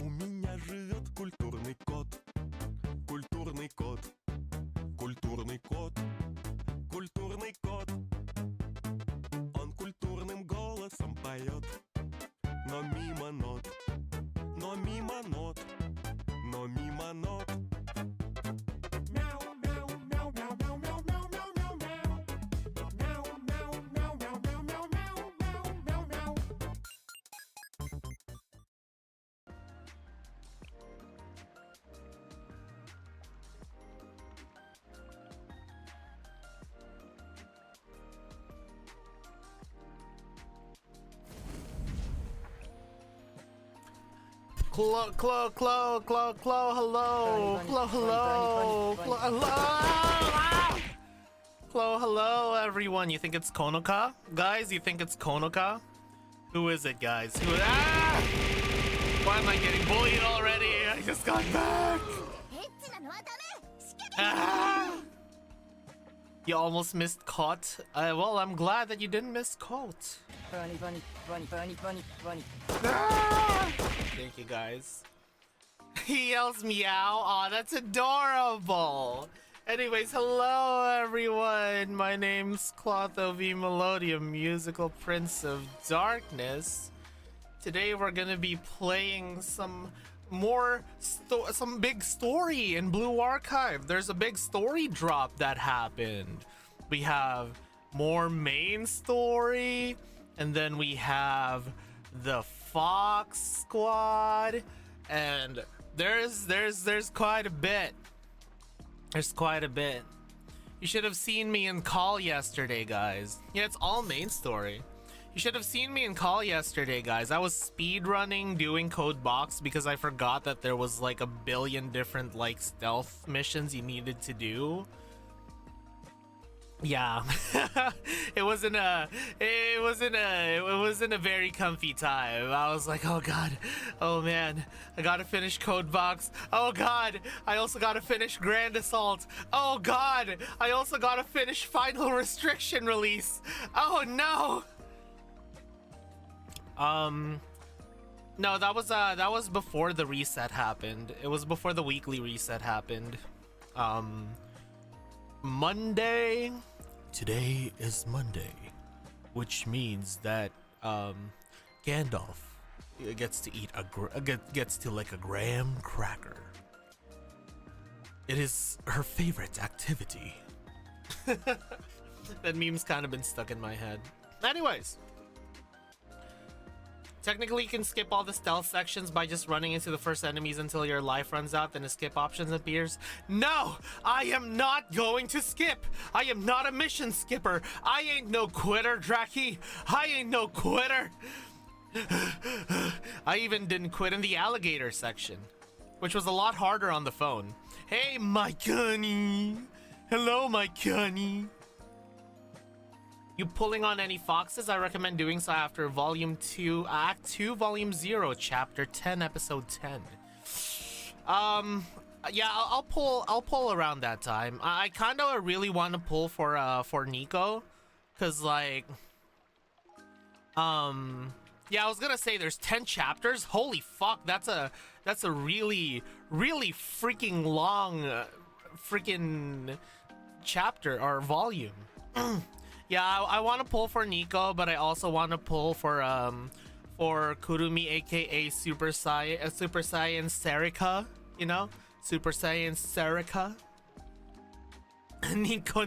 У меня живет культурный кот. Культурный кот. Культурный кот. Культурный кот. Он культурным голосом поет. Но мимо нот. Но мимо нот. Но мимо нот. Мяу, мяу, мяу, мяу, мяу, мяу, мяу, мяу, мяу, мяу. Мяу, мяу, мяу, мяу, мяу, мяу, мяу, мяу, мяу, мяу. Hello, hello, everyone. You think it's Konoka? Guys, you think it's Konoka? Who is it, guys? Why am I getting bullied already? I just got back. You almost missed caught. Well, I'm glad that you didn't miss caught. Thank you, guys. He yells meow. Aw, that's adorable. Anyways, hello everyone. My name's Clotho V Melodium, musical prince of darkness. Today we're gonna be playing some big story in Blue Archive. There's a big story drop that happened. We have more main story, and then we have the Fox Squad, and there's quite a bit. There's quite a bit. You should have seen me in call yesterday, guys. Yeah, it's all main story. You should have seen me in call yesterday, guys. I was speed running doing code box because I forgot that there was like a billion different like stealth missions you needed to do. Yeah. it wasn't a very comfy time. I was like, oh god, oh man, I gotta finish code box. Oh god, I also gotta finish Grand Assault. Oh god, I also gotta finish Final Restriction Release. Oh no. No, that was before the reset happened. It was before the weekly reset happened. Monday. Today is Monday, which means that Gandalf gets to eat gets to like a graham cracker. It is her favorite activity. That meme's kind of been stuck in my head. Anyways, technically you can skip all the stealth sections by just running into the first enemies until your life runs out, then a skip option appears. No, I am not going to skip. I am not a mission skipper. I ain't no quitter, Draki. I ain't no quitter. I even didn't quit in the alligator section, which was a lot harder on the phone. Hey, my gunny. Hello, my gunny. You pulling on any foxes? I recommend doing so after Volume 2, Act 2, Volume 0, Chapter 10, Episode 10. Yeah, I'll pull around that time. I kind of really want to pull for Nico, cause like, yeah, I was gonna say there's 10 chapters. Holy fuck, that's a really freaking long, freaking chapter or volume. Yeah, I want to pull for Nico, but I also want to pull for Kurumi, aka Super Saiyan Serika, you know? Super Saiyan Serika. Nico.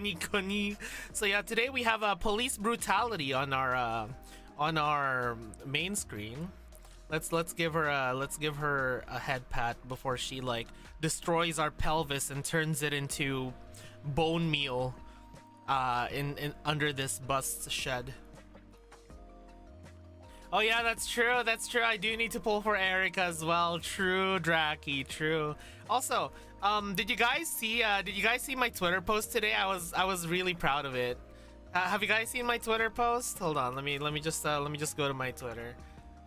So yeah, today we have police brutality on our main screen. Let's give her a head pat before she like destroys our pelvis and turns it into bone meal. In under this bus shed. Oh yeah, that's true. I do need to pull for Erica as well. True, Draki. True. Also, did you guys see my Twitter post today? I was really proud of it. Have you guys seen my Twitter post? Hold on. Let me just go to my Twitter.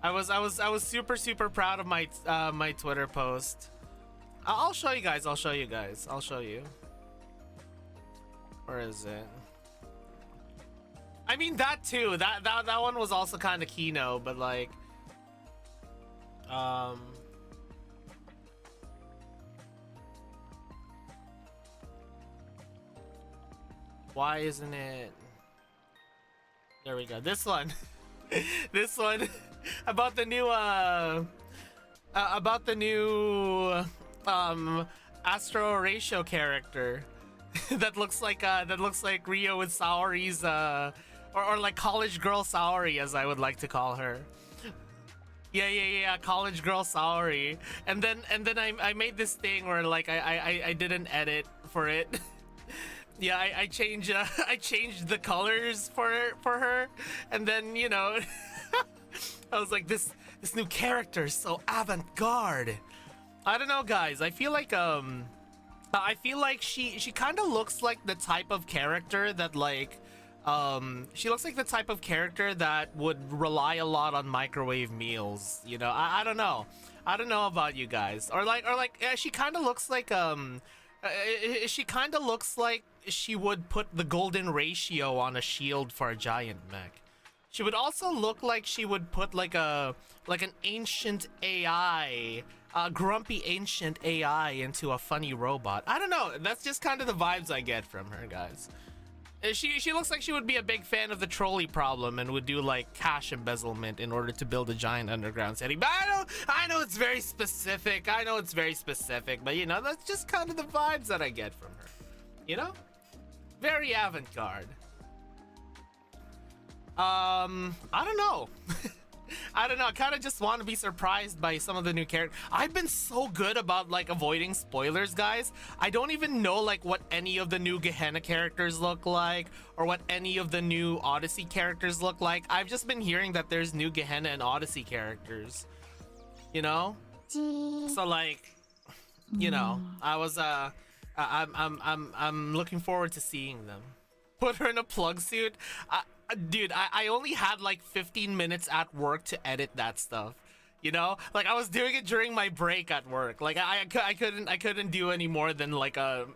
I was super proud of my my Twitter post. I'll show you guys. I'll show you. Where is it? I mean that too. That one was also kind of Kino, but like, Why isn't it? There we go. This one. This one. About the new Astro Ratio character that looks like Rio with Saori's or like college girl Saori, as I would like to call her. Yeah, college girl Saori. And then I made this thing where like I did an edit for it. Yeah, I changed I changed the colors for her, and then you know I was like, this new character is so avant-garde. I don't know, guys. I feel like she kind of looks like the type of character that like she looks like the type of character that would rely a lot on microwave meals. You know, I don't know. I don't know about you guys. Or like she kind of looks like she kind of looks like she would put the golden ratio on a shield for a giant mech. She would also look like she would put like an ancient AI, grumpy ancient AI into a funny robot. I don't know. That's just kind of the vibes I get from her, guys. She looks like she would be a big fan of the trolley problem and would do like cash embezzlement in order to build a giant underground city. But I know it's very specific. I know it's very specific, but you know, that's just kind of the vibes that I get from her. You know? Very avant-garde. I don't know. I don't know. I kind of just want to be surprised by some of the new characters. I've been so good about like avoiding spoilers, guys. I don't even know like what any of the new Gehenna characters look like, or what any of the new Odyssey characters look like. I've just been hearing that there's new Gehenna and Odyssey characters. You know? So like, you know, I'm looking forward to seeing them. Put her in a plug suit. Dude, I only had like 15 minutes at work to edit that stuff. You know, like I was doing it during my break at work. Like I couldn't do any more than like a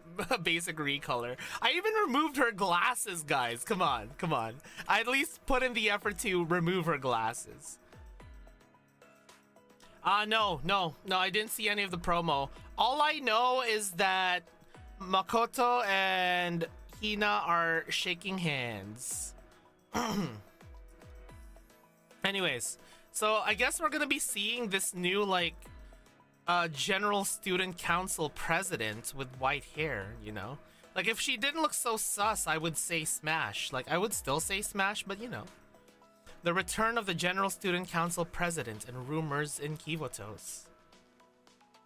basic recolor. I even removed her glasses, guys. Come on. I at least put in the effort to remove her glasses. No, I didn't see any of the promo. All I know is that Makoto and Hina are shaking hands. Anyways, so I guess we're gonna be seeing this new like general student council president with white hair, you know? Like if she didn't look so sus, I would say smash. Like I would still say smash, but you know. The return of the general student council president and rumors in Kivotos.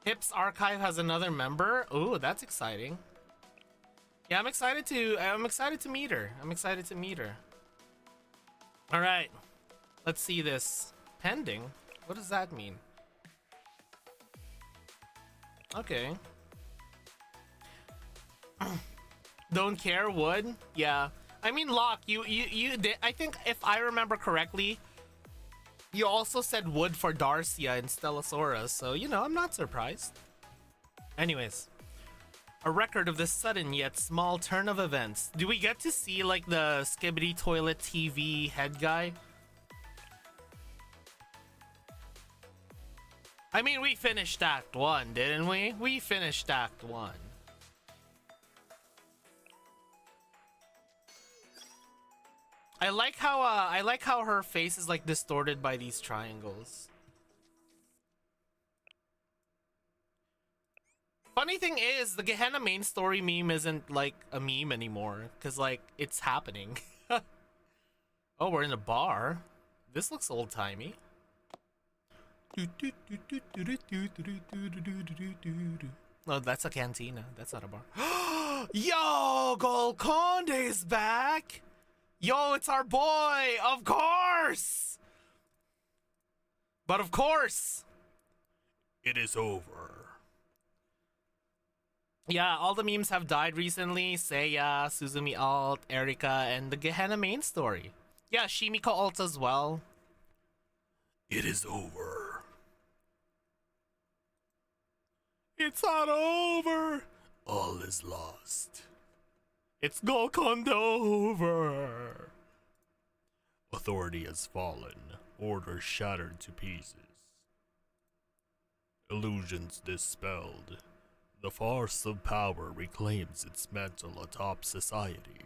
Hip's archive has another member. Ooh, that's exciting. Yeah, I'm excited to meet her. All right, let's see this. Pending? What does that mean? Okay. Don't care, would? Yeah. I mean, Locke, you did. I think if I remember correctly, you also said wood for Darcia and Stellasaurus, so you know, I'm not surprised. Anyways. A record of this sudden yet small turn of events. Do we get to see like the Skibidi Toilet TV head guy? I mean, we finished Act 1, didn't we? We finished Act 1. I like how her face is like distorted by these triangles. Funny thing is, the Gehenna main story meme isn't like a meme anymore, because like it's happening. Oh, we're in a bar. This looks old-timey. No, that's a cantina. That's not a bar. Yo, Golconde's back! Yo, it's our boy! Of course! But of course, it is over. Yeah, all the memes have died recently. Seiya, Suzumi Alt, Erika, and the Gehenna main story. Yeah, Shimiko Alt as well. It is over. It's not over. All is lost. It's Golconda over. Authority has fallen. Order shattered to pieces. Illusions dispelled. The force of power reclaims its mantle atop society.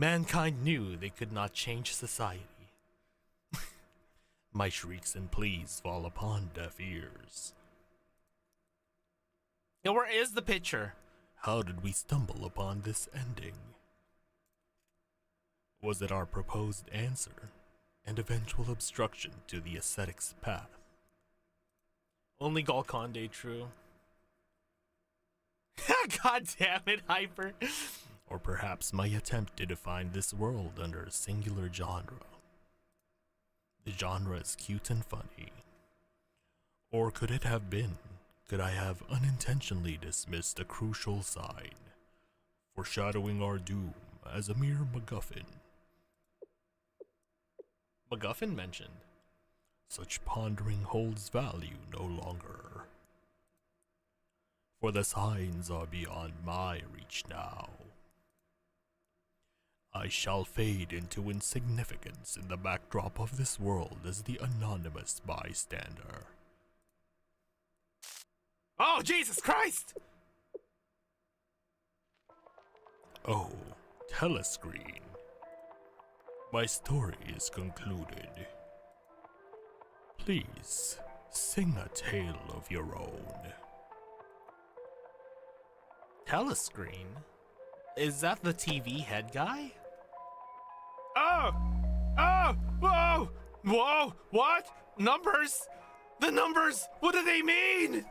Mankind knew they could not change society. My shrieks and pleas fall upon deaf ears. Now, where is the picture? How did we stumble upon this ending? Was it our proposed answer and eventual obstruction to the ascetic's path? Only Golconde true. God damn it, Hyper. Or perhaps my attempt to define this world under a singular genre. The genre is cute and funny. Or could it have been, could I have unintentionally dismissed a crucial sign, foreshadowing our doom as a mere MacGuffin? MacGuffin mentioned. Such pondering holds value no longer. For the signs are beyond my reach now. I shall fade into insignificance in the backdrop of this world as the anonymous bystander. Oh, Jesus Christ! Oh, telescreen. My story is concluded. Please, sing a tale of your own. Telescreen? Is that the TV head guy? Oh! Oh! Whoa! Whoa! What? Numbers? The numbers! What do they mean?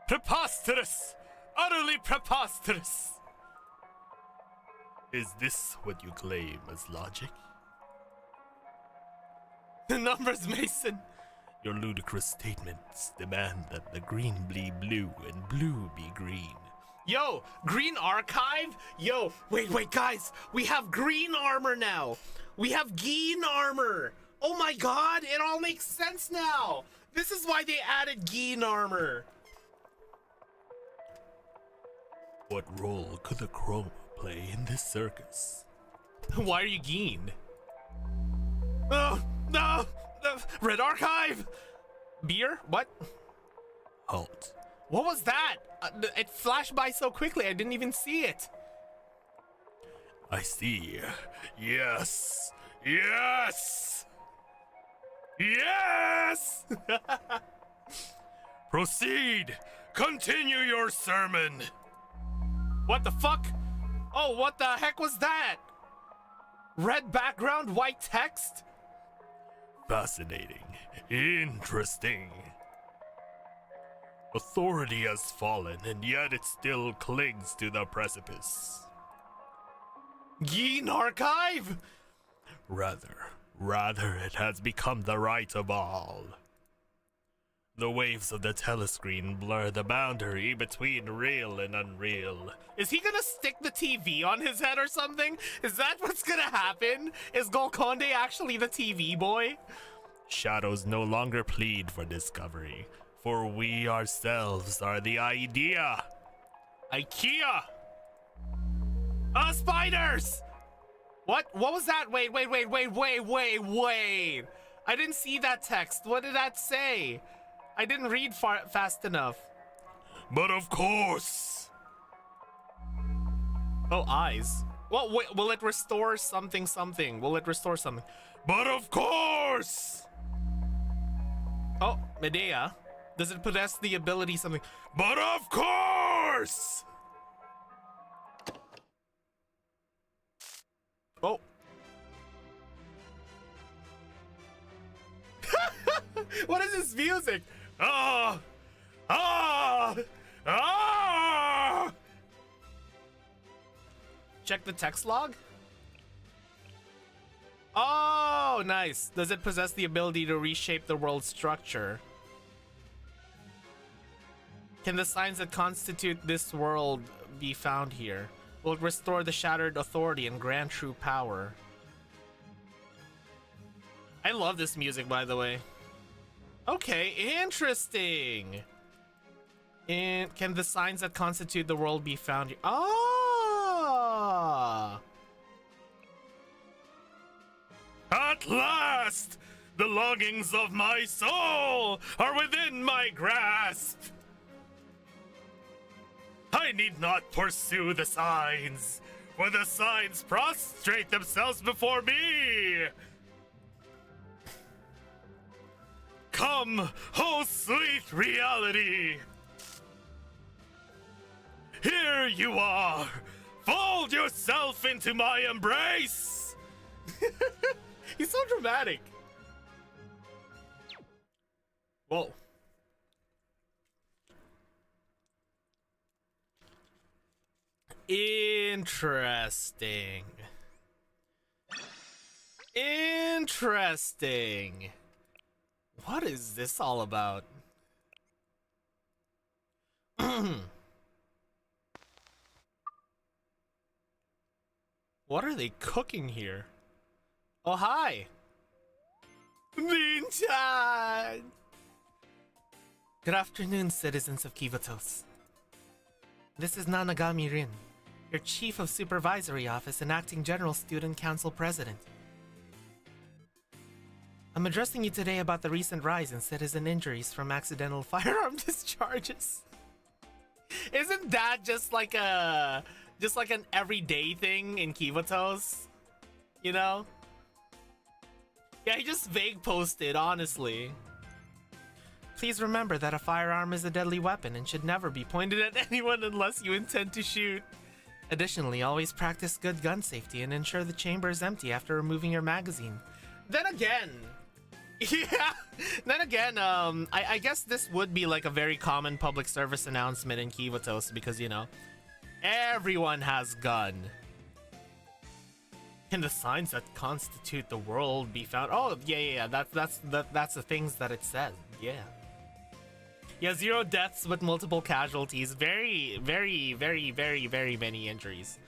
Preposterous! Utterly preposterous! Is this what you claim as logic? The numbers, Mason! Your ludicrous statements demand that the green be blue and blue be green. Yo, green archive? Yo, wait, guys. We have green armor now. We have Geen armor. Oh my god, it all makes sense now. This is why they added Geen armor. What role could the chroma play in this circus? Why are you Geen? Oh, no! Red archive! Beer? What? Halt. What was that? It flashed by so quickly, I didn't even see it. I see. Yes! Yes! Yes! Proceed! Continue your sermon! What the fuck? Oh, what the heck was that? Red background, white text? Fascinating. Interesting. Authority has fallen, and yet it still clings to the precipice. Geen archive? Rather, it has become the right of all. The waves of the telescreen blur the boundary between real and unreal. Is he gonna stick the TV on his head or something? Is that what's gonna happen? Is Golconde actually the TV boy? Shadows no longer plead for discovery, for we ourselves are the idea. IKEA! Spiders! What was that? Wait. I didn't see that text. What did that say? I didn't read fast enough. But of course. Oh, eyes. Well, wait, will it restore something? Will it restore something? But of course. Oh, Medea. Does it possess the ability something? But of course. Oh. What is this music? Ah! Check the text log. Oh, nice. Does it possess the ability to reshape the world's structure? Can the signs that constitute this world be found here? Will it restore the shattered authority and grant true power? I love this music, by the way. Okay, interesting. And can the signs that constitute the world be found here? Ah! At last! The longings of my soul are within my grasp! I I need not pursue the signs, for the signs prostrate themselves before me. Come, oh sweet reality. Here you are. Fold yourself into my embrace. He's so dramatic. Whoa. Interesting. Interesting. What is this all about? What are they cooking here? Oh, hi. Minchan! Good afternoon, citizens of Kivatos. This is Nanagami Rin, your Chief of Supervisory Office and Acting General Student Council President. I'm addressing you today about the recent rise in citizen injuries from accidental firearm discharges. Isn't that just like an everyday thing in Kivatos? You know? Yeah, he just vague posted, honestly. Please remember that a firearm is a deadly weapon and should never be pointed at anyone unless you intend to shoot. Additionally, always practice good gun safety and ensure the chamber is empty after removing your magazine. Then again, I guess this would be like a very common public service announcement in Kivatos because, you know, everyone has gun. Can the signs that constitute the world be found? Oh, yeah. That's the things that it says. Yeah. Yeah, 0 deaths but multiple casualties. Very, very, very, very, very many injuries.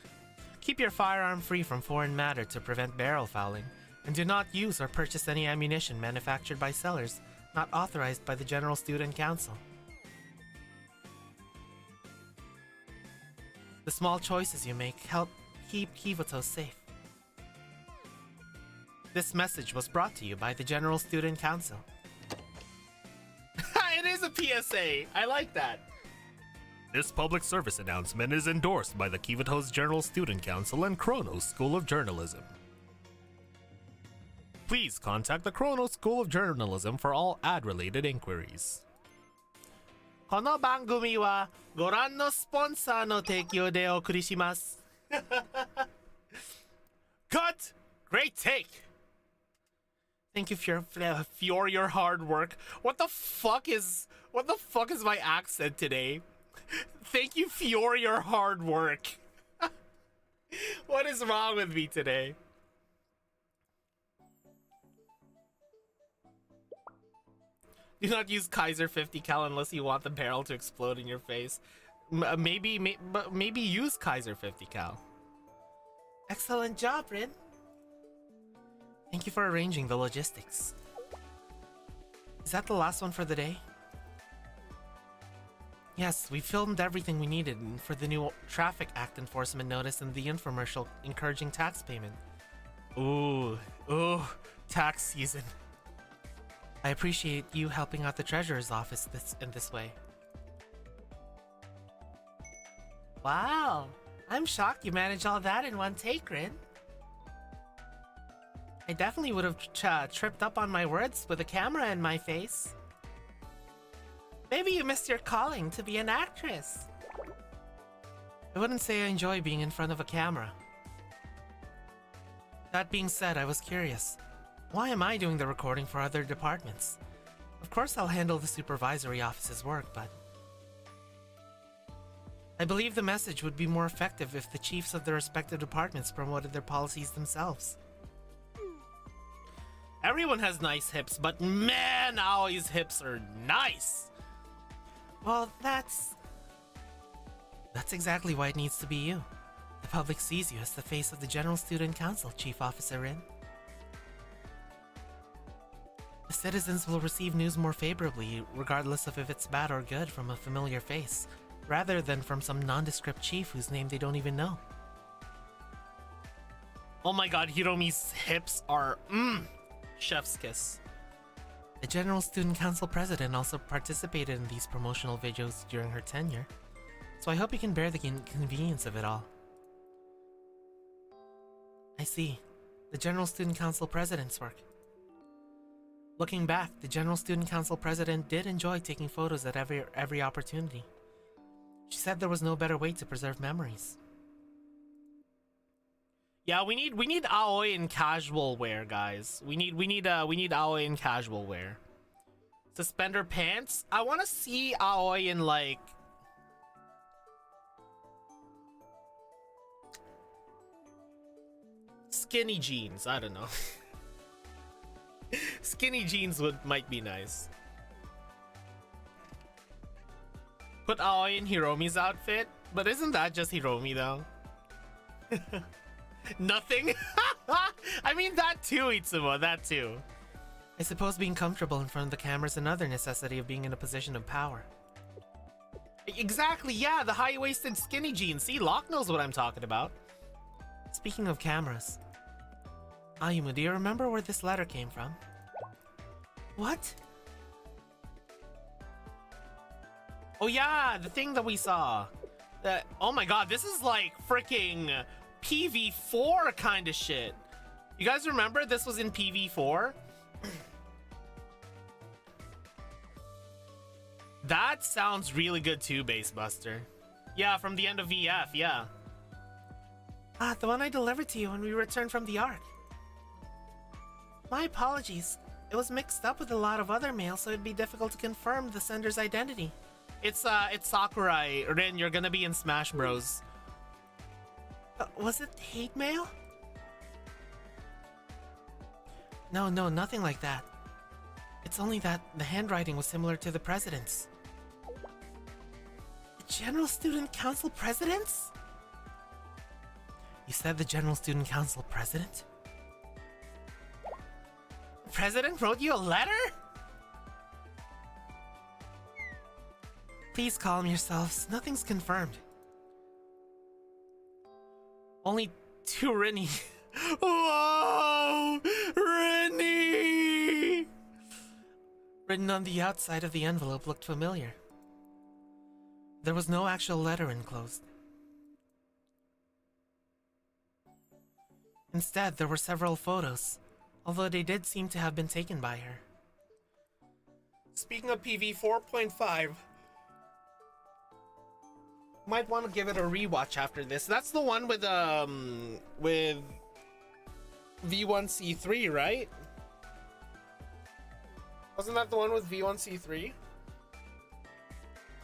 Keep your firearm free from foreign matter to prevent barrel fouling. And do not use or purchase any ammunition manufactured by sellers not authorized by the General Student Council. The small choices you make help keep Kivatos safe. This message was brought to you by the General Student Council. It is a PSA. I like that. This public service announcement is endorsed by the Kivatos General Student Council and Kronos School of Journalism. Please contact the Kronos School of Journalism for all ad-related inquiries. この番組はご覧のスポンサーの提供でお送りします。Cut! Great take! Thank you for your hard work. What the fuck is my accent today? Thank you for your hard work. What is wrong with me today? Do not use Kaiser 50 cal unless you want the barrel to explode in your face. Maybe use Kaiser 50 cal. Excellent job, Rin. Thank you for arranging the logistics. Is that the last one for the day? Yes, we filmed everything we needed for the new Traffic Act enforcement notice and the infomercial encouraging tax payment. Ooh, tax season. I appreciate you helping out the Treasurer's office in this way. Wow, I'm shocked you managed all that in one take, Rin. I definitely would have tripped up on my words with a camera in my face. Maybe you missed your calling to be an actress. I wouldn't say I enjoy being in front of a camera. That being said, I was curious. Why am I doing the recording for other departments? Of course I'll handle the supervisory office's work, but... I believe the message would be more effective if the chiefs of the respective departments promoted their policies themselves. Everyone has nice hips, but man, Aoi's hips are nice! Well, that's exactly why it needs to be you. The public sees you as the face of the General Student Council, Chief Officer Rin. The citizens will receive news more favorably, regardless of if it's bad or good, from a familiar face, rather than from some nondescript chief whose name they don't even know. Oh my god, Hiromi's hips are chef's kiss. The General Student Council President also participated in these promotional videos during her tenure. So I hope you can bear the inconvenience of it all. I see. The General Student Council President's work. Looking back, the General Student Council President did enjoy taking photos at every opportunity. She said there was no better way to preserve memories. Yeah, we need Aoi in casual wear, guys. We need Aoi in casual wear. Suspender pants. I want to see Aoi in like skinny jeans. I don't know. Skinny jeans might be nice. Put Aoi in Hiromi's outfit, but isn't that just Hiromi though? Nothing? I mean, that too, Itsumo, that too. I suppose being comfortable in front of the camera is another necessity of being in a position of power. Exactly, yeah, the high-waisted skinny jeans. See, Locke knows what I'm talking about. Speaking of cameras, Ayumu, do you remember where this letter came from? What? Oh yeah, the thing that we saw. Oh my god, this is like freaking PV4 kind of shit. You guys remember this was in PV4? That sounds really good too, Basebuster. Yeah, from the end of VF, yeah. Ah, the one I delivered to you when we returned from the Ark. My apologies. It was mixed up with a lot of other mail, so it'd be difficult to confirm the sender's identity. It's Sakurai. Rin, you're gonna be in Smash Bros. Was it hate mail? No, nothing like that. It's only that the handwriting was similar to the president's. The General Student Council President's? You said the General Student Council President? The president wrote you a letter? Please calm yourselves. Nothing's confirmed. Only 2 Rinny. Whoa! Rinny! Written on the outside of the envelope looked familiar. There was no actual letter enclosed. Instead, there were several photos, although they did seem to have been taken by her. Speaking of PV 4.5, might want to give it a rewatch after this. That's the one with V1C3, right? Wasn't that the one with V1C3?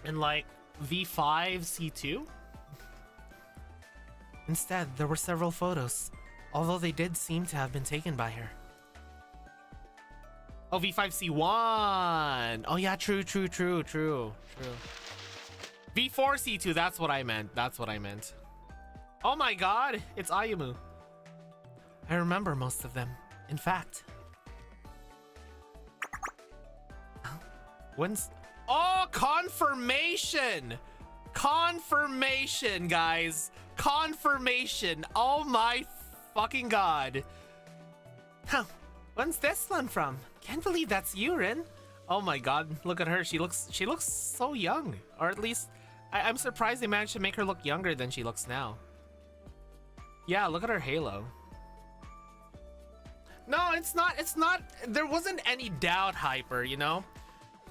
And like V5C2? Instead, there were several photos, although they did seem to have been taken by her. Oh, V5C1! Oh yeah, true. V4C2, that's what I meant. Oh my god, it's Ayumu. I remember most of them. In fact. When's... Oh, confirmation! Confirmation, guys. Confirmation. Oh my fucking god. Huh. When's this one from? Can't believe that's you, Rin. Oh my god, look at her. She looks so young. Or at least... I'm surprised they managed to make her look younger than she looks now. Yeah, look at her halo. No, it's not. There wasn't any doubt, Hyper, you know?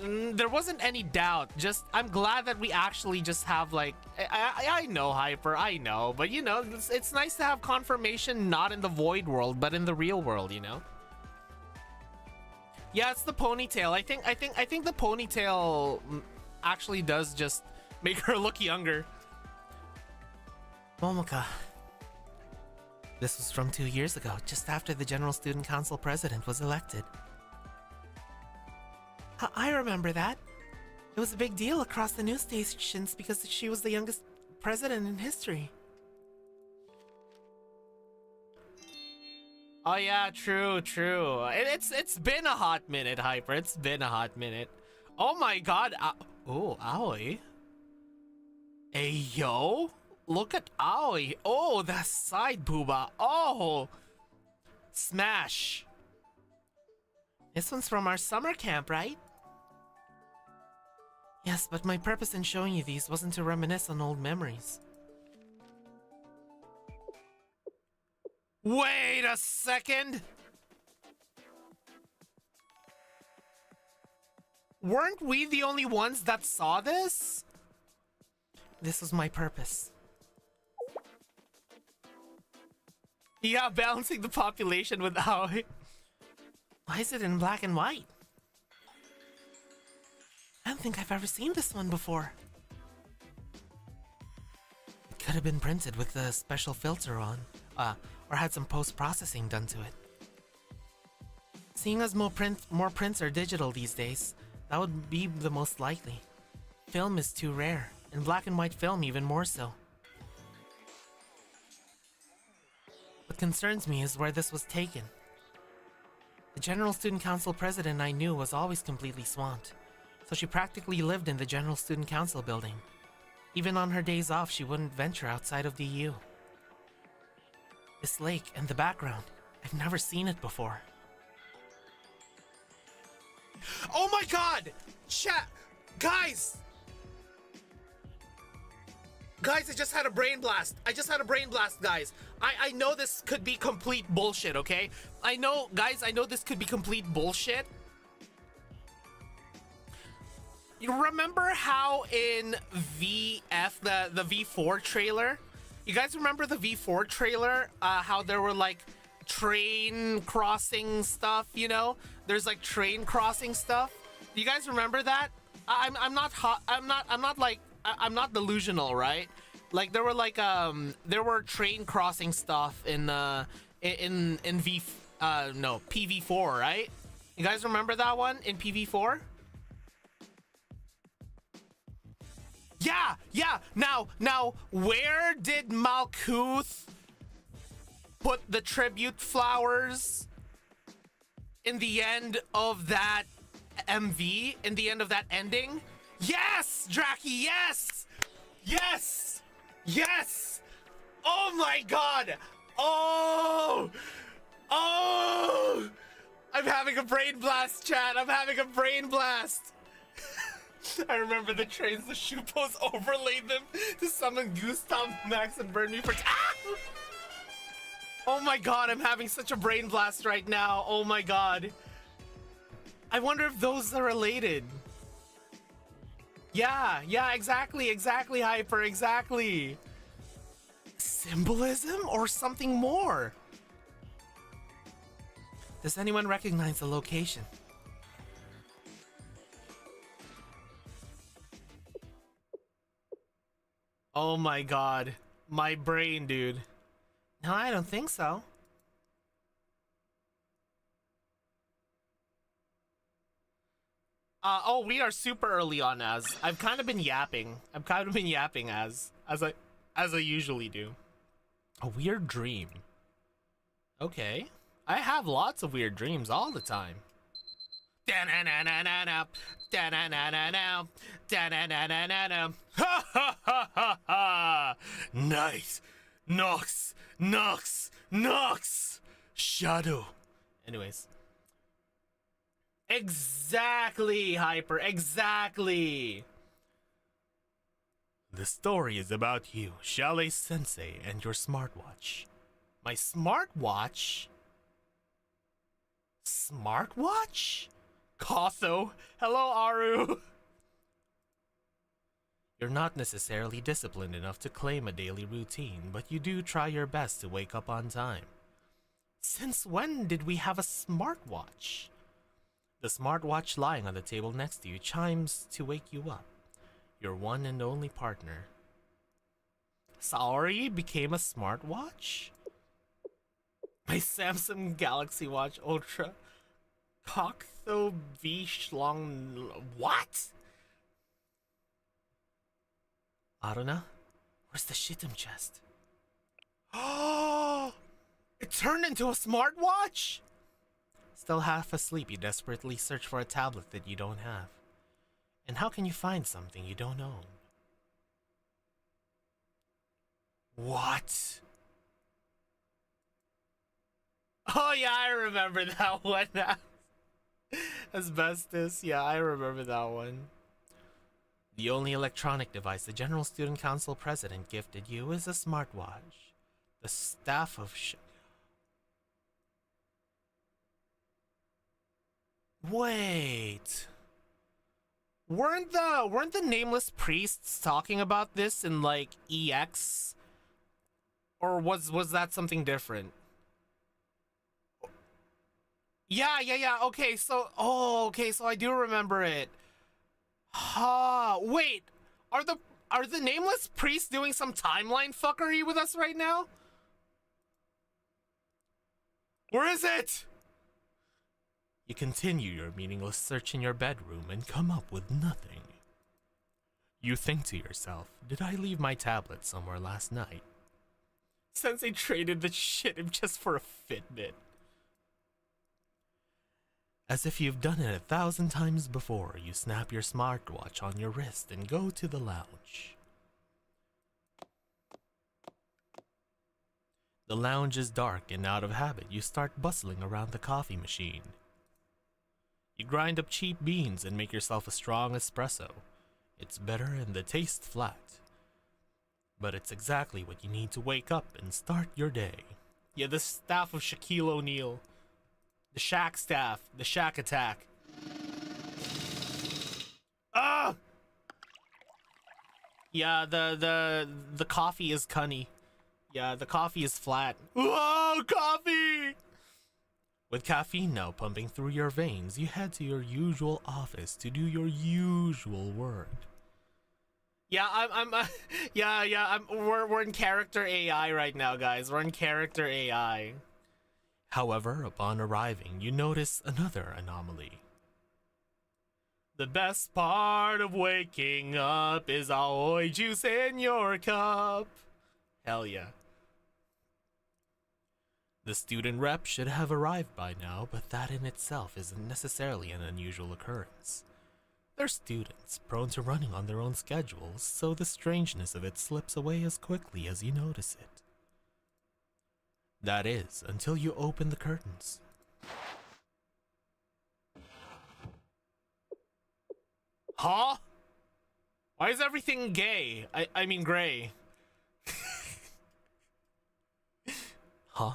There wasn't any doubt. Just, I'm glad that we actually just have, like... I know, Hyper, I know. But, you know, it's nice to have confirmation not in the void world, but in the real world, you know? Yeah, it's the ponytail. I think the ponytail actually does just... make her look younger. Momoka. This was from 2 years ago, just after the General Student Council President was elected. I remember that. It was a big deal across the news stations because she was the youngest president in history. Oh yeah, true. It's been a hot minute, Hyper. It's been a hot minute. Oh my god. Oh, Aoi. Hey, yo, look at Aoi. Oh, that side booba. Oh, smash. This one's from our summer camp, right? Yes, but my purpose in showing you these wasn't to reminisce on old memories. Wait a second! Weren't we the only ones that saw this? This was my purpose. Yeah, balancing the population without... Why is it in black and white? I don't think I've ever seen this one before. It could have been printed with a special filter on, or had some post-processing done to it. Seeing as more prints are digital these days, that would be the most likely. Film is too rare, and black and white film even more so. What concerns me is where this was taken. The General Student Council president I knew was always completely swamped, so she practically lived in the General Student Council building. Even on her days off, she wouldn't venture outside of the EU. This lake and the background, I've never seen it before. Oh my god! Chat! Guys! Guys, I just had a brain blast. Guys. I know this could be complete bullshit, okay? I know this could be complete bullshit. You remember how in VF, the V4 trailer? You guys remember the V4 trailer? How there were like train crossing stuff, you know? There's like train crossing stuff. Do you guys remember that? I'm not delusional, right? Like there were like there were train crossing stuff in PV4, right? You guys remember that one in PV4? Yeah. Now, where did Malkuth put the tribute flowers in the end of that MV? In the end of that ending? Yes, Draki, yes. Oh my god. Oh. I'm having a brain blast, chat. I remember the trains, the Shupos overlaid them to summon Gustav, Max, and burn me for... Ah! Oh my god, I'm having such a brain blast right now. Oh my god. I wonder if those are related. Yeah, exactly, Hyper, exactly. Symbolism or something more? Does anyone recognize the location? Oh my god. My brain, dude. No, I don't think so. Oh, we are super early on as. I've kind of been yapping. As I usually do. A weird dream. Okay. I have lots of weird dreams all the time. Da-na-na-na-na-na. Da-na-na-na-na. Da-na-na-na-na-na. Ha ha ha ha ha. Nice. Nox. Shadow. Anyways. Exactly, Hyper. Exactly. The story is about you, Chalet Sensei, and your smartwatch. My smartwatch? Smartwatch? Kotho. Hello, Aru. You're not necessarily disciplined enough to claim a daily routine, but you do try your best to wake up on time. Since when did we have a smartwatch? The smartwatch lying on the table next to you chimes to wake you up. Your one and only partner. Saori became a smartwatch? My Samsung Galaxy Watch Ultra. Coktho V Schlong. What? Aruna, where's the shitum chest? Oh! It turned into a smartwatch? Still half asleep, you desperately search for a tablet that you don't have. And how can you find something you don't own? What? Oh yeah, I remember that one. Asbestos, yeah, I remember that one. The only electronic device the General Student Council president gifted you is a smartwatch. The staff of Wait. Weren't the nameless priests talking about this in like EX? Or was that something different? Yeah. Okay, so I do remember it. Wait. Are the nameless priests doing some timeline fuckery with us right now? Where is it? You continue your meaningless search in your bedroom and come up with nothing. You think to yourself, did I leave my tablet somewhere last night? Sensei traded the shit just for a Fitbit. As if you've done it 1,000 times before, you snap your smartwatch on your wrist and go to the lounge. The lounge is dark, and out of habit, you start bustling around the coffee machine. You grind up cheap beans and make yourself a strong espresso. It's better and the taste flat. But it's exactly what you need to wake up and start your day. Yeah, the staff of Shaquille O'Neal. The Shaq staff. The Shaq attack. Ah! Yeah, the coffee is cunny. Yeah, the coffee is flat. Whoa, coffee! With caffeine now pumping through your veins, you head to your usual office to do your usual work. Yeah, we're in character AI right now, guys. We're in character AI. However, upon arriving, you notice another anomaly. The best part of waking up is Aoi juice in your cup. Hell yeah. The student rep should have arrived by now, but that in itself isn't necessarily an unusual occurrence. They're students, prone to running on their own schedules, so the strangeness of it slips away as quickly as you notice it. That is, until you open the curtains. Huh? Why is everything gay? I mean gray. Huh?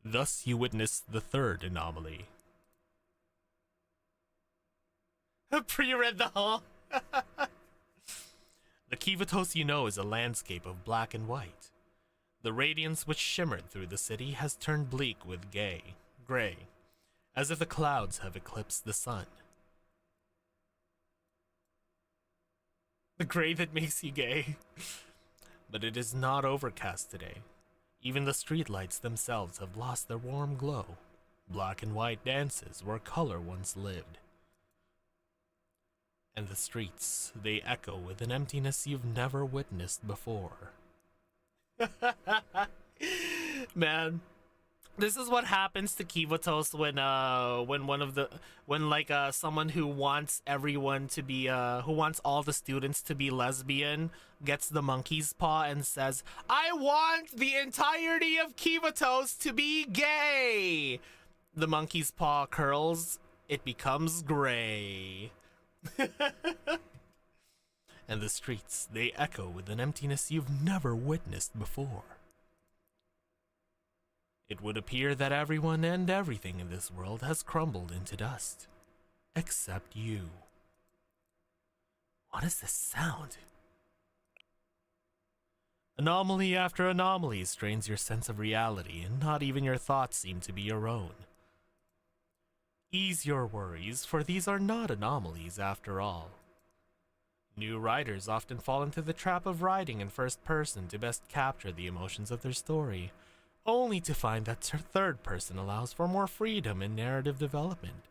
Thus you witness the third anomaly. Pre-read the huh? The Kivatos you know is a landscape of black and white. The radiance which shimmered through the city has turned bleak with gray, as if the clouds have eclipsed the sun. The gray that makes you gay. But it is not overcast today. Even the streetlights themselves have lost their warm glow. Black and white dances where color once lived. And the streets, they echo with an emptiness you've never witnessed before. Man, this is what happens to Kivatos when someone who wants everyone to be who wants all the students to be lesbian gets the monkey's paw and says, I want the entirety of Kivatos to be gay. The monkey's paw curls, it becomes gray. And the streets, they echo with an emptiness you've never witnessed before. It would appear that everyone and everything in this world has crumbled into dust. Except you. What is this sound? Anomaly after anomaly strains your sense of reality, and not even your thoughts seem to be your own. Ease your worries, for these are not anomalies after all. New writers often fall into the trap of writing in first person to best capture the emotions of their story, only to find that third person allows for more freedom in narrative development.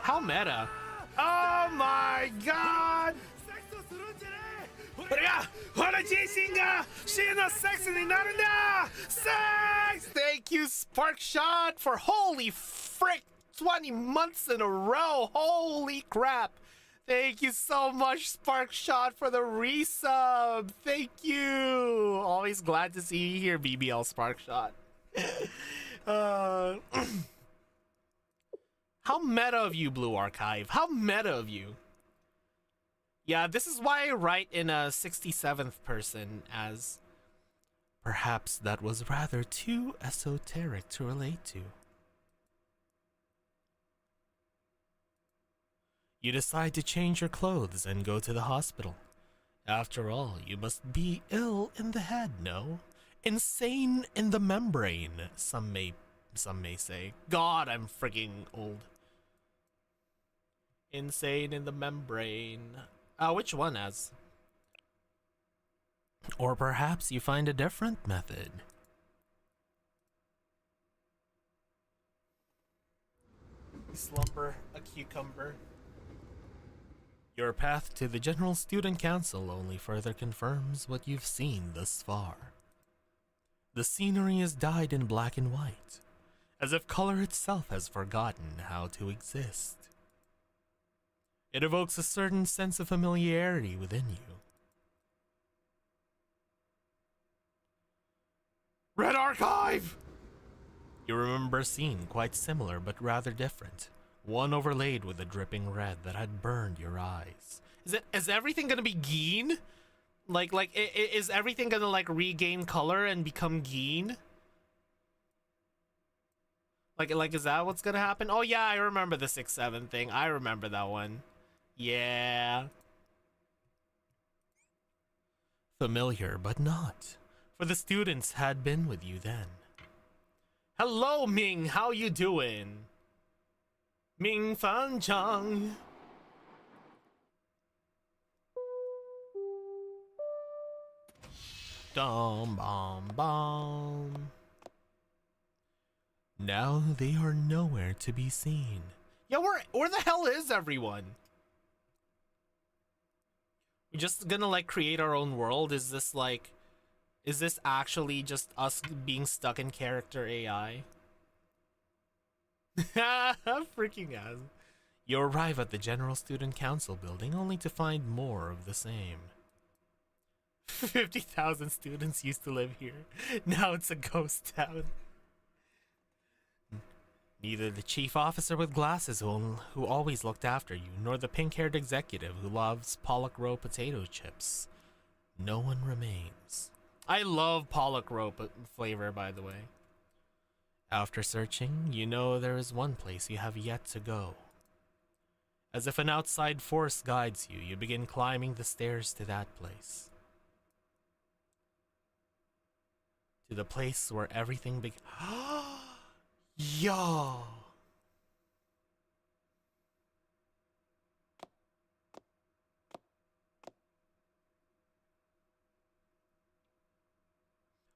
How meta! Oh my god! Thank you, Sparkshot, for holy frick, 20 months in a row. Holy crap. Thank you so much, Sparkshot, for the resub. Thank you. Always glad to see you here, BBL Sparkshot. How meta of you, Blue Archive. How meta of you. Yeah, this is why I write in a 67th person, as perhaps that was rather too esoteric to relate to. You decide to change your clothes and go to the hospital. After all, you must be ill in the head, no? Insane in the membrane, some may say. God, I'm freaking old. Insane in the membrane. Which one has? Or perhaps you find a different method. Slumber, a cucumber. Your path to the General Student Council only further confirms what you've seen thus far. The scenery is dyed in black and white, as if color itself has forgotten how to exist. It evokes a certain sense of familiarity within you. Red Archive! You remember a scene quite similar but rather different. One overlaid with a dripping red that had burned your eyes. Is everything gonna be green? Is everything gonna like regain color and become green? Like is that what's gonna happen? Oh yeah, I remember the 6-7 thing. I remember that one. Yeah. Familiar, but not. For the students had been with you then. Hello, Ming. How you doing? Ming Fan Chang. Dum bum bum. Now they are nowhere to be seen. Yeah, where the hell is everyone? We just gonna like create our own world? Is this actually just us being stuck in character AI? Freaking ass. You arrive at the General Student Council building only to find more of the same. 50,000 students used to live here. Now it's a ghost town. Neither the chief officer with glasses who always looked after you, nor the pink-haired executive who loves Pollock Row potato chips. No one remains. I love Pollock Row flavor, by the way. After searching, you know there is one place you have yet to go. As if an outside force guides you, you begin climbing the stairs to that place. To the place where everything began. Yo!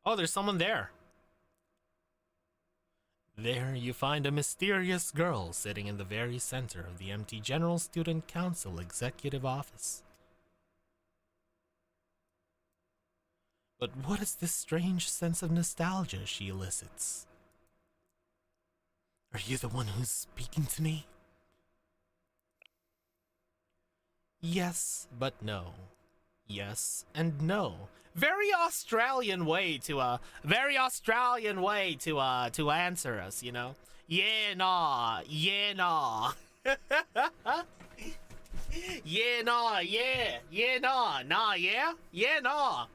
Oh, there's someone there. There you find a mysterious girl sitting in the very center of the empty General Student Council executive office. But what is this strange sense of nostalgia she elicits? Are you the one who's speaking to me? Yes, but no. Yes and no. Very Australian way to answer us, you know? Yeah, nah. Yeah, nah. Yeah, nah, yeah. Yeah, nah. Nah, yeah? Yeah, nah.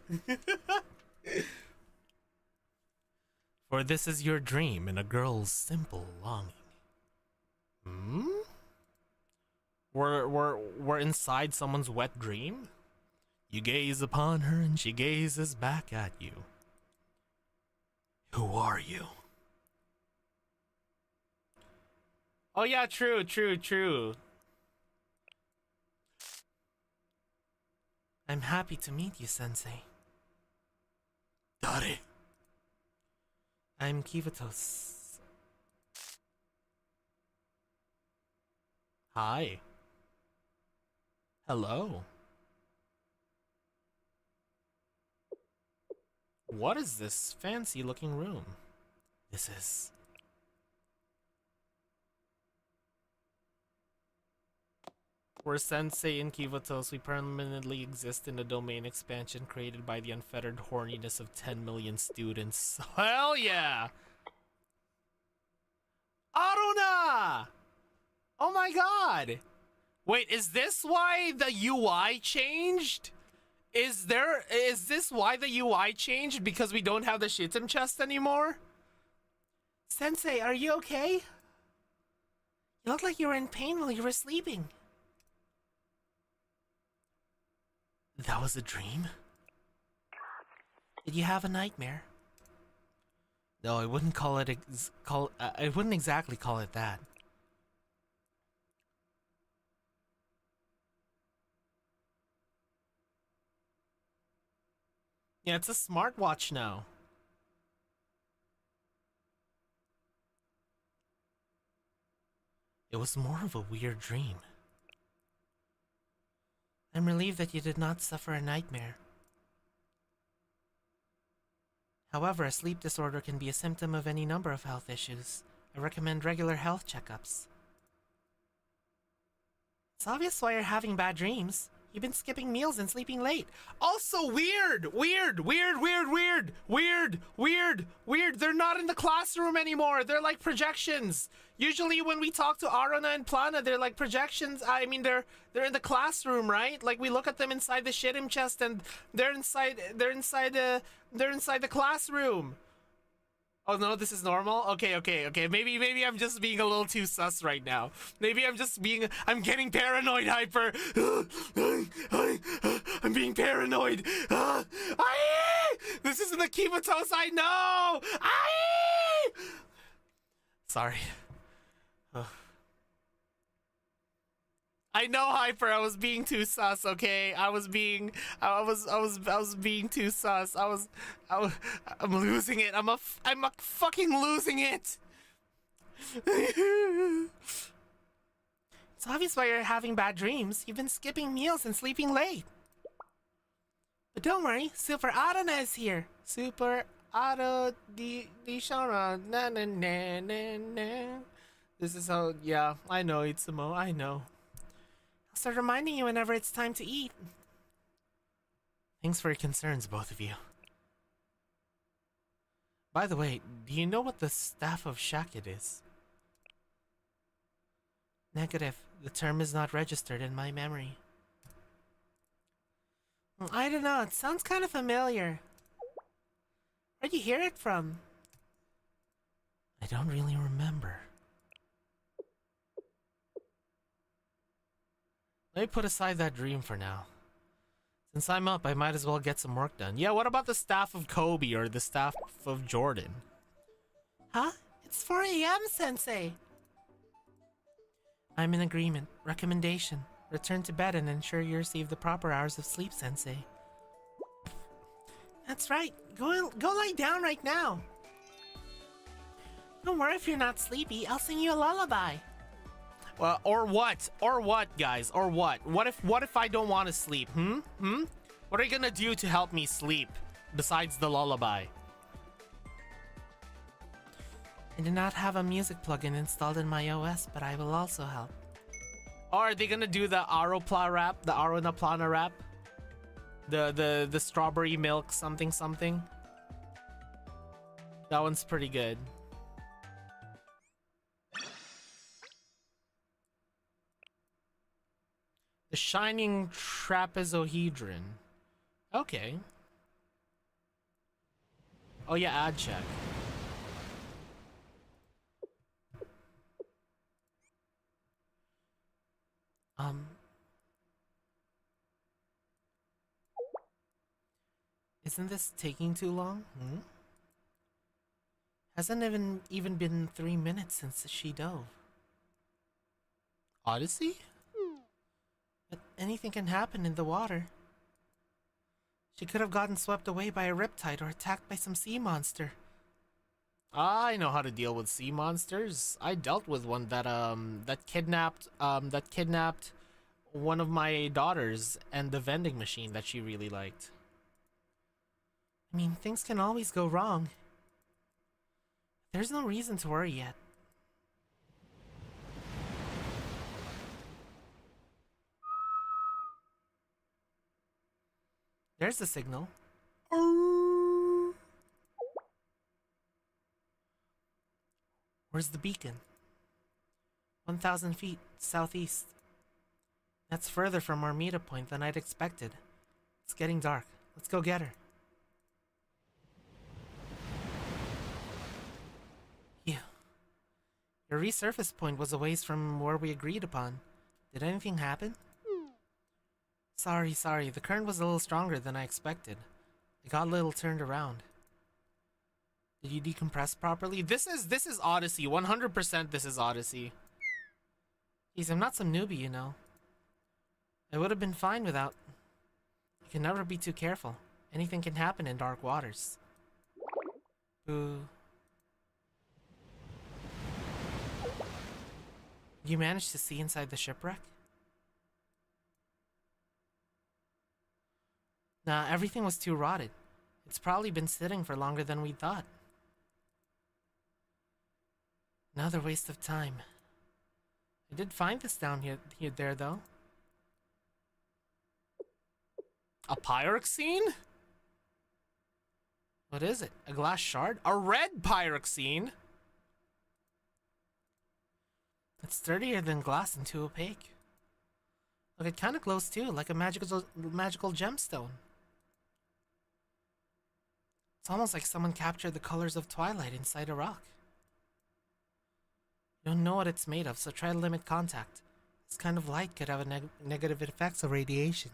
For this is your dream and a girl's simple longing. Hmm? We're inside someone's wet dream? You gaze upon her and she gazes back at you. Who are you? Oh yeah, true. I'm happy to meet you, Sensei. Dare. I'm Kivatos. Hi. Hello. What is this fancy looking room? This is... We're Sensei and Kivatos. We permanently exist in a domain expansion created by the unfettered horniness of 10 million students. Hell yeah! Aruna! Oh my god! Wait, is this why the UI changed? Is this why the UI changed? Because we don't have the Shitem chest anymore? Sensei, are you okay? You look like you were in pain while you were sleeping. That was a dream? Did you have a nightmare? No, I wouldn't call it I wouldn't exactly call it that. Yeah, it's a smartwatch now. It was more of a weird dream. I'm relieved that you did not suffer a nightmare. However, a sleep disorder can be a symptom of any number of health issues. I recommend regular health checkups. It's obvious why you're having bad dreams. You've been skipping meals and sleeping late. Also weird! Weird! Weird, weird, weird! Weird! Weird! Weird! They're not in the classroom anymore! They're like projections! Usually when we talk to Aruna and Plana, they're like projections. I mean, they're in the classroom, right? Like we look at them inside the Shirim chest and they're inside the classroom. Oh no, this is normal? Okay. Maybe I'm just being a little too sus right now. Maybe I'm getting paranoid, Hyper. I'm being paranoid. This isn't the Kimatos I know. Sorry. I know, Hyper. I was being too sus. Okay, I was being too sus. I'm losing it. I'm a fucking losing it. It's obvious why you're having bad dreams. You've been skipping meals and sleeping late. But don't worry, Super Arana is here. Super Ara di Shara. Na na na na na. This is how. Yeah, I know, Itsumo. I know. I'll start reminding you whenever it's time to eat. Thanks for your concerns, both of you. By the way, do you know what the Staff of Shakit is? Negative. The term is not registered in my memory. I don't know. It sounds kind of familiar. Where'd you hear it from? I don't really remember. Let me put aside that dream for now. Since I'm up, I might as well get some work done. Yeah, what about the staff of Kobe or the staff of Jordan? Huh? It's 4 a.m., Sensei. I'm in agreement. Recommendation. Return to bed and ensure you receive the proper hours of sleep, Sensei. That's right. Go lie down right now. Don't worry if you're not sleepy. I'll sing you a lullaby. Or what? Or what, guys? Or what? What if I don't want to sleep? What are you gonna do to help me sleep besides the lullaby? I do not have a music plugin installed in my OS, but I will also help. Or are they gonna do the Aropla rap? The Arunaplana rap? The strawberry milk something something? That one's pretty good. The Shining Trapezohedron. Okay. Oh yeah, ad check. Isn't this taking too long? Hasn't even been 3 minutes since she dove. Odyssey? But anything can happen in the water. She could have gotten swept away by a riptide or attacked by some sea monster. I know how to deal with sea monsters. I dealt with one that kidnapped one of my daughters and the vending machine that she really liked. I mean, things can always go wrong. There's no reason to worry yet. There's the signal. Where's the beacon? 1,000 feet southeast. That's further from our meetup point than I'd expected. It's getting dark. Let's go get her. Yeah. Your resurface point was a ways from where we agreed upon. Did anything happen? Sorry. The current was a little stronger than I expected. It got a little turned around. Did you decompress properly? This is Odyssey. 100% this is Odyssey. Geez, I'm not some newbie, you know. I would have been fine without... You can never be too careful. Anything can happen in dark waters. Boo. You managed to see inside the shipwreck? Nah, everything was too rotted. It's probably been sitting for longer than we thought. Another waste of time. I did find this down there though. A pyroxene? What is it? A glass shard? A red pyroxene? It's sturdier than glass and too opaque. Look, it kind of glows too, like a magical gemstone. It's almost like someone captured the colors of twilight inside a rock. You don't know what it's made of, so try to limit contact. This kind of light could have a negative effects of radiation.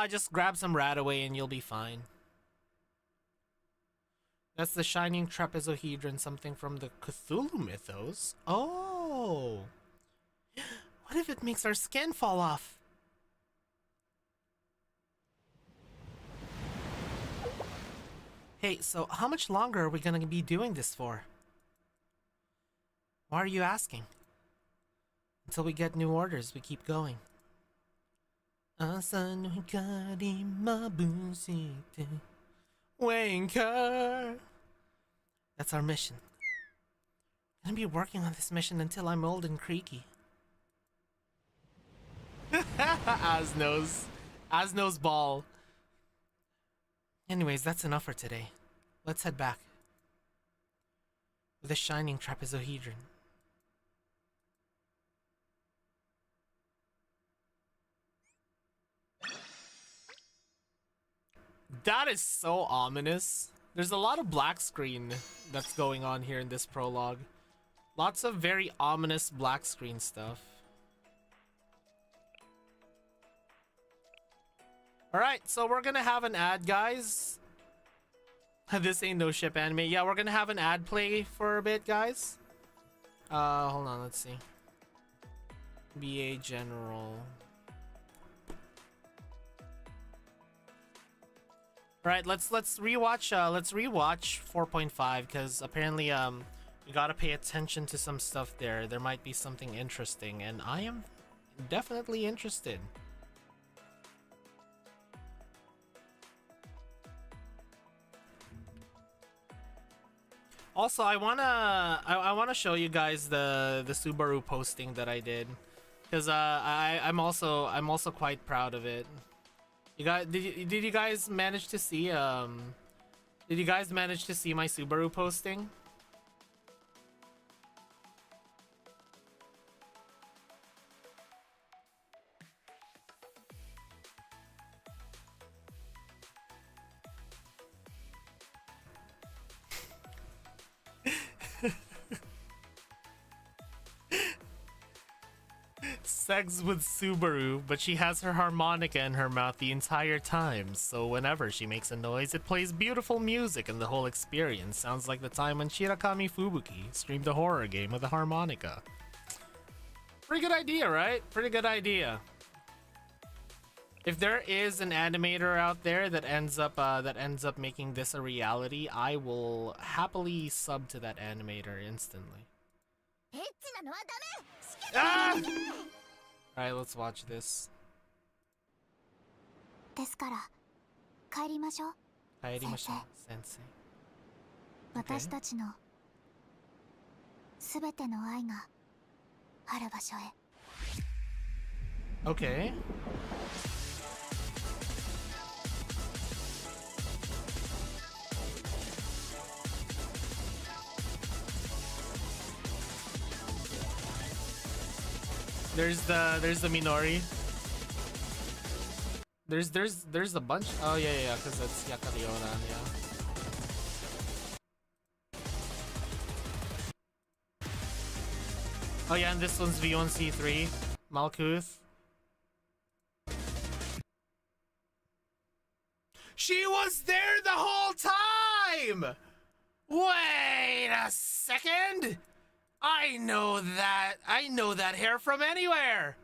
Just grab some Radaway and you'll be fine. That's the shining trapezohedron, something from the Cthulhu mythos. Oh! What if it makes our skin fall off? Hey, so how much longer are we gonna be doing this for? Why are you asking? Until we get new orders, we keep going. Wanker. That's our mission. I'm gonna be working on this mission until I'm old and creaky. Asno's ball. Anyways, that's enough for today. Let's head back. With the shining trapezohedron. That is so ominous. There's a lot of black screen that's going on here in this prologue. Lots of very ominous black screen stuff. Alright, so we're gonna have an ad, guys. This ain't no ship anime. Yeah, we're gonna have an ad play for a bit, guys. Hold on, let's see. BA General. Alright, let's rewatch 4.5 because apparently you gotta pay attention to some stuff there. There might be something interesting, and I am definitely interested. Also, I wanna show you guys the Subaru posting that I did, because I'm also quite proud of it. You guys, did you guys manage to see my Subaru posting? Sex with Subaru, but she has her harmonica in her mouth the entire time, so whenever she makes a noise, it plays beautiful music, and the whole experience sounds like the time when Shirakami Fubuki streamed a horror game with a harmonica. Pretty good idea, right? Pretty good idea. If there is an animator out there that ends up making this a reality, I will happily sub to that animator instantly. Ah! Alright, let's watch this. ですから帰りましょう。帰りましょう、先生。私たちのすべての愛がある場所へ。Okay. There's the Minori. There's a bunch. Oh yeah, because it's Yakarioran, yeah. Oh yeah, and this one's V1C3, Malkuth. She was there the whole time! Wait a second! I know that hair from anywhere!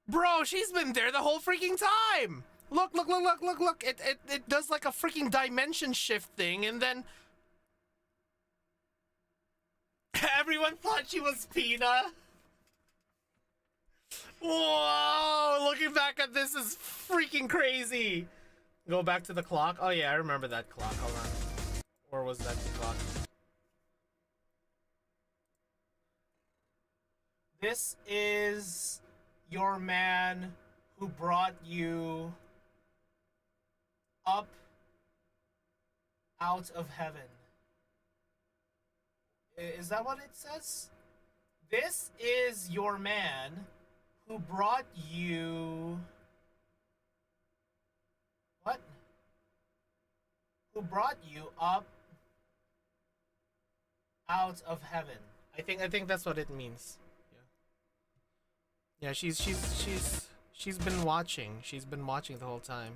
Bro, she's been there the whole freaking time! Look. It does like a freaking dimension shift thing, and then everyone thought she was Pina. Whoa! Looking back at this is freaking crazy. Go back to the clock. Oh yeah, I remember that clock. Hold on. Or was that the clock? This is your man who brought you up out of heaven. Is that what it says? This is your man who brought you... What? Who brought you up out of heaven. I think that's what it means. Yeah, she's been watching. She's been watching the whole time.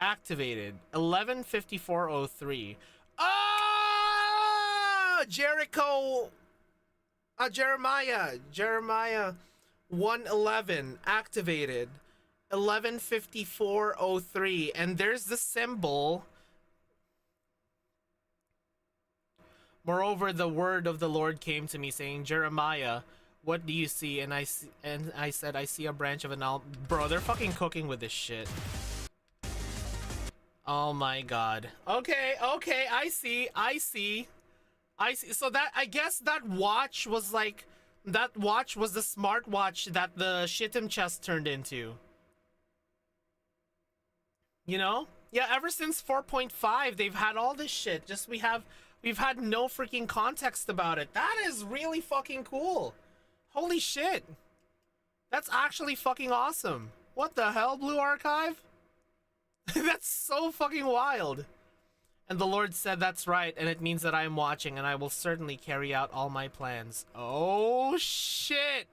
Activated 11:54:03. Ah, Jericho. Jeremiah 111 activated 11:54:03, and there's the symbol. Moreover, the word of the Lord came to me, saying, Jeremiah, what do you see? And I said, I see a branch of an almond. Bro, they're fucking cooking with this shit. Oh my god. Okay, I see. So that, I guess that watch was like, that watch was the smartwatch that the Shittim chest turned into. You know? Yeah, ever since 4.5, they've had all this shit. Just we've had no freaking context about it. That is really fucking cool. Holy shit. That's actually fucking awesome. What the hell, Blue Archive? That's so fucking wild. And the Lord said, that's right, and it means that I am watching, and I will certainly carry out all my plans. Oh shit.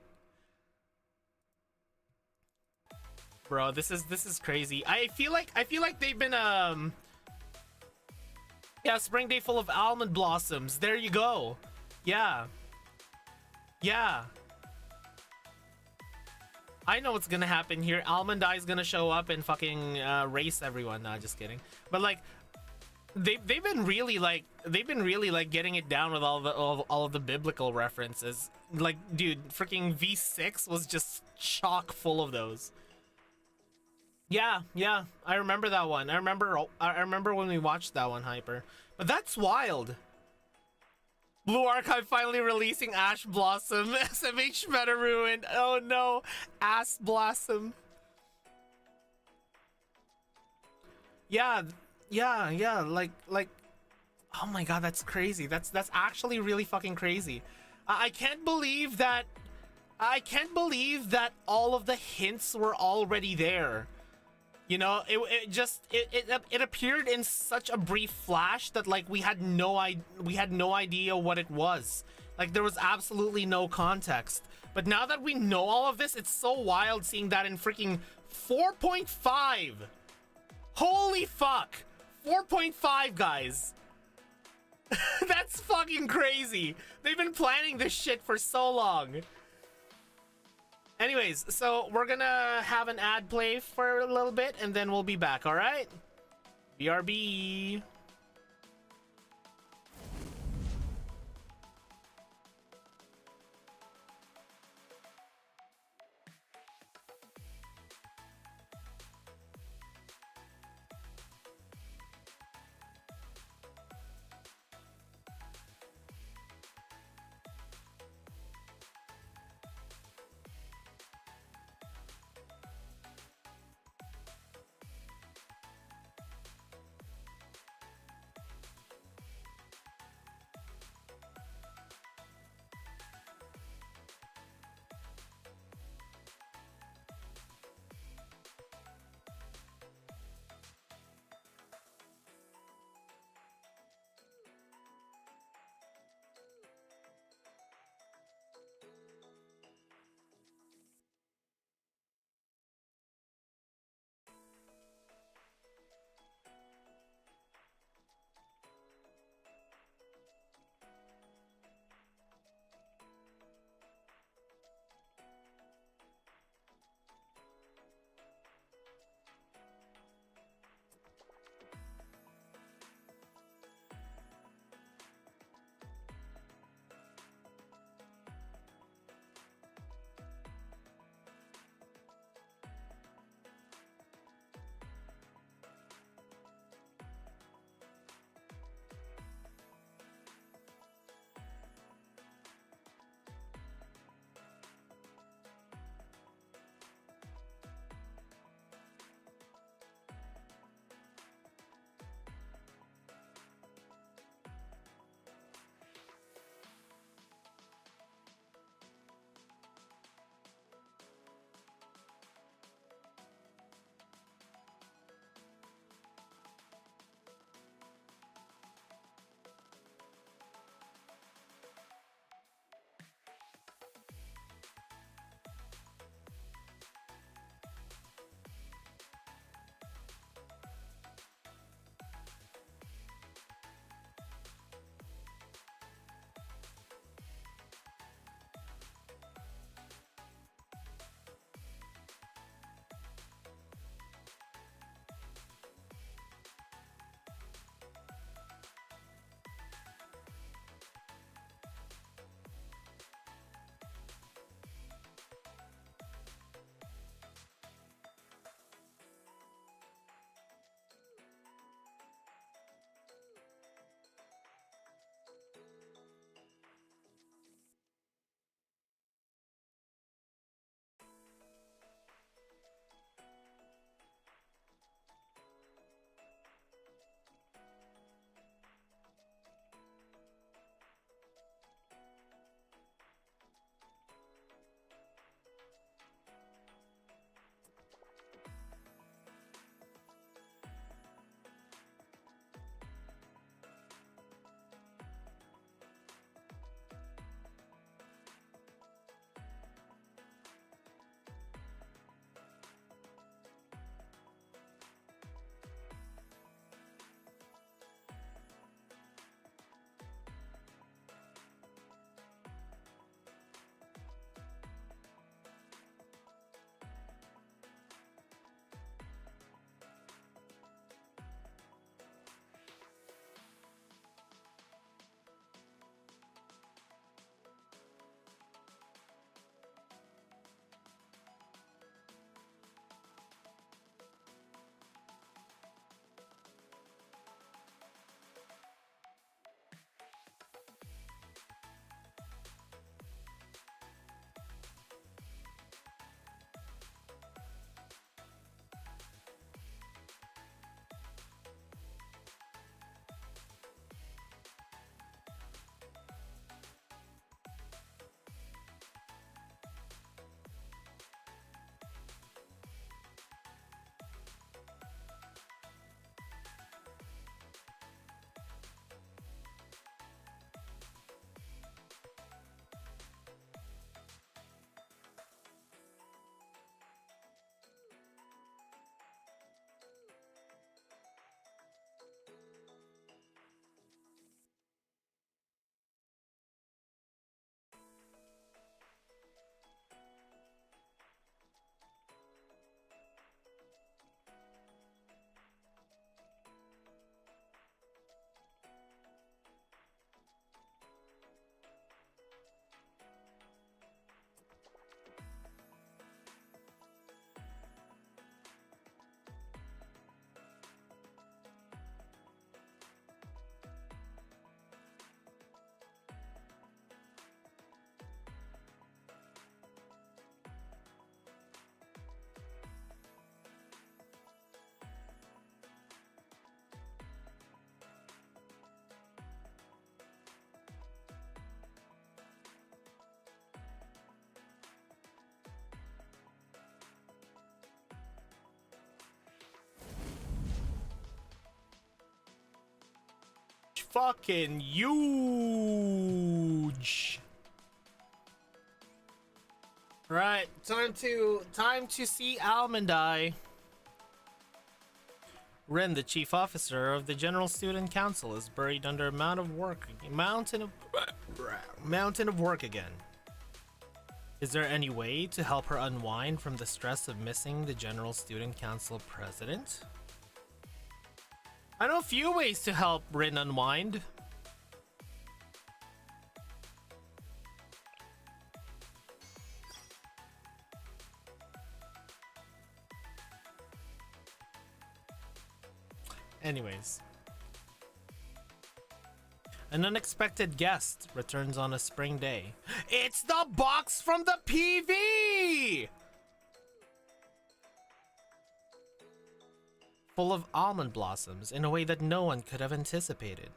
Bro, this is crazy. I feel like they've been yeah, spring day full of almond blossoms. There you go. Yeah. I know what's gonna happen here. Almond Eye's gonna show up and fucking race everyone. Nah, just kidding. But like, they've been really like getting it down with all of the biblical references. Like, dude, freaking V6 was just chock full of those. Yeah, I remember that one. I remember when we watched that one, Hyper. But that's wild. Blue Archive finally releasing Ash Blossom. SMH Meta Ruined. Oh no, Ass Blossom. Yeah. Like, oh my god, that's crazy. That's actually really fucking crazy. I can't believe that. All of the hints were already there. You know, it appeared in such a brief flash that like we had no idea what it was. Like, there was absolutely no context. But now that we know all of this, it's so wild seeing that in freaking 4.5. Holy fuck. 4.5, guys. That's fucking crazy. They've been planning this shit for so long. Anyways, so we're gonna have an ad play for a little bit, and then we'll be back, alright? BRB. fucking huge. Right, time to see Almondai. Ren, the chief officer of the General Student Council, is buried under a mountain of work again. Is there any way to help her unwind from the stress of missing the General Student Council president? I know a few ways to help Rin unwind. Anyways. An unexpected guest returns on a spring day. It's the box from the PV! Full of almond blossoms in a way that no one could have anticipated.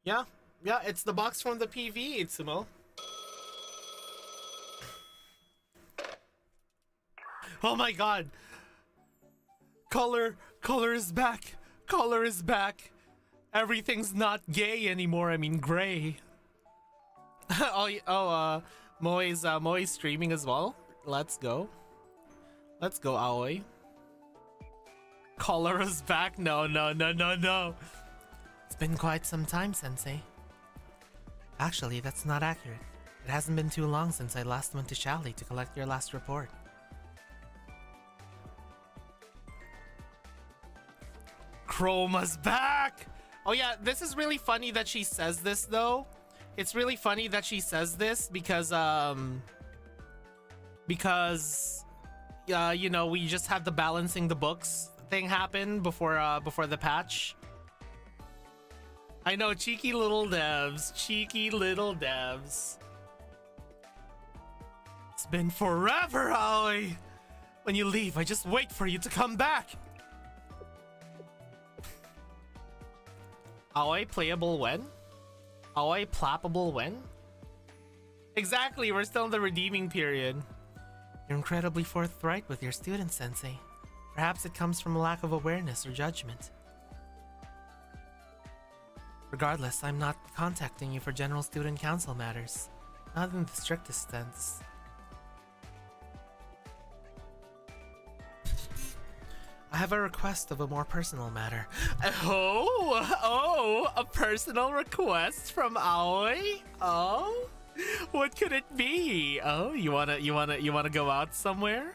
Yeah, it's the box from the PV, Itsumo. Oh my god! Color is back! Color is back! Everything's not gay anymore, I mean gray. Moe's streaming as well. Let's go, Aoi. Color is back? No. It's been quite some time, Sensei. Actually, that's not accurate. It hasn't been too long since I last went to Shally to collect your last report. Chroma's back! Oh yeah, this is really funny that she says this though. It's really funny that she says this because you know, we just had the balancing the books thing happen before the patch. I know, cheeky little devs. It's been forever, Aoi. When you leave, I just wait for you to come back. Aoi playable when? Aoi plappable when? Exactly, we're still in the redeeming period. You're incredibly forthright with your student, Sensei. Perhaps it comes from a lack of awareness or judgment. Regardless, I'm not contacting you for General Student Council matters. Not in the strictest sense. I have a request of a more personal matter. Oh, a personal request from Aoi? Oh, what could it be? Oh, you wanna go out somewhere?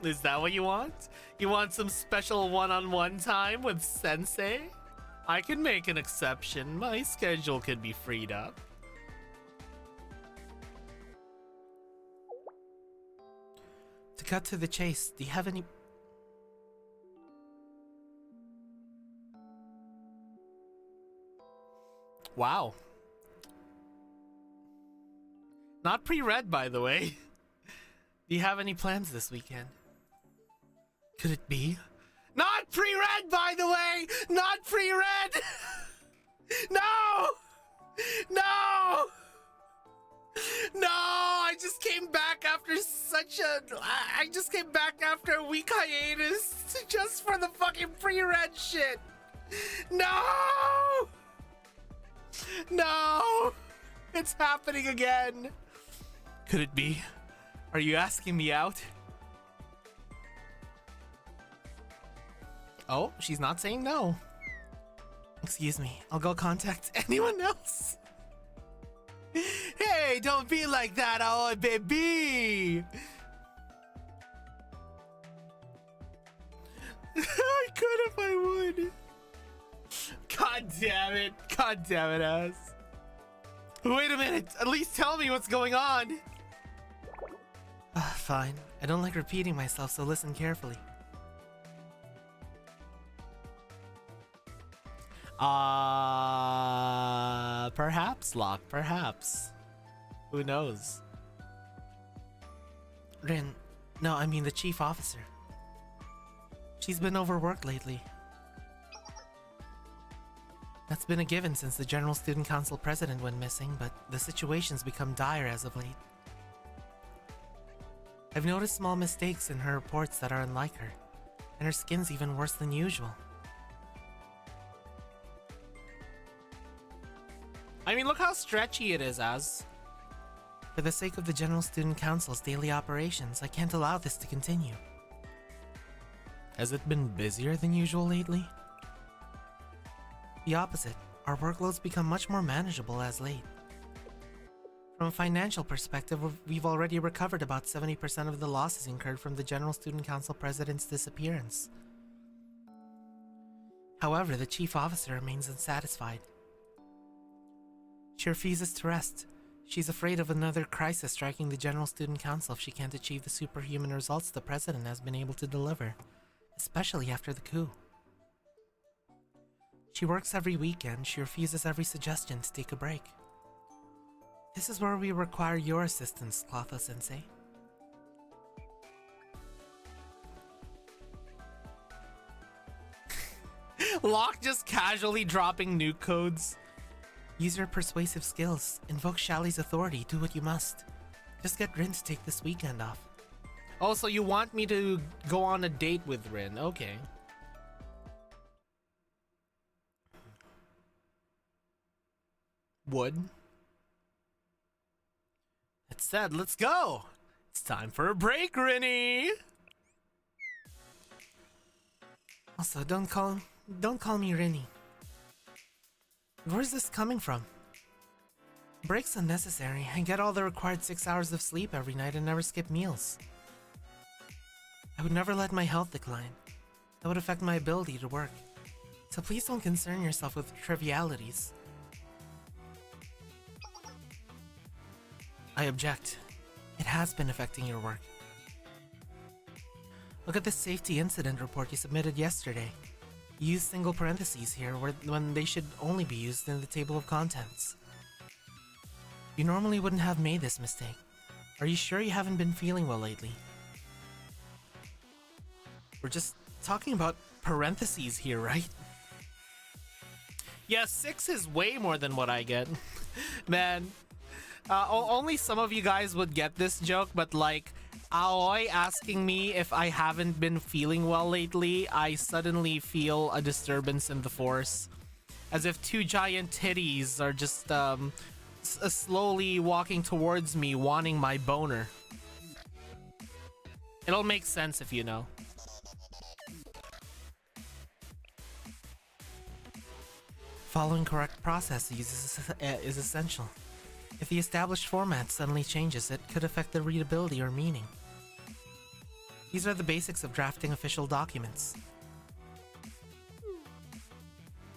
Is that what you want? You want some special one-on-one time with Sensei? I can make an exception. My schedule could be freed up. To cut to the chase, do you have any... Wow. Not pre-read, by the way. Do you have any plans this weekend? Could it be? Not pre-read, by the way! Not pre-read! No! No! No! I just came back after I just came back after a week hiatus just for the fucking pre-read shit! No! No! It's happening again! Could it be? Are you asking me out? Oh, she's not saying no. Excuse me, I'll go contact anyone else. Hey, don't be like that, oh baby! I could if I would. God damn it, ass. Wait a minute, at least tell me what's going on. Fine, I don't like repeating myself, so listen carefully. Perhaps, Locke, perhaps. Who knows? Rin, no, I mean the chief officer. She's been overworked lately. That's been a given since the General Student Council president went missing, but the situation's become dire as of late. I've noticed small mistakes in her reports that are unlike her. and her skin's even worse than usual. I mean, look how stretchy it is, Az. For the sake of the General Student Council's daily operations, I can't allow this to continue. Has it been busier than usual lately? The opposite. Our workload's become much more manageable as late. From a financial perspective, we've already recovered about 70% of the losses incurred from the General Student Council President's disappearance. However, the Chief Officer remains unsatisfied. She refuses to rest. She's afraid of another crisis striking the General Student Council if she can't achieve the superhuman results the President has been able to deliver, especially after the coup. She works every weekend. She refuses every suggestion to take a break. This is where we require your assistance, Clotho-sensei. Locke just casually dropping nuke codes. Use your persuasive skills. Invoke Shally's authority. Do what you must. Just get Rin to take this weekend off. Oh, so you want me to go on a date with Rin? Okay. Would. That said, let's go. It's time for a break, Rinny. Also, don't call me Rinny. Where's this coming from? Breaks unnecessary. I get all the required 6 hours of sleep every night and never skip meals. I would never let my health decline. That would affect my ability to work. So please don't concern yourself with trivialities. I object. It has been affecting your work. Look at the safety incident report you submitted yesterday. You used single parentheses here when they should only be used in the table of contents. You normally wouldn't have made this mistake. Are you sure you haven't been feeling well lately? We're just talking about parentheses here, right? Yeah, 6 is way more than what I get. Man, only some of you guys would get this joke, but like, Aoi asking me if I haven't been feeling well lately, I suddenly feel a disturbance in the force. As if 2 giant titties are just slowly walking towards me, wanting my boner. It'll make sense if you know. Following correct processes is essential. If the established format suddenly changes, it could affect the readability or meaning. These are the basics of drafting official documents.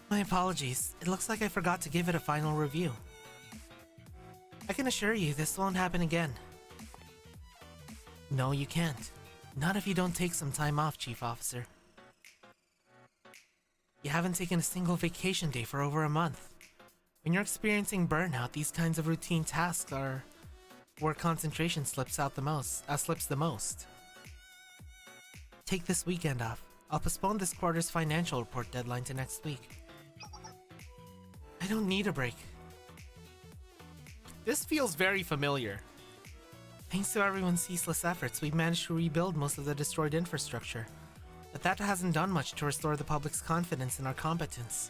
My apologies. It looks like I forgot to give it a final review. I can assure you this won't happen again. No, you can't. Not if you don't take some time off, Chief Officer. You haven't taken a single vacation day for over a month. When you're experiencing burnout, these kinds of routine tasks are where concentration slips the most. Take this weekend off. I'll postpone this quarter's financial report deadline to next week. I don't need a break. This feels very familiar. Thanks to everyone's ceaseless efforts, we've managed to rebuild most of the destroyed infrastructure, but that hasn't done much to restore the public's confidence in our competence.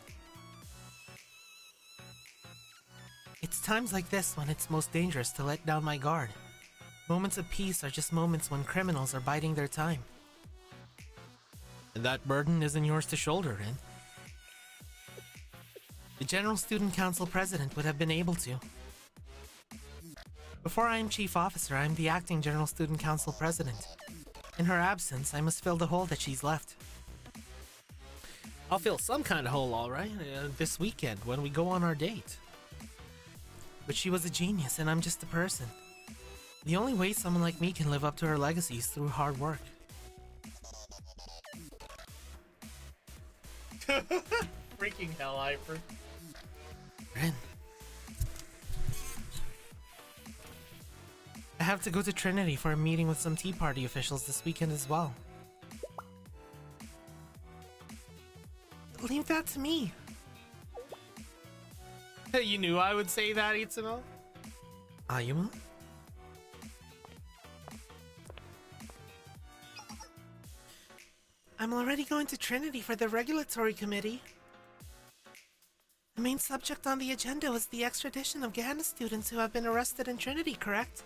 It's times like this when it's most dangerous to let down my guard. Moments of peace are just moments when criminals are biding their time. And that burden isn't yours to shoulder, Rin. The General Student Council President would have been able to. Before I am Chief Officer, I am the acting General Student Council President. In her absence, I must fill the hole that she's left. I'll fill some kind of hole, alright, this weekend when we go on our date. But she was a genius and I'm just a person. The only way someone like me can live up to her legacy is through hard work. Freaking hell, Hyper. Rin. I have to go to Trinity for a meeting with some Tea Party officials this weekend as well. Leave that to me. You knew I would say that, Itsuno? Ayuma? I'm already going to Trinity for the regulatory committee. The main subject on the agenda was the extradition of Gehenna students who have been arrested in Trinity, correct?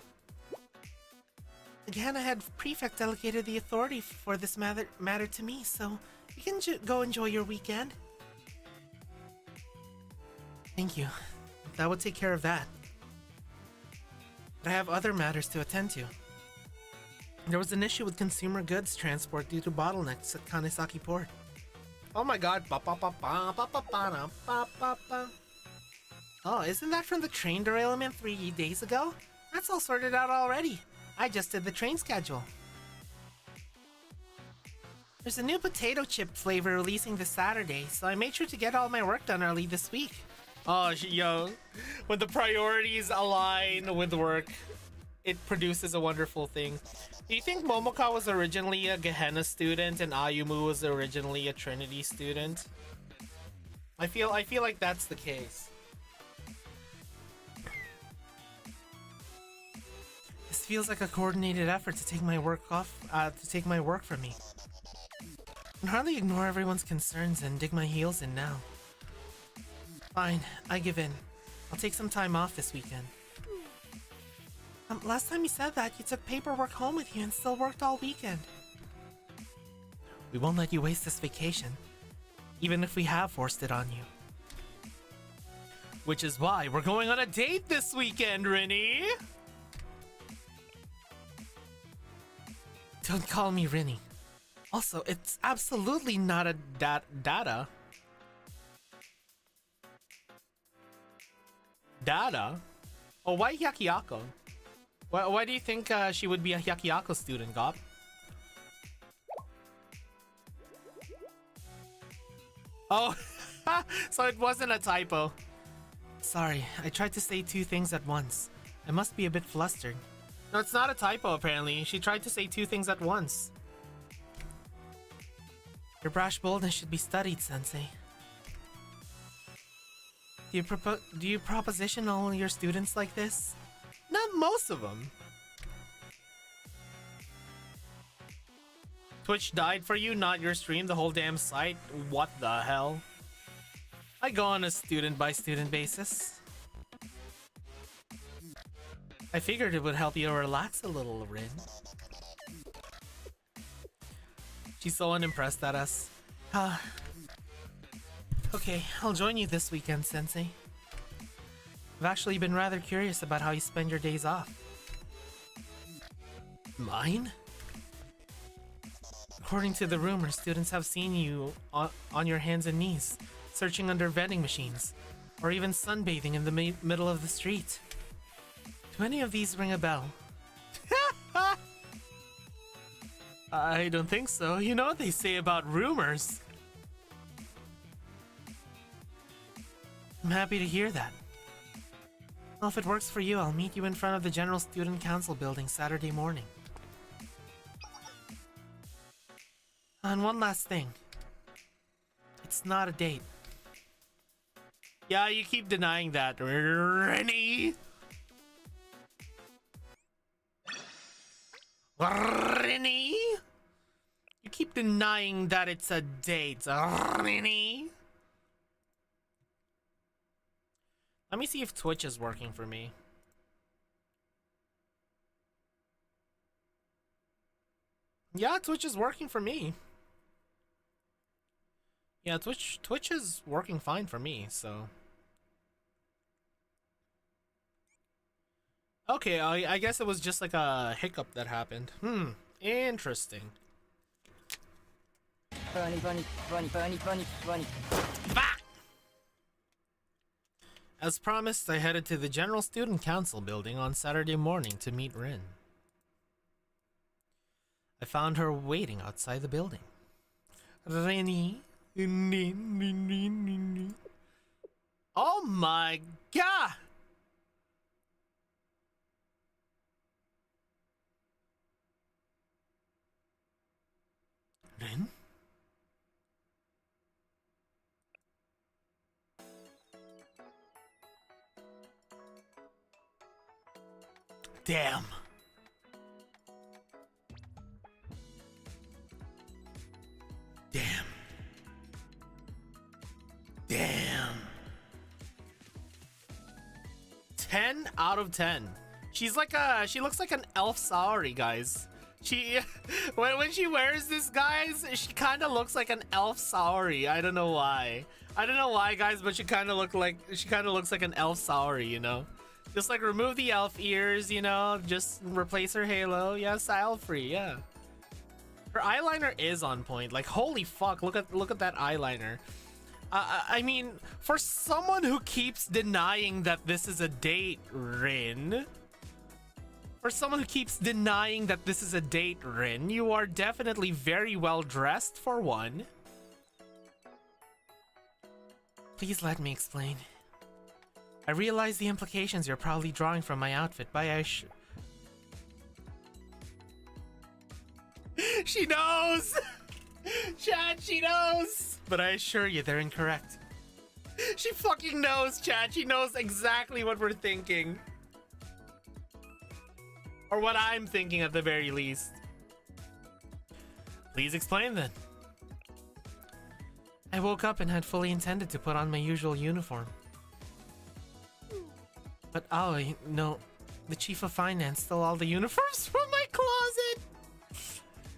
The Gehenna head prefect delegated the authority for this matter to me, so you can go enjoy your weekend. Thank you. That would take care of that. But I have other matters to attend to. There was an issue with consumer goods transport due to bottlenecks at Kanesaki Port. Oh my god. Oh, isn't that from the train derailment 3 days ago? That's all sorted out already. I just did the train schedule. There's a new potato chip flavor releasing this Saturday, so I made sure to get all my work done early this week. Oh, yo. When the priorities align with work, it produces a wonderful thing. Do you think Momoka was originally a Gehenna student and Ayumu was originally a Trinity student? I feel like that's the case. This feels like a coordinated effort to take my work from me. I can hardly ignore everyone's concerns and dig my heels in now. Fine, I give in. I'll take some time off this weekend. Last time you said that, you took paperwork home with you and still worked all weekend. We won't let you waste this vacation, even if we have forced it on you. Which is why we're going on a date this weekend, Rinny! Don't call me Rinny. Also, it's absolutely not a data. Data? Oh, why Hyakiyako? Why do you think she would be a Hyakiyako student, Gop? Oh, so it wasn't a typo. Sorry, I tried to say two things at once. I must be a bit flustered. No, it's not a typo, apparently. She tried to say two things at once. Your brash boldness should be studied, Sensei. Do you proposition all your students like this? Not most of them. Twitch died for you, not your stream, the whole damn site? What the hell? I go on a student-by-student basis. I figured it would help you relax a little, Rin. She's so unimpressed at us. Okay, I'll join you this weekend, Sensei. I've actually been rather curious about how you spend your days off. Mine? According to the rumors, students have seen you on your hands and knees, searching under vending machines, or even sunbathing in the middle of the street. Do any of these ring a bell? I don't think so. You know what they say about rumors. I'm happy to hear that. Well, if it works for you, I'll meet you in front of the General Student Council building Saturday morning. And one last thing. It's not a date. Yeah, you keep denying that, Rennie. Rennie? You keep denying that it's a date, Rennie. Let me see if Twitch is working for me. Yeah, Twitch is working for me. Yeah, Twitch is working fine for me, so. Okay, I guess it was just like a hiccup that happened. Interesting. Funny. Bah! As promised, I headed to the General Student Council building on Saturday morning to meet Rin. I found her waiting outside the building. Rinny. Oh my god! Rin? Damn. out of 10. She looks like an elf Saori, guys. She when she wears this, guys, she kind of looks like an elf Saori. I don't know why. I don't know why, guys, but she kind of looks like an elf Saori, you know? Just like remove the elf ears, you know, just replace her halo. Yeah, style free, yeah. Her eyeliner is on point. Like, holy fuck, look at that eyeliner. I mean, for someone who keeps denying that this is a date, Rin. For someone who keeps denying that this is a date, Rin, you are definitely very well dressed for one. Please let me explain. I realize the implications you're probably drawing from my outfit, but She knows! Chad, she knows! But I assure you, they're incorrect. She fucking knows, Chad. She knows exactly what we're thinking. Or what I'm thinking at the very least. Please explain then. I woke up and had fully intended to put on my usual uniform. But Aoi, no, the chief of finance stole all the uniforms from my closet.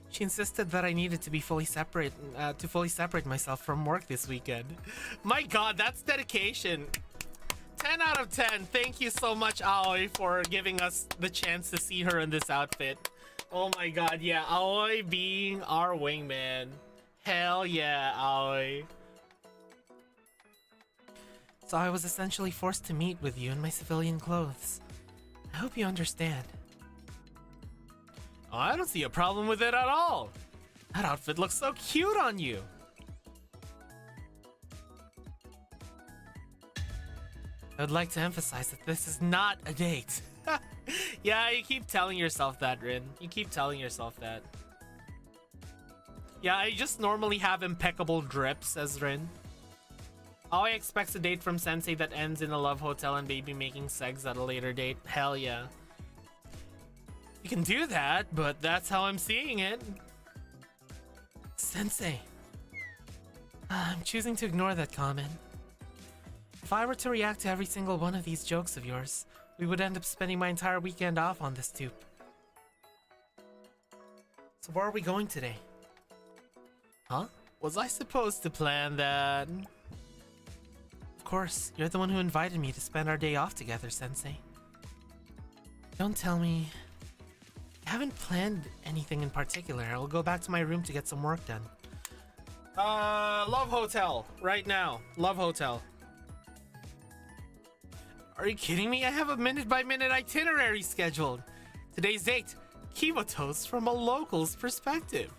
She insisted that I needed to be fully separate myself from work this weekend. My god, that's dedication. 10 out of 10. Thank you so much, Aoi, for giving us the chance to see her in this outfit. Oh my god, yeah, Aoi being our wingman. Hell yeah, Aoi. So I was essentially forced to meet with you in my civilian clothes. I hope you understand. Oh, I don't see a problem with it at all. That outfit looks so cute on you. I would like to emphasize that this is not a date. Yeah, you keep telling yourself that, Rin. You keep telling yourself that. Yeah, I just normally have impeccable drips as Rin. Aoi expects a date from Sensei that ends in a love hotel and baby making sex at a later date. Hell yeah. You can do that, but that's how I'm seeing it. Sensei. I'm choosing to ignore that comment. If I were to react to every single one of these jokes of yours, we would end up spending my entire weekend off on this stoop. So where are we going today? Huh? Was I supposed to plan that? Of course, you're the one who invited me to spend our day off together, Sensei. Don't tell me... I haven't planned anything in particular. I'll go back to my room to get some work done. Love Hotel. Right now. Love Hotel. Are you kidding me? I have a minute-by-minute itinerary scheduled. Today's date. Kiba toast from a local's perspective.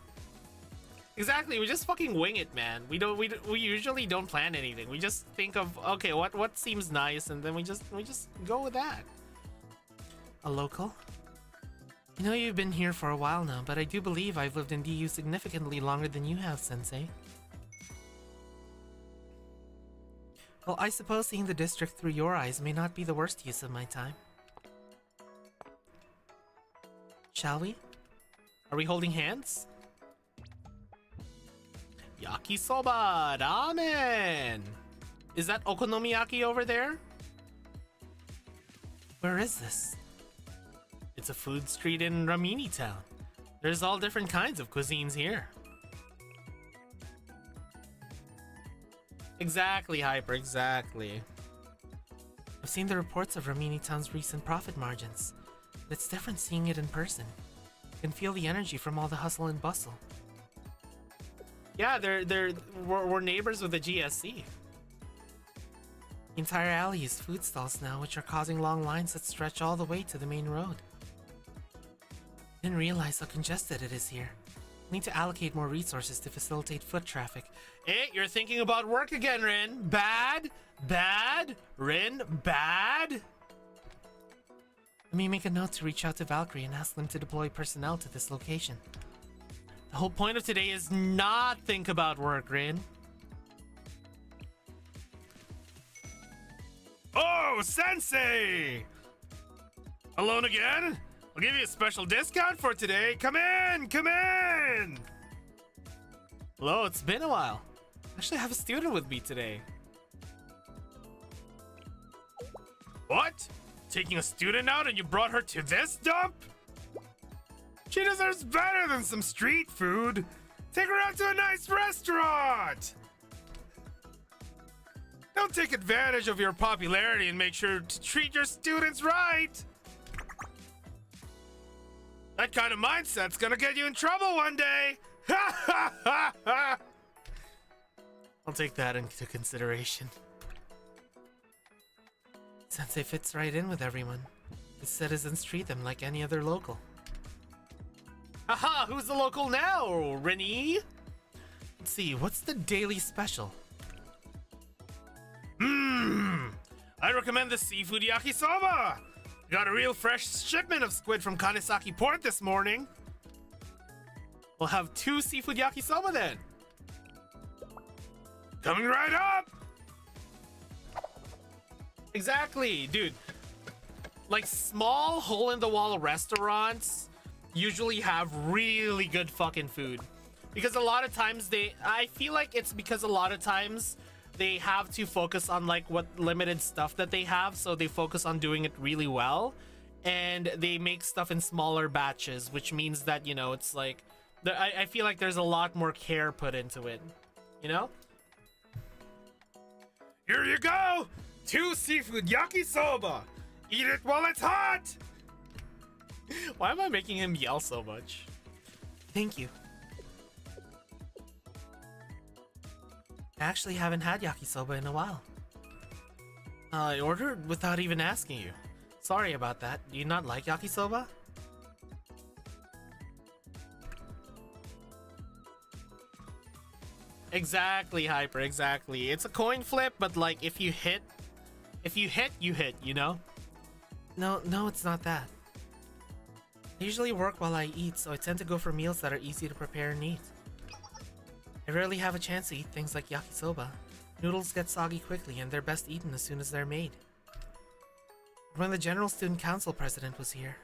Exactly, we just fucking wing it, man. We usually don't plan anything. We just think of, okay, what seems nice, and then we just go with that. A local? I know you've been here for a while now, but I do believe I've lived in DU significantly longer than you have, Sensei. Well, I suppose seeing the district through your eyes may not be the worst use of my time. Shall we? Are we holding hands? Yakisoba ramen! Is that okonomiyaki over there? Where is this? It's a food street in Ramini Town. There's all different kinds of cuisines here. Exactly, Hyper, exactly. I've seen the reports of Ramini Town's recent profit margins. But it's different seeing it in person. You can feel the energy from all the hustle and bustle. Yeah, we're neighbors with the GSC. The entire alley is food stalls now, which are causing long lines that stretch all the way to the main road. I didn't realize how congested it is here. I need to allocate more resources to facilitate foot traffic. Hey, you're thinking about work again, Rin. Bad? Bad? Rin, bad? Let me make a note to reach out to Valkyrie and ask them to deploy personnel to this location. The whole point of today is not think about work, Rin. Oh, Sensei! Alone again? I'll give you a special discount for today. Come in! Come in! Hello, it's been a while. Actually, I have a student with me today. What? Taking a student out and you brought her to this dump? She deserves better than some street food. Take her out to a nice restaurant. Don't take advantage of your popularity and make sure to treat your students right. That kind of mindset's gonna get you in trouble one day. Ha ha ha ha! I'll take that into consideration. Sensei fits right in with everyone. His citizens treat them like any other local. Aha! Who's the local now, Rennie? Let's see, what's the daily special? I recommend the seafood yakisoba! Got a real fresh shipment of squid from Kanesaki Port this morning. We'll have 2 seafood yakisoba then. Coming right up! Exactly, dude. Like, small hole-in-the-wall restaurants usually have really good fucking food. Because a lot of times I feel like it's because a lot of times they have to focus on like what limited stuff that they have, so they focus on doing it really well. And they make stuff in smaller batches, which means that, you know, it's like, I feel like there's a lot more care put into it, you know? Here you go! 2 seafood yakisoba! Eat it while it's hot! Why am I making him yell so much? Thank you. I actually haven't had yakisoba in a while. I ordered without even asking you. Sorry about that. Do you not like yakisoba? Exactly, Hyper, exactly. It's a coin flip, but like if you hit, you hit, you know? No, it's not that. I usually work while I eat, so I tend to go for meals that are easy to prepare and eat. I rarely have a chance to eat things like yakisoba. Noodles get soggy quickly, and they're best eaten as soon as they're made. When the General Student Council president was here,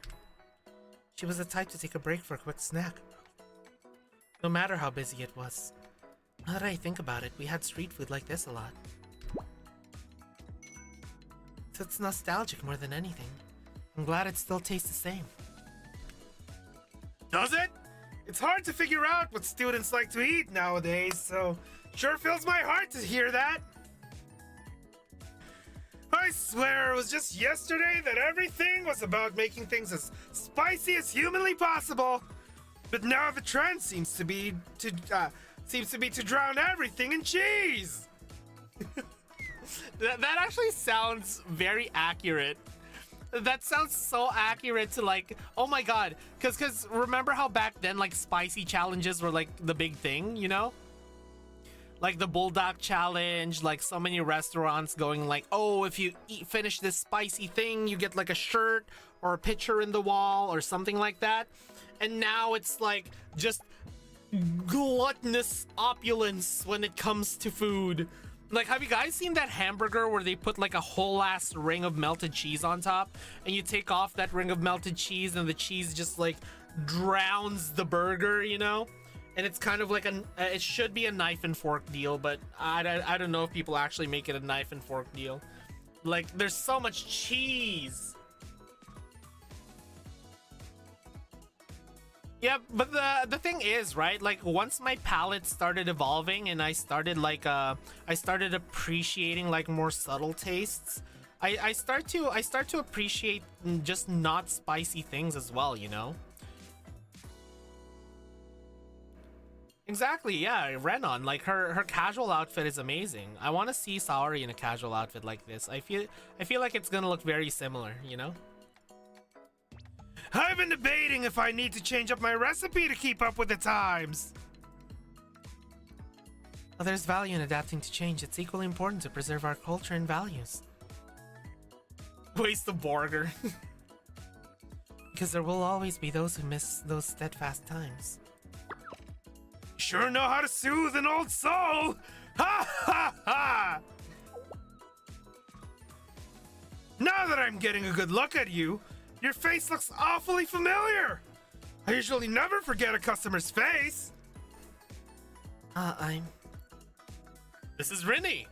she was the type to take a break for a quick snack. No matter how busy it was. Now that I think about it, we had street food like this a lot. So it's nostalgic more than anything. I'm glad it still tastes the same. Does it? It's hard to figure out what students like to eat nowadays, so sure fills my heart to hear that. I swear it was just yesterday that everything was about making things as spicy as humanly possible. But now the trend seems to be to drown everything in cheese. that actually sounds very accurate. That sounds so accurate to like, oh my god, because remember how back then like spicy challenges were like the big thing, you know? Like the Bulldog challenge, like so many restaurants going like, oh, if you finish this spicy thing, you get like a shirt or a picture in the wall or something like that. And now it's like just gluttonous opulence when it comes to food. Like, have you guys seen that hamburger where they put like a whole ass ring of melted cheese on top, and you take off that ring of melted cheese and the cheese just like drowns the burger, you know? And it's kind of like it should be a knife and fork deal, but I don't know if people actually make it a knife and fork deal. Like, there's so much cheese. Yeah, but the thing is, right? Like, once my palate started evolving and I started appreciating like more subtle tastes, I start to appreciate just not spicy things as well, you know? Exactly, yeah, Renon, like her casual outfit is amazing. I want to see Saori in a casual outfit like this. I feel like it's gonna look very similar, you know? I've been debating if I need to change up my recipe to keep up with the times. Well, there's value in adapting to change. It's equally important to preserve our culture and values. Waste the burger. Because there will always be those who miss those steadfast times. Sure know how to soothe an old soul! Ha ha ha! Now that I'm getting a good look at you, your face looks awfully familiar! I usually never forget a customer's face! This is Rinny!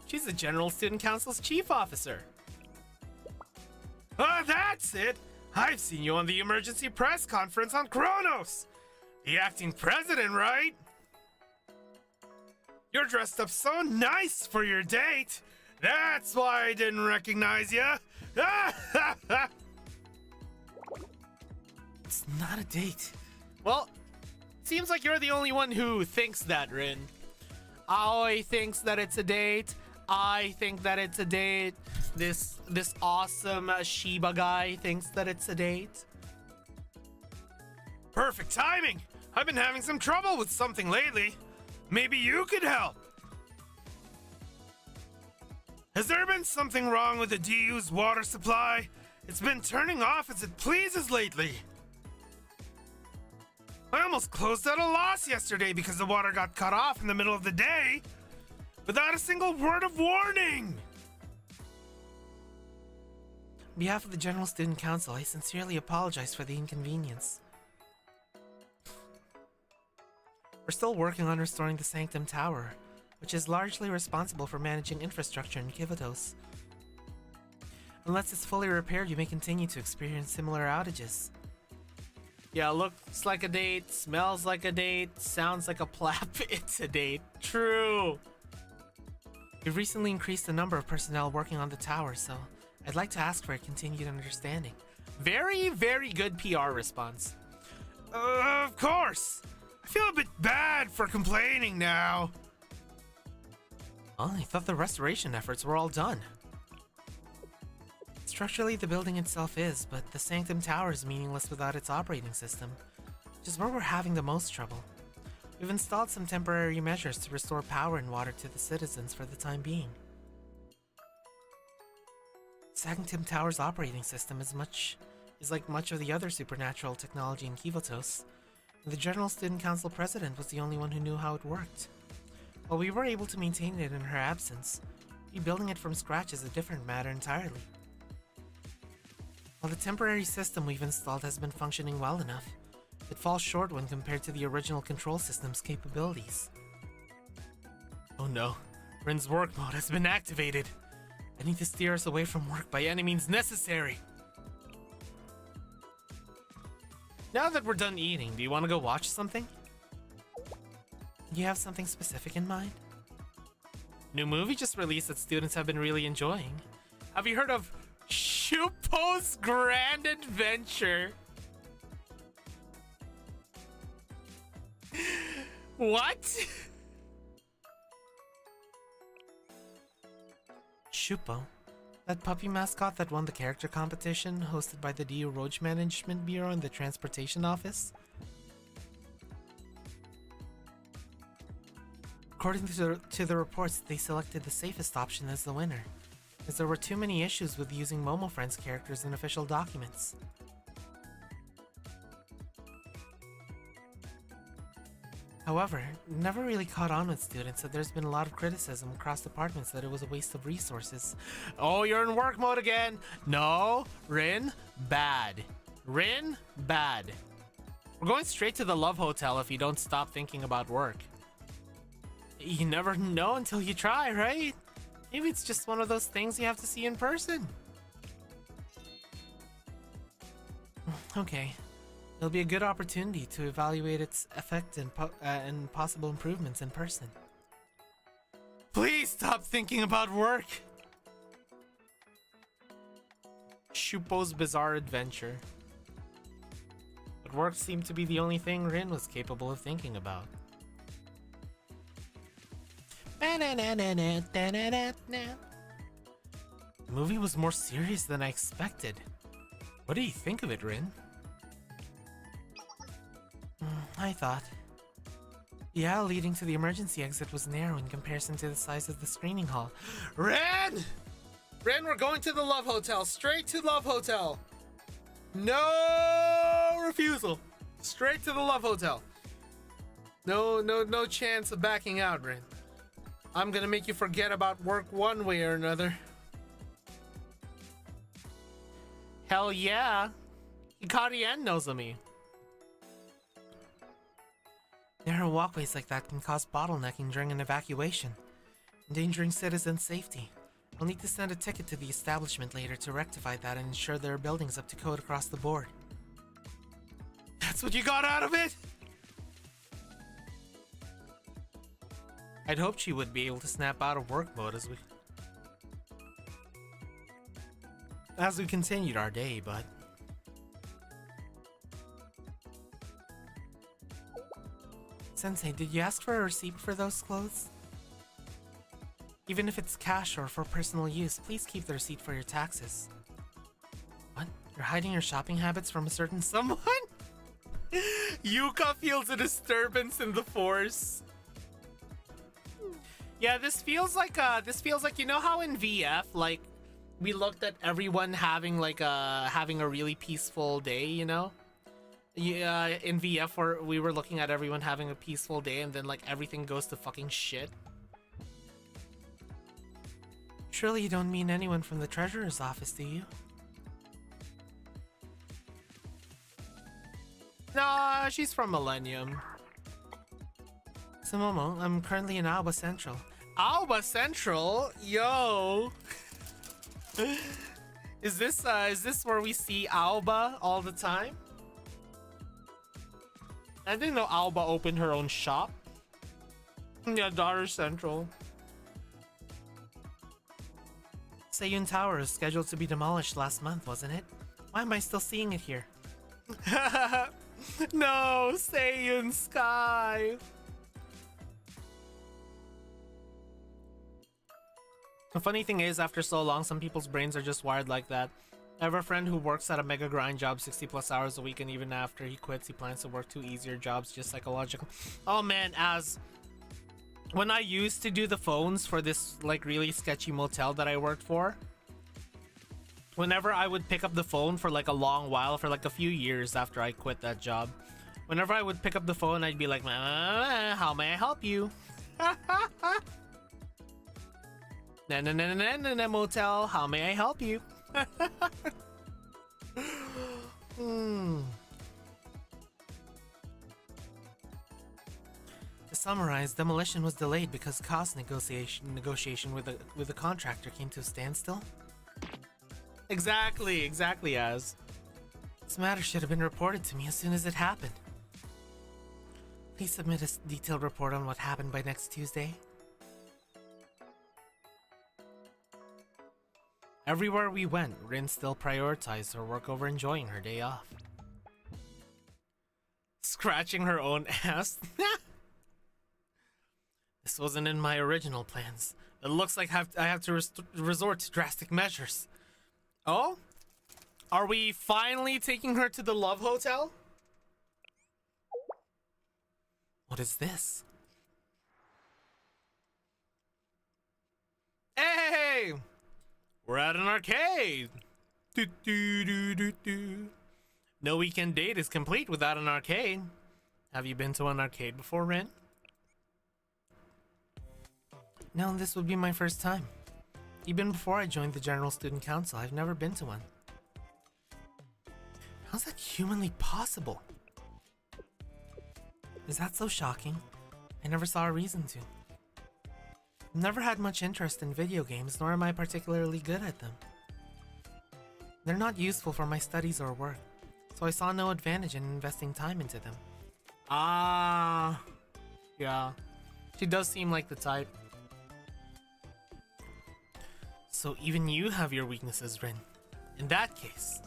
She's the General Student Council's chief officer. Ah, that's it! I've seen you on the emergency press conference on Kronos! The acting president, right? You're dressed up so nice for your date! That's why I didn't recognize you! It's not a date. Well, seems like you're the only one who thinks that, Rin. Aoi thinks that it's a date. I think that it's a date. This awesome Shiba guy thinks that it's a date. Perfect timing! I've been having some trouble with something lately. Maybe you could help. Has there been something wrong with the DU's water supply? It's been turning off as it pleases lately. I almost closed at a loss yesterday because the water got cut off in the middle of the day without a single word of warning. On behalf of the General Student Council, I sincerely apologize for the inconvenience. We're still working on restoring the Sanctum Tower, which is largely responsible for managing infrastructure in Kivatos. Unless it's fully repaired, you may continue to experience similar outages. Yeah, looks like a date, smells like a date, sounds like a plap. It's a date. True. We've recently increased the number of personnel working on the tower, so I'd like to ask for a continued understanding. Very, very good PR response. Of course. I feel a bit bad for complaining now. Oh, I thought the restoration efforts were all done. Structurally, the building itself is, but the Sanctum Tower is meaningless without its operating system, which is where we're having the most trouble. We've installed some temporary measures to restore power and water to the citizens for the time being. Sanctum Tower's operating system is like much of the other supernatural technology in Kivatos, and the General Student Council President was the only one who knew how it worked. While we were able to maintain it in her absence, rebuilding it from scratch is a different matter entirely. While the temporary system we've installed has been functioning well enough, it falls short when compared to the original control system's capabilities. Oh no, Rin's work mode has been activated. I need to steer us away from work by any means necessary. Now that we're done eating, do you want to go watch something? Do you have something specific in mind? New movie just released that students have been really enjoying. Have you heard of Shupo's Grand Adventure? What? Shupo? That puppy mascot that won the character competition hosted by the DU Road Management Bureau and the Transportation Office? According to the reports, they selected the safest option as the winner, as there were too many issues with using Momo Friends characters in official documents. However, it never really caught on with students, so there's been a lot of criticism across departments that it was a waste of resources. Oh, you're in work mode again! No, Rin, bad. Rin, bad. We're going straight to the Love Hotel if you don't stop thinking about work. You never know until you try, right? Maybe it's just one of those things you have to see in person. Okay. It'll be a good opportunity to evaluate its effect and possible improvements in person. Please stop thinking about work! Shupo's Bizarre Adventure. But work seemed to be the only thing Rin was capable of thinking about. The movie was more serious than I expected. What do you think of it, Rin? I thought. The aisle leading to the emergency exit was narrow in comparison to the size of the screening hall. Ren! Ren, we're going to the Love Hotel. Straight to Love Hotel. No refusal. Straight to the Love Hotel. No chance of backing out, Ren. I'm gonna make you forget about work one way or another. Hell yeah. Ikari-en knows of me. Narrow walkways like that can cause bottlenecking during an evacuation, endangering citizens' safety. I'll need to send a ticket to the establishment later to rectify that and ensure their building's up to code across the board. That's what you got out of it? I'd hoped she would be able to snap out of work mode as we continued our day, but... Sensei, did you ask for a receipt for those clothes? Even if it's cash or for personal use, please keep the receipt for your taxes. What? You're hiding your shopping habits from a certain someone? Yuka feels a disturbance in the force. Yeah, this feels like you know how in VF like we looked at everyone having like having a really peaceful day, you know? Yeah, in VF where we were looking at everyone having a peaceful day and then like everything goes to fucking shit. Surely you don't mean anyone from the treasurer's office, do you? Nah, she's from Millennium. Momo, I'm currently in Alba Central. Alba Central? Yo! Is this where we see Alba all the time? I didn't know Alba opened her own shop. Yeah, Daughter Central. Seiyun Tower is scheduled to be demolished last month, wasn't it? Why am I still seeing it here? No, Seiyun Sky! The funny thing is, after so long, some people's brains are just wired like that. I have a friend who works at a mega grind job 60 plus hours a week, and even after he quits, he plans to work 2 easier jobs, just psychological. Oh man, as when I used to do the phones for this like really sketchy motel that I worked for, whenever I would pick up the phone for like a long while, for like a few years after I quit that job, whenever I would pick up the phone, I'd be like, how may I help you? Na motel, how may I help you? To summarize, demolition was delayed because cost negotiation with the contractor came to a standstill. Exactly, Az. This matter should have been reported to me as soon as it happened. Please submit a detailed report on what happened by next Tuesday. Everywhere we went, Rin still prioritized her work over enjoying her day off. Scratching her own ass? This wasn't in my original plans. It looks like I have to resort to drastic measures. Oh? Are we finally taking her to the Love Hotel? What is this? Hey! We're at an arcade! No weekend date is complete without an arcade. Have you been to an arcade before, Rin? No, this would be my first time. Even before I joined the General Student Council, I've never been to one. How's that humanly possible? Is that so shocking? I never saw a reason to. I've never had much interest in video games, nor am I particularly good at them. They're not useful for my studies or work, so I saw no advantage in investing time into them. Ah, yeah. She does seem like the type. So even you have your weaknesses, Rin. In that case...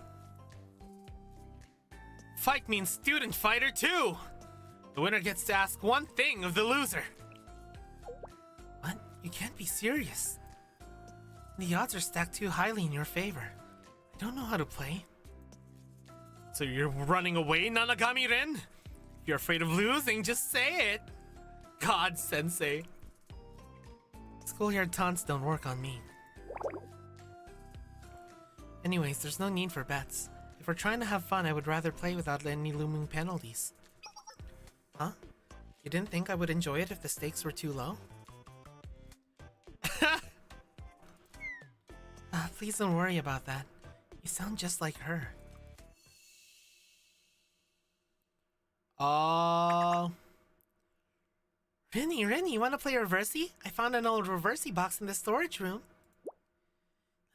Fight means student fighter too! The winner gets to ask one thing of the loser. What? You can't be serious. The odds are stacked too highly in your favor. I don't know how to play. So you're running away, Nanagami Rin? If you're afraid of losing, just say it. God, Sensei. Schoolyard taunts don't work on me. Anyways, there's no need for bets. If we're trying to have fun, I would rather play without any looming penalties. Huh? You didn't think I would enjoy it if the stakes were too low? Please don't worry about that. You sound just like her. Oh. Rennie, you wanna play Reversey? I found an old Reversey box in the storage room.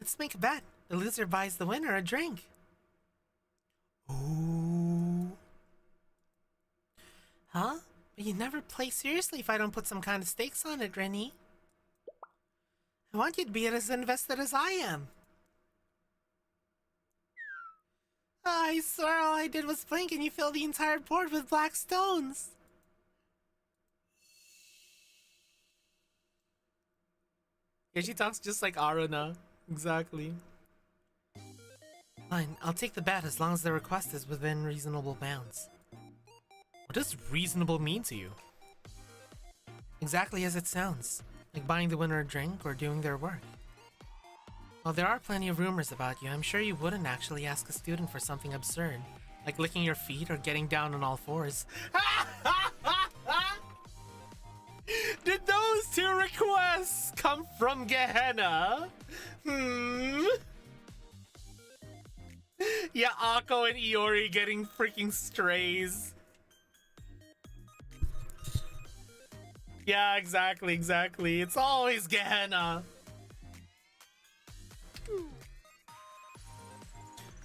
Let's make a bet. The loser buys the winner a drink. Ooh. Huh? But you never play seriously if I don't put some kind of stakes on it, Rennie. I want you to be as invested as I am. I swear all I did was blink and you filled the entire board with black stones. Yeah, she talks just like Aruna. Exactly. Fine, I'll take the bet as long as the request is within reasonable bounds. What does reasonable mean to you? Exactly as it sounds. Like buying the winner a drink or doing their work. Well, there are plenty of rumors about you. I'm sure you wouldn't actually ask a student for something absurd, like licking your feet or getting down on all fours. Did those two requests come from Gehenna? Yeah, Akko and Iori getting freaking strays. Yeah, exactly. It's always Gehenna.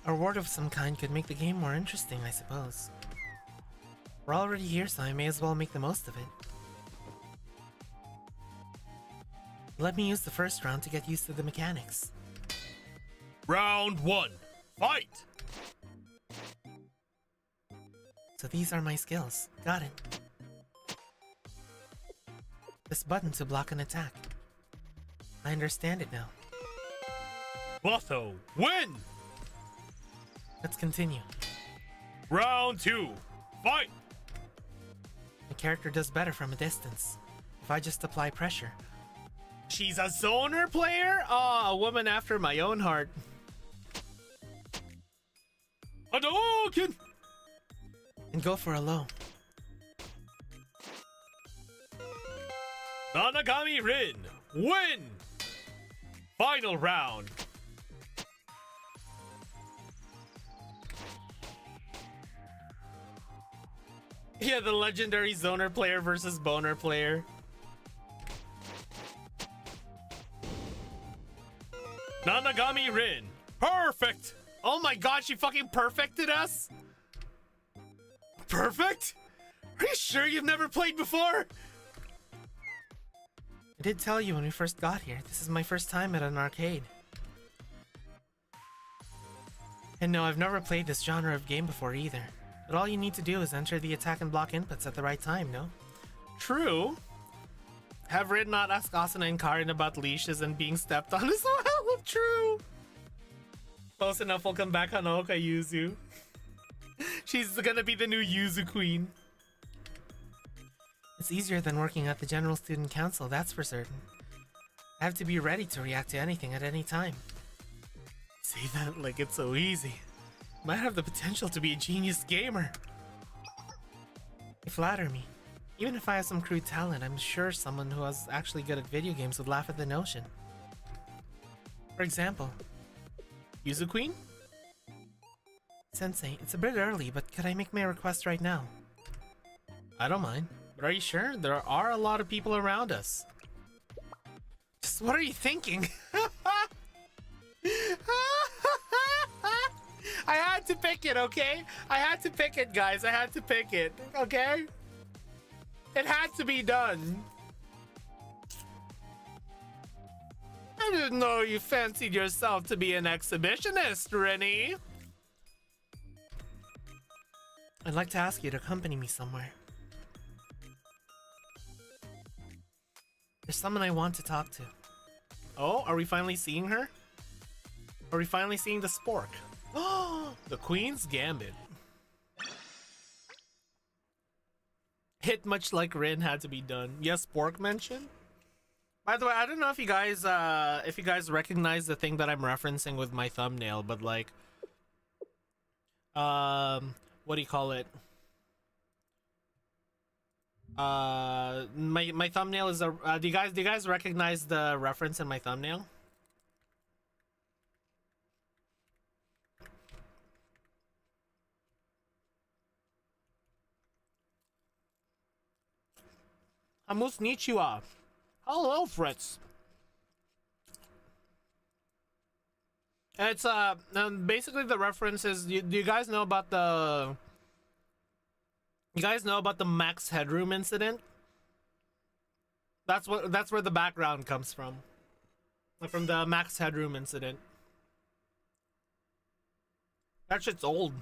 A reward of some kind could make the game more interesting, I suppose. We're already here, so I may as well make the most of it. Let me use the first round to get used to the mechanics. Round 1. Fight! So these are my skills. Got it. This button to block an attack. I understand it now. Clotho, win! Let's continue. Round 2. Fight! The character does better from a distance. If I just apply pressure. She's a zoner player? Ah, a woman after my own heart. Hadouken! And go for a low. Nanagami Rin, win! Final round. Yeah, the legendary zoner player versus boner player. Nanagami Rin, perfect! Oh my god, she fucking perfected us? Perfect? Are you sure you've never played before? I did tell you when we first got here, this is my first time at an arcade. And no, I've never played this genre of game before either. But all you need to do is enter the attack and block inputs at the right time, no? True. Have Rid not asked Asuna and Karin about leashes and being stepped on as well? True. Close enough, we'll come back on Oka Yuzu. She's gonna be the new Yuzu queen. It's easier than working at the General Student Council, that's for certain. I have to be ready to react to anything at any time. Say that like it's so easy. Might have the potential to be a genius gamer. You flatter me. Even if I have some crude talent, I'm sure someone who is actually good at video games would laugh at the notion. For example, Yuzu Queen? Sensei, it's a bit early, but could I make my request right now? I don't mind. But are you sure? There are a lot of people around us. Just what are you thinking? I had to pick it, okay? I had to pick it, guys. I had to pick it, okay? It had to be done. I didn't know you fancied yourself to be an exhibitionist, Rennie. I'd like to ask you to accompany me somewhere. There's someone I want to talk to. Oh, are we finally seeing her? Are we finally seeing the spork? Oh, the Queen's Gambit. Hit much like Rin had to be done. Yes, spork mentioned. By the way, I don't know if you guys recognize the thing that I'm referencing with my thumbnail, but like, what do you call it? My thumbnail is a. Do you guys recognize the reference in my thumbnail? Konnichiwa. Hello, Fritz. It's basically the reference is, do you guys know about the Max Headroom incident? That's where the background comes from. Like from the Max Headroom incident. That shit's old.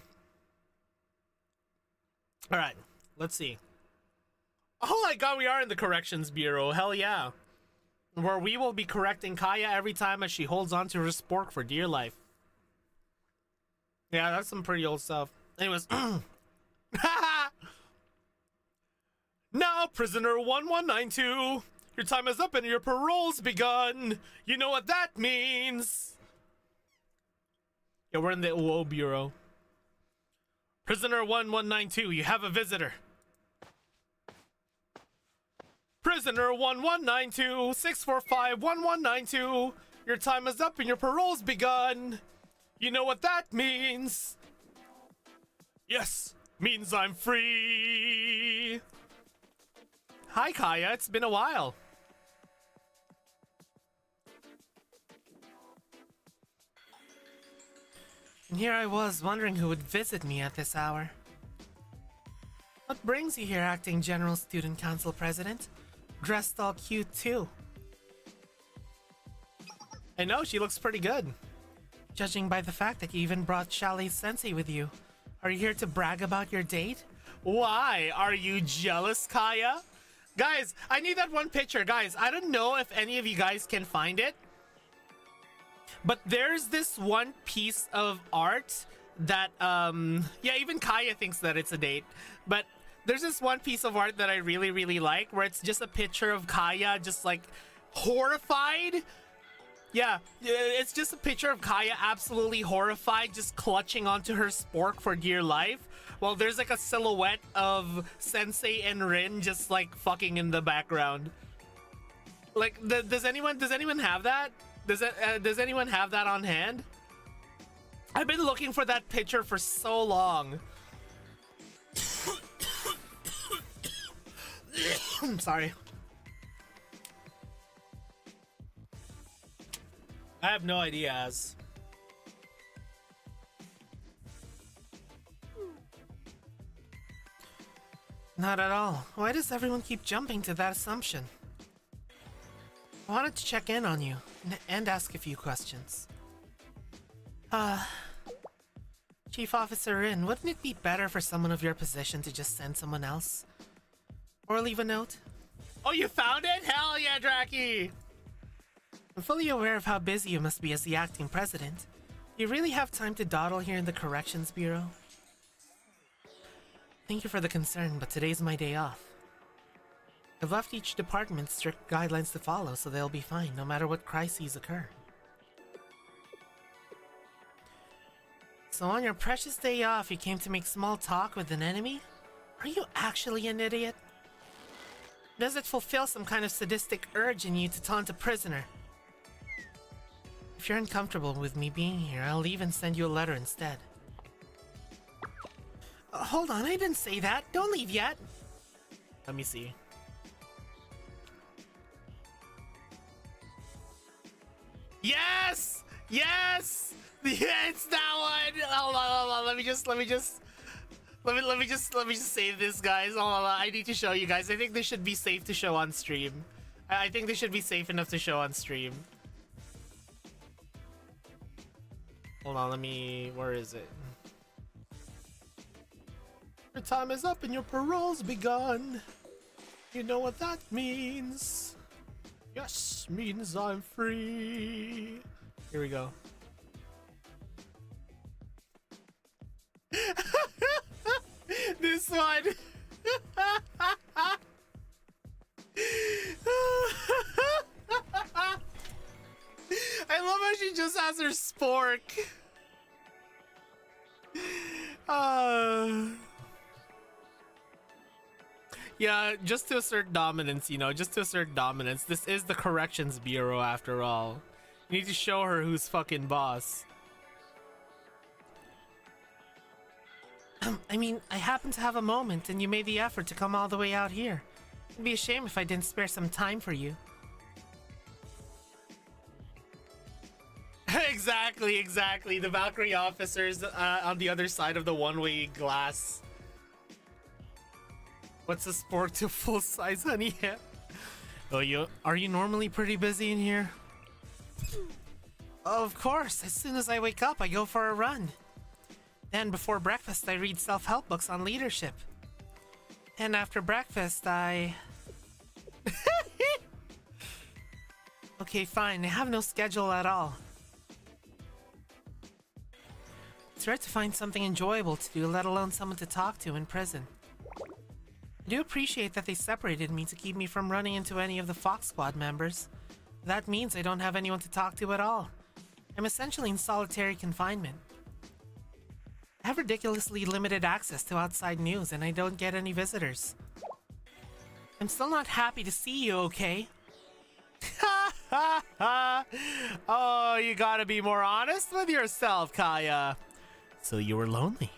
All right, let's see. Oh my god, we are in the corrections bureau. Hell yeah. Where we will be correcting Kaya every time as she holds on to her spork for dear life. Yeah, that's some pretty old stuff. Anyways. Now, prisoner 1192, your time is up and your parole's begun. You know what that means. Yeah, we're in the OO bureau. Prisoner 1192, you have a visitor. Prisoner 1192, 645 1192, your time is up and your parole's begun. You know what that means. Yes, means I'm free. Hi, Kaya, it's been a while. And here I was wondering who would visit me at this hour. What brings you here, acting General Student Council President? Dressed all cute too. I know, she looks pretty good. Judging by the fact that you even brought Shali's sensei with you. Are you here to brag about your date? Why? Are you jealous, Kaya? Guys, I need that one picture. Guys, I don't know if any of you guys can find it. But there's this one piece of art that, yeah, even Kaya thinks that it's a date. But there's this one piece of art that I really, really like, where it's just a picture of Kaya just, like, horrified. Yeah, it's just a picture of Kaya absolutely horrified, just clutching onto her spork for dear life. Well, there's, like, a silhouette of Sensei and Rin just, like, fucking in the background. Like, does anyone have that? Does anyone have that on hand? I've been looking for that picture for so long. I'm sorry. I have no idea, Az. Not at all. Why does everyone keep jumping to that assumption? I wanted to check in on you and ask a few questions. Chief Officer Rin, wouldn't it be better for someone of your position to just send someone else? Or leave a note? Oh, you found it? Hell yeah, Draki! I'm fully aware of how busy you must be as the acting president. Do you really have time to dawdle here in the Corrections Bureau? Thank you for the concern, but today's my day off. I've left each department strict guidelines to follow, so they'll be fine, no matter what crises occur. So on your precious day off, you came to make small talk with an enemy? Are you actually an idiot? Does it fulfill some kind of sadistic urge in you to taunt a prisoner? If you're uncomfortable with me being here, I'll leave and send you a letter instead. Hold on, I didn't say that. Don't leave yet. Let me see. Yes! Yes! Yeah, it's that one! Hold on. Let me just save this, guys. Hold on. I need to show you guys. I think this should be safe to show on stream. I think this should be safe enough to show on stream. Hold on, where is it? Your time is up and your parole's begun. You know what that means. Yes, means I'm free. Here we go. This one. I love how she just has her spork. Yeah, just to assert dominance, just to assert dominance. This is the Corrections Bureau after all. You need to show her who's fucking boss. I mean, I happen to have a moment and you made the effort to come all the way out here. It'd be a shame if I didn't spare some time for you. exactly. The Valkyrie officers on the other side of the one-way glass. What's a sport to full-size honey hip? Oh, are you normally pretty busy in here? Of course. As soon as I wake up, I go for a run. Then before breakfast, I read self-help books on leadership. And after breakfast, I... Okay, fine. I have no schedule at all. It's rare to find something enjoyable to do, let alone someone to talk to in prison. I do appreciate that they separated me to keep me from running into any of the Fox Squad members. That means I don't have anyone to talk to at all. I'm essentially in solitary confinement. I have ridiculously limited access to outside news, and I don't get any visitors. I'm still not happy to see you, okay? Ha ha ha! Oh, you gotta be more honest with yourself, Kaya. So you were lonely.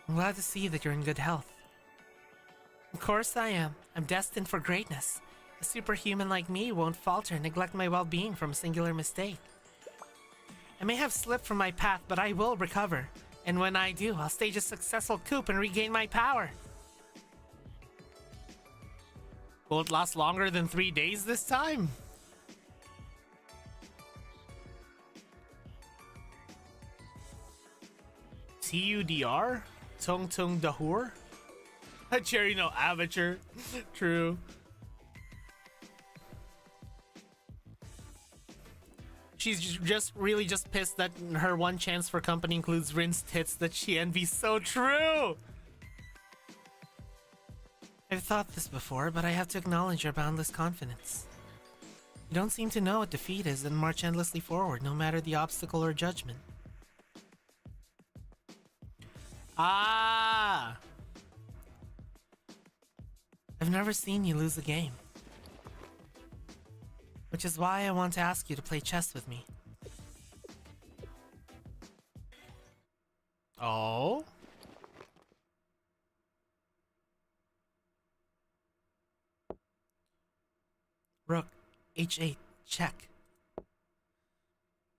I'm glad to see that you're in good health. Of course I am. I'm destined for greatness. A superhuman like me won't falter and neglect my well-being from a singular mistake. I may have slipped from my path, but I will recover. And when I do, I'll stage a successful coup and regain my power. Will it last longer than 3 days this time? TUDR? Tung Tung Dahur? A cherry no amateur. True. She's just really pissed that her one chance for company includes rinsed tits that she envies. So true! I've thought this before, but I have to acknowledge your boundless confidence. You don't seem to know what defeat is and march endlessly forward, no matter the obstacle or judgment. Ah! I've never seen you lose a game. Which is why I want to ask you to play chess with me. Oh? Rook h8, check.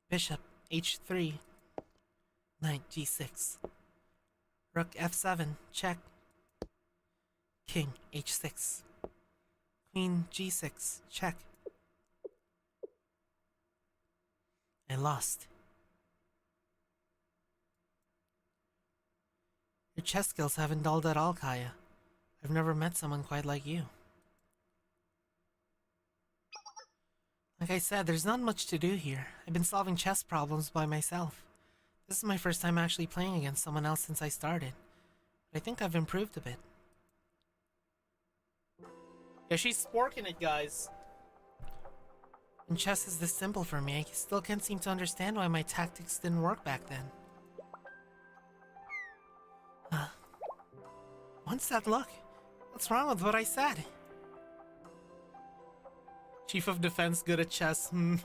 Bishop h3, knight g6. Rook f7, check. King h6. Queen g6, check. I lost. Your chess skills haven't dulled at all, Kaya. I've never met someone quite like you. Like I said, there's not much to do here. I've been solving chess problems by myself. This is my first time actually playing against someone else since I started. But I think I've improved a bit. Yeah, she's sporking it, guys. When chess is this simple for me, I still can't seem to understand why my tactics didn't work back then. What's that look? What's wrong with what I said? Chief of Defense good at chess. You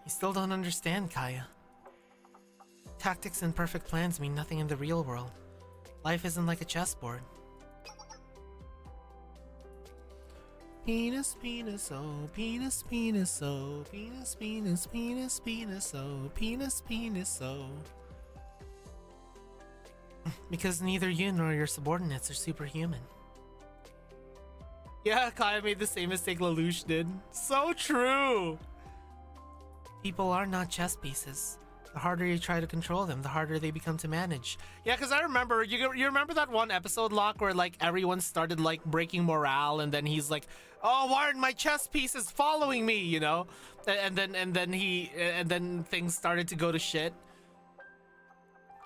still don't understand, Kaya. Tactics and perfect plans mean nothing in the real world. Life isn't like a chessboard. Penis, penis, oh, penis, penis, oh, penis, penis, penis, penis, oh, penis, penis, oh. Because neither you nor your subordinates are superhuman. Yeah, Kaya made the same mistake Lelouch did. So true! People are not chess pieces. The harder you try to control them, the harder they become to manage. Yeah, because I remember, you remember that one episode, Locke, where like everyone started like breaking morale, and then he's like, "Oh, why aren't my chess pieces following me?" You know, and then things started to go to shit.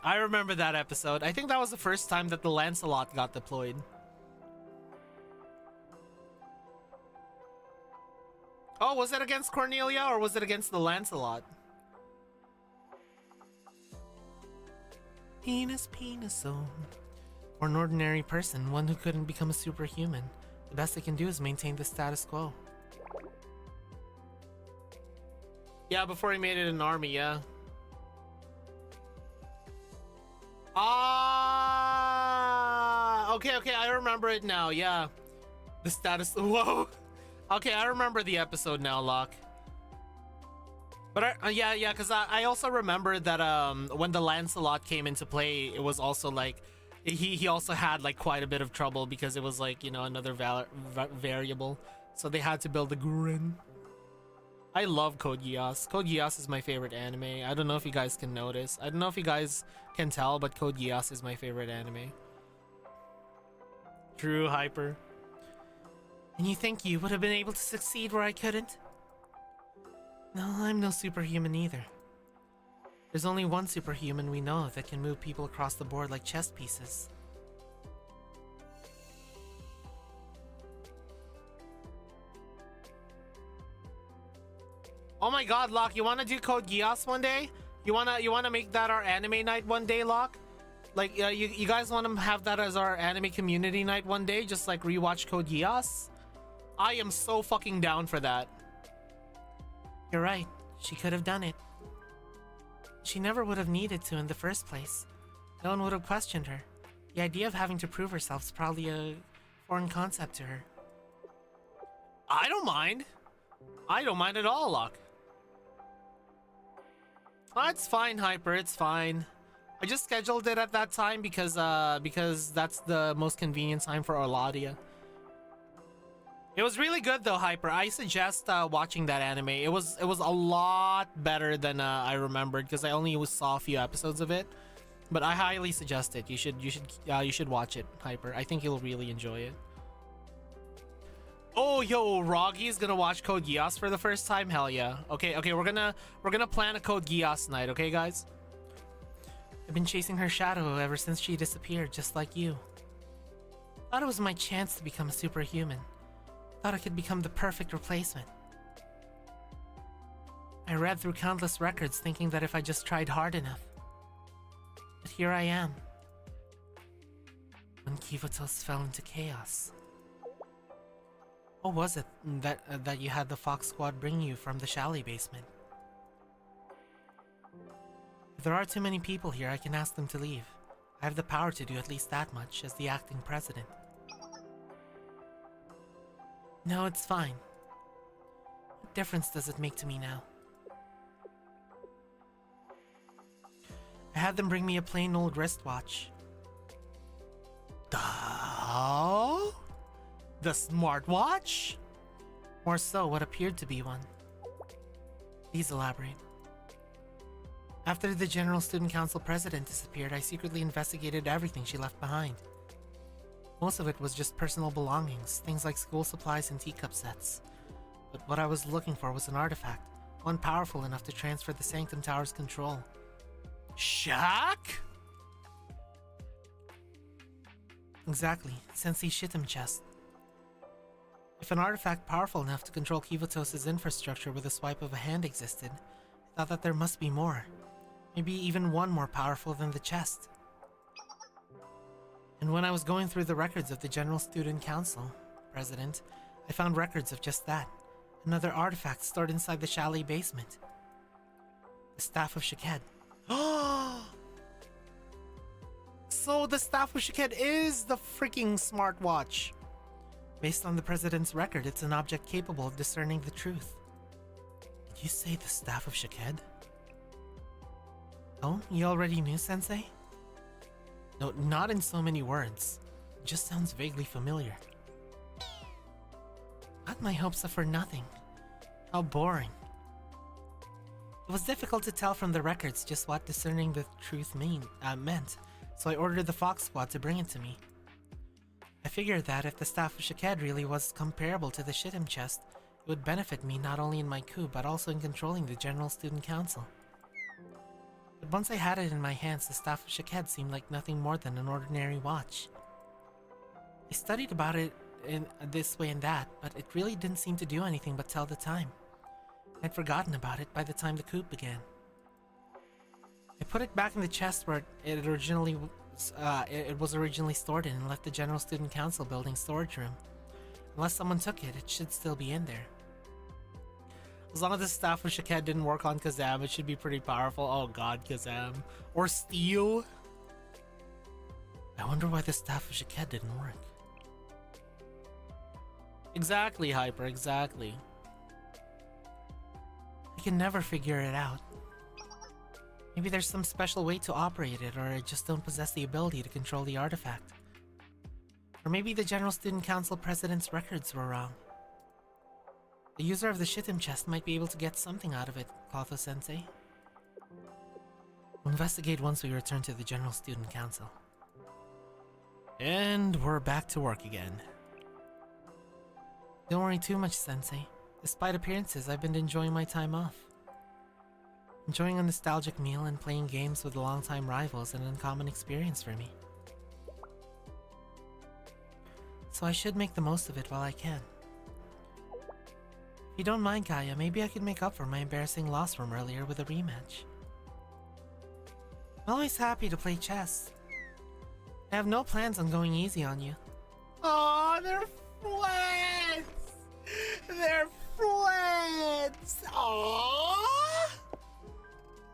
I remember that episode. I think that was the first time that the Lancelot got deployed. Oh, was it against Cornelia or was it against the Lancelot? Penis, penis, oh. Or an ordinary person, one who couldn't become a superhuman. The best they can do is maintain the status quo. Yeah, before he made it an army, yeah. Ah, okay, I remember it now, yeah. The status, whoa. Okay, I remember the episode now, Locke. But yeah, because I also remember that when the Lancelot came into play, it was also like he also had like quite a bit of trouble because it was like, you know, another variable, so they had to build a Gurren. I love Code Geass. Code Geass is my favorite anime. I don't know if you guys can notice. I don't know if you guys can tell, but Code Geass is my favorite anime. True, Hyper. And you think you would have been able to succeed where I couldn't? No, I'm no superhuman either. There's only one superhuman we know of that can move people across the board like chess pieces. Oh my god, Locke, you wanna do Code Geass one day? You wanna make that our anime night one day, Locke? Like, you guys wanna have that as our anime community night one day? Just like rewatch Code Geass? I am so fucking down for that. You're right, she could have done it. She never would have needed to in the first place. No one would have questioned her. The idea of having to prove herself is probably a foreign concept to her. I don't mind. I don't mind at all, Locke. Oh, it's fine, Hyper, it's fine. I just scheduled it at that time because that's the most convenient time for Orladia. It was really good though, Hyper. I suggest watching that anime. It was a lot better than I remembered because I only saw a few episodes of it. But I highly suggest it. You should watch it, Hyper. I think you'll really enjoy it. Oh, yo, Roggy's gonna watch Code Geass for the first time. Hell yeah. Okay, we're gonna plan a Code Geass night, okay, guys? I've been chasing her shadow ever since she disappeared, just like you. Thought it was my chance to become a superhuman. Thought I could become the perfect replacement. I read through countless records thinking that if I just tried hard enough. But here I am. When Kivotos fell into chaos. What was it that you had the Fox Squad bring you from the chalet basement? If there are too many people here, I can ask them to leave. I have the power to do at least that much as the acting president. No, it's fine. What difference does it make to me now? I had them bring me a plain old wristwatch. The smartwatch? More so, what appeared to be one. Please elaborate. After the General Student Council president disappeared, I secretly investigated everything she left behind. Most of it was just personal belongings, things like school supplies and teacup sets. But what I was looking for was an artifact, one powerful enough to transfer the Sanctum Tower's control. Shaq? Exactly, Sensei Shitem chest. If an artifact powerful enough to control Kivotos' infrastructure with a swipe of a hand existed, I thought that there must be more. Maybe even one more powerful than the chest. And when I was going through the records of the General Student Council president, I found records of just that. Another artifact stored inside the chalet basement. The Staff of Shaked. So the Staff of Shaked is the freaking smartwatch. Based on the president's record, it's an object capable of discerning the truth. Did you say the Staff of Shaked? Oh, you already knew, Sensei? No, not in so many words. It just sounds vaguely familiar. Got my hopes up for nothing. How boring. It was difficult to tell from the records just what discerning the truth meant, so I ordered the Fox Squad to bring it to me. I figured that if the Staff of Shaked really was comparable to the Shitem chest, it would benefit me not only in my coup, but also in controlling the General Student Council. But once I had it in my hands, the Staff of Shaked seemed like nothing more than an ordinary watch. I studied about it in this way and that, but it really didn't seem to do anything but tell the time. I'd forgotten about it by the time the coup began. I put it back in the chest where it was originally stored in and left the General Student Council building storage room. Unless someone took it, it should still be in there. As long as the Staff of Shaked didn't work on Kazam, it should be pretty powerful. Oh god, Kazam. Or Steel. I wonder why the Staff of Shaked didn't work. Exactly, Hyper, exactly. I can never figure it out. Maybe there's some special way to operate it, or I just don't possess the ability to control the artifact. Or maybe the General Student Council President's records were wrong. The user of the Shittim chest might be able to get something out of it, Kotho-sensei. We'll investigate once we return to the General Student Council. And we're back to work again. Don't worry too much, Sensei. Despite appearances, I've been enjoying my time off. Enjoying a nostalgic meal and playing games with longtime rivals is an uncommon experience for me. So I should make the most of it while I can. If you don't mind, Kaya, maybe I could make up for my embarrassing loss from earlier with a rematch. I'm always happy to play chess. I have no plans on going easy on you. Aw, they're friends! They're friends! Aww!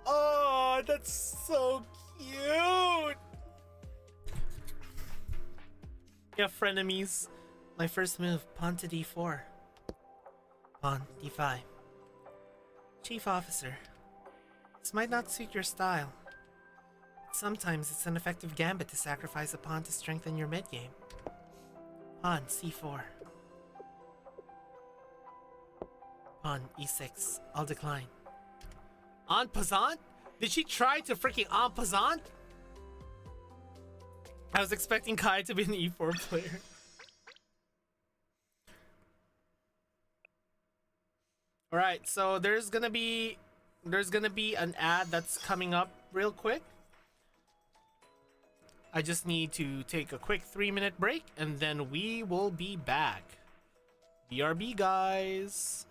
Oh, that's so cute! Yeah, frenemies. My first move, pawn to d4. Pawn, d5. Chief Officer, this might not suit your style. Sometimes it's an effective gambit to sacrifice a pawn to strengthen your mid-game. Pawn, c4. Pawn, e6. I'll decline. En passant? Did she try to freaking en passant? I was expecting Kai to be an e4 player. Alright, so there's gonna be an ad that's coming up real quick. I just need to take a quick 3-minute break and then we will be back. BRB, guys.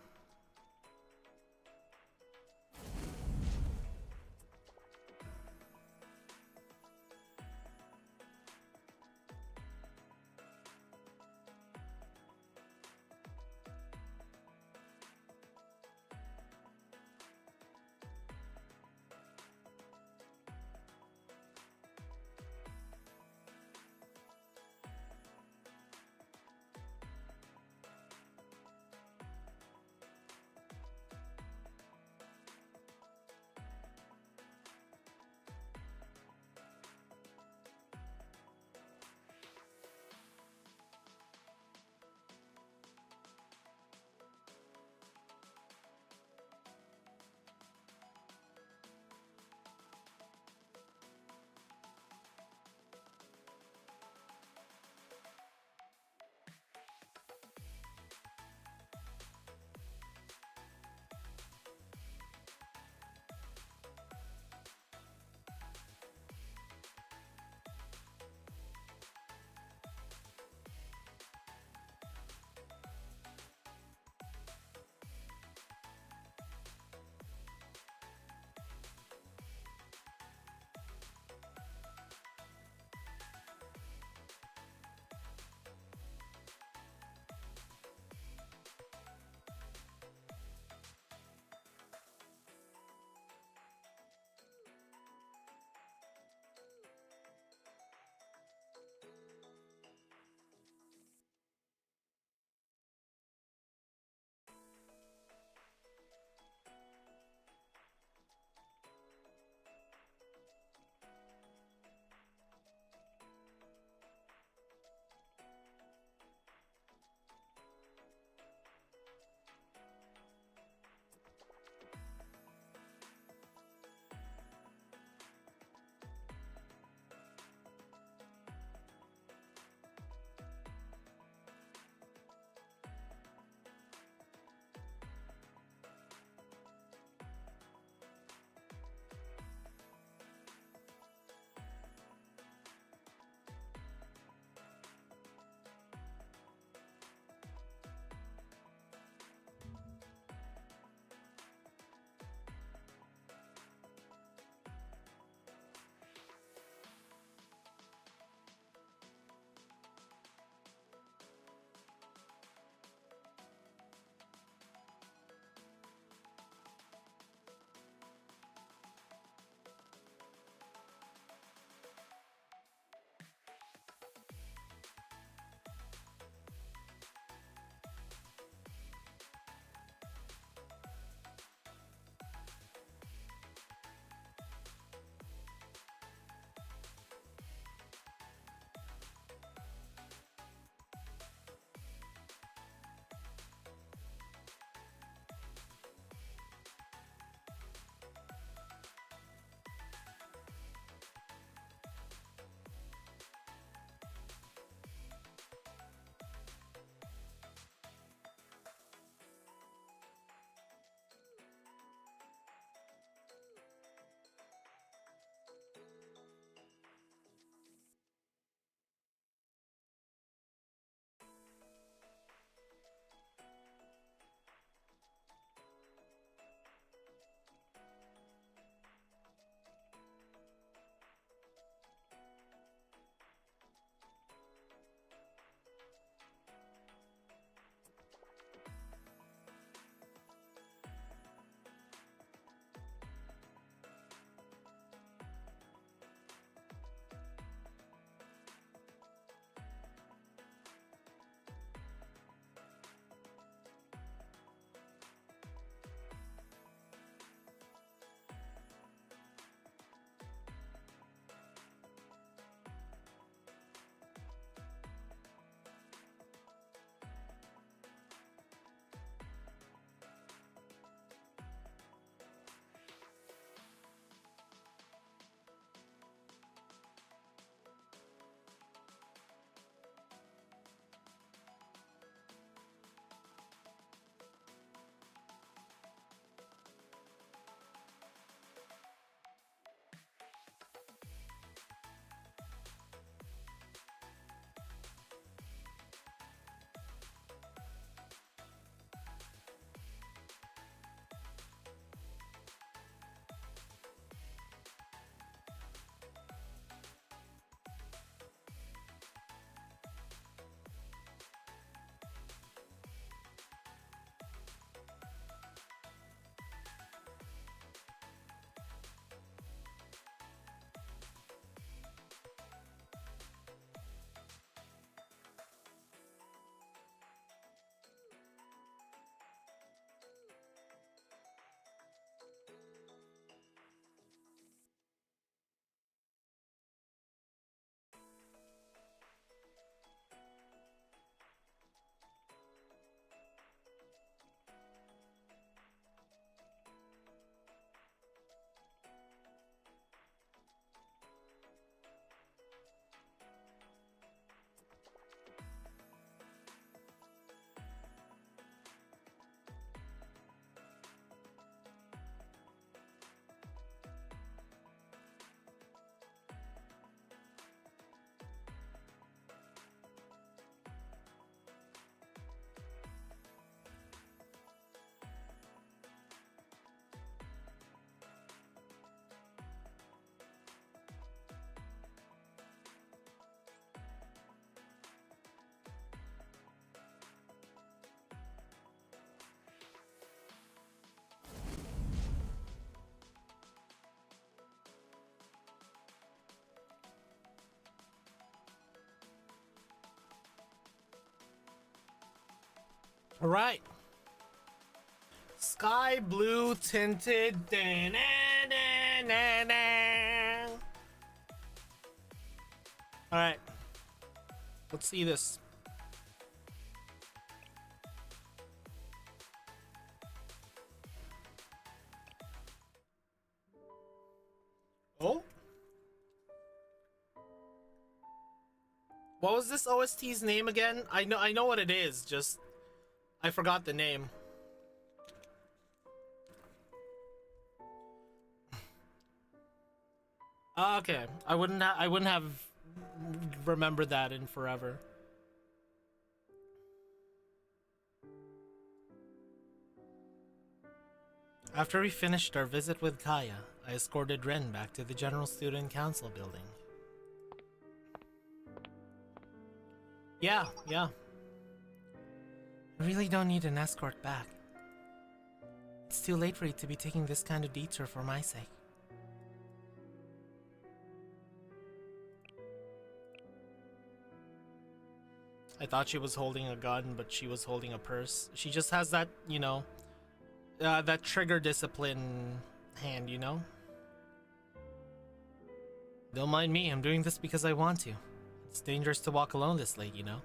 All right. Sky blue tinted. All right. Let's see this. Oh. What was this OST's name again? I know what it is, just I forgot the name. Okay, I wouldn't have remembered that in forever. After we finished our visit with Kaya, I escorted Ren back to the General Student Council building. Yeah. I really don't need an escort back. It's too late for you to be taking this kind of detour for my sake. I thought she was holding a gun, but she was holding a purse. She just has that, you know, that trigger discipline hand, you know? Don't mind me, I'm doing this because I want to. It's dangerous to walk alone this late, you know?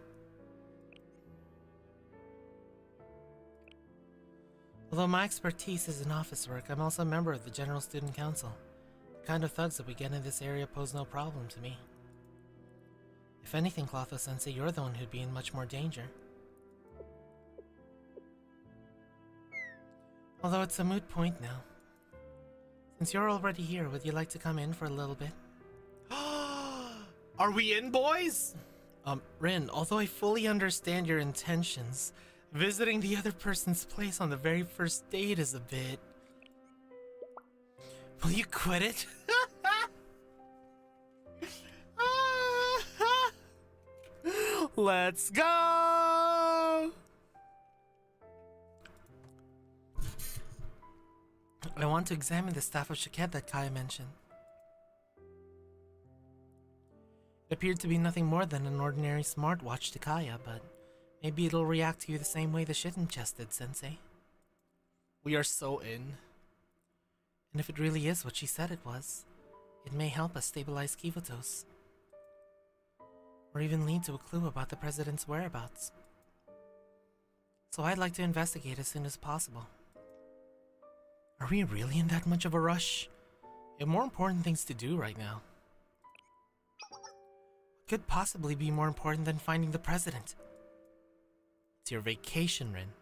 Although my expertise is in office work, I'm also a member of the General Student Council. The kind of thugs that we get in this area pose no problem to me. If anything, Clotho-sensei, you're the one who'd be in much more danger. Although it's a moot point now. Since you're already here, would you like to come in for a little bit? Are we in, boys? Rin, although I fully understand your intentions, visiting the other person's place on the very first date is a bit... Will you quit it? Let's go! I want to examine the staff of Shaket that Kaya mentioned. It appeared to be nothing more than an ordinary smartwatch to Kaya, but maybe it'll react to you the same way the shitten chest did, Sensei. We are so in. And if it really is what she said it was, it may help us stabilize Kivotos. Or even lead to a clue about the president's whereabouts. So I'd like to investigate as soon as possible. Are we really in that much of a rush? We have more important things to do right now. What could possibly be more important than finding the president? It's your vacation, Rin.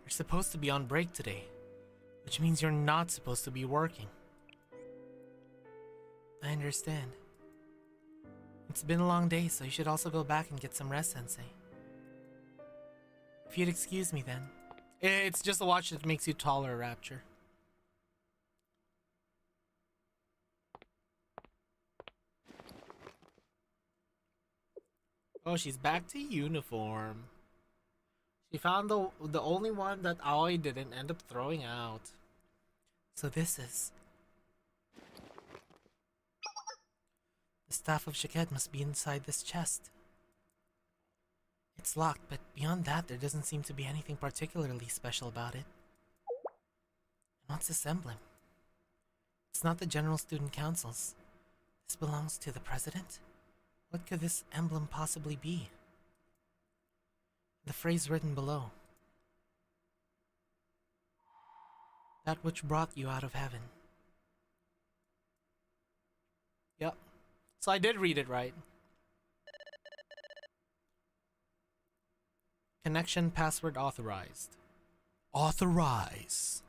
You're supposed to be on break today, which means you're not supposed to be working. I understand. It's been a long day, so you should also go back and get some rest, Sensei. If you'd excuse me then. It's just a watch that makes you taller, Rapture. Oh, she's back to uniform. She found the only one that Aoi didn't end up throwing out. So this is... The staff of Shaket must be inside this chest. It's locked, but beyond that, there doesn't seem to be anything particularly special about it. And what's this emblem? It's not the General Student Council's. This belongs to the president? What could this emblem possibly be? The phrase written below. That which brought you out of heaven. Yep. So I did read it right. Connection password authorized. Authorize.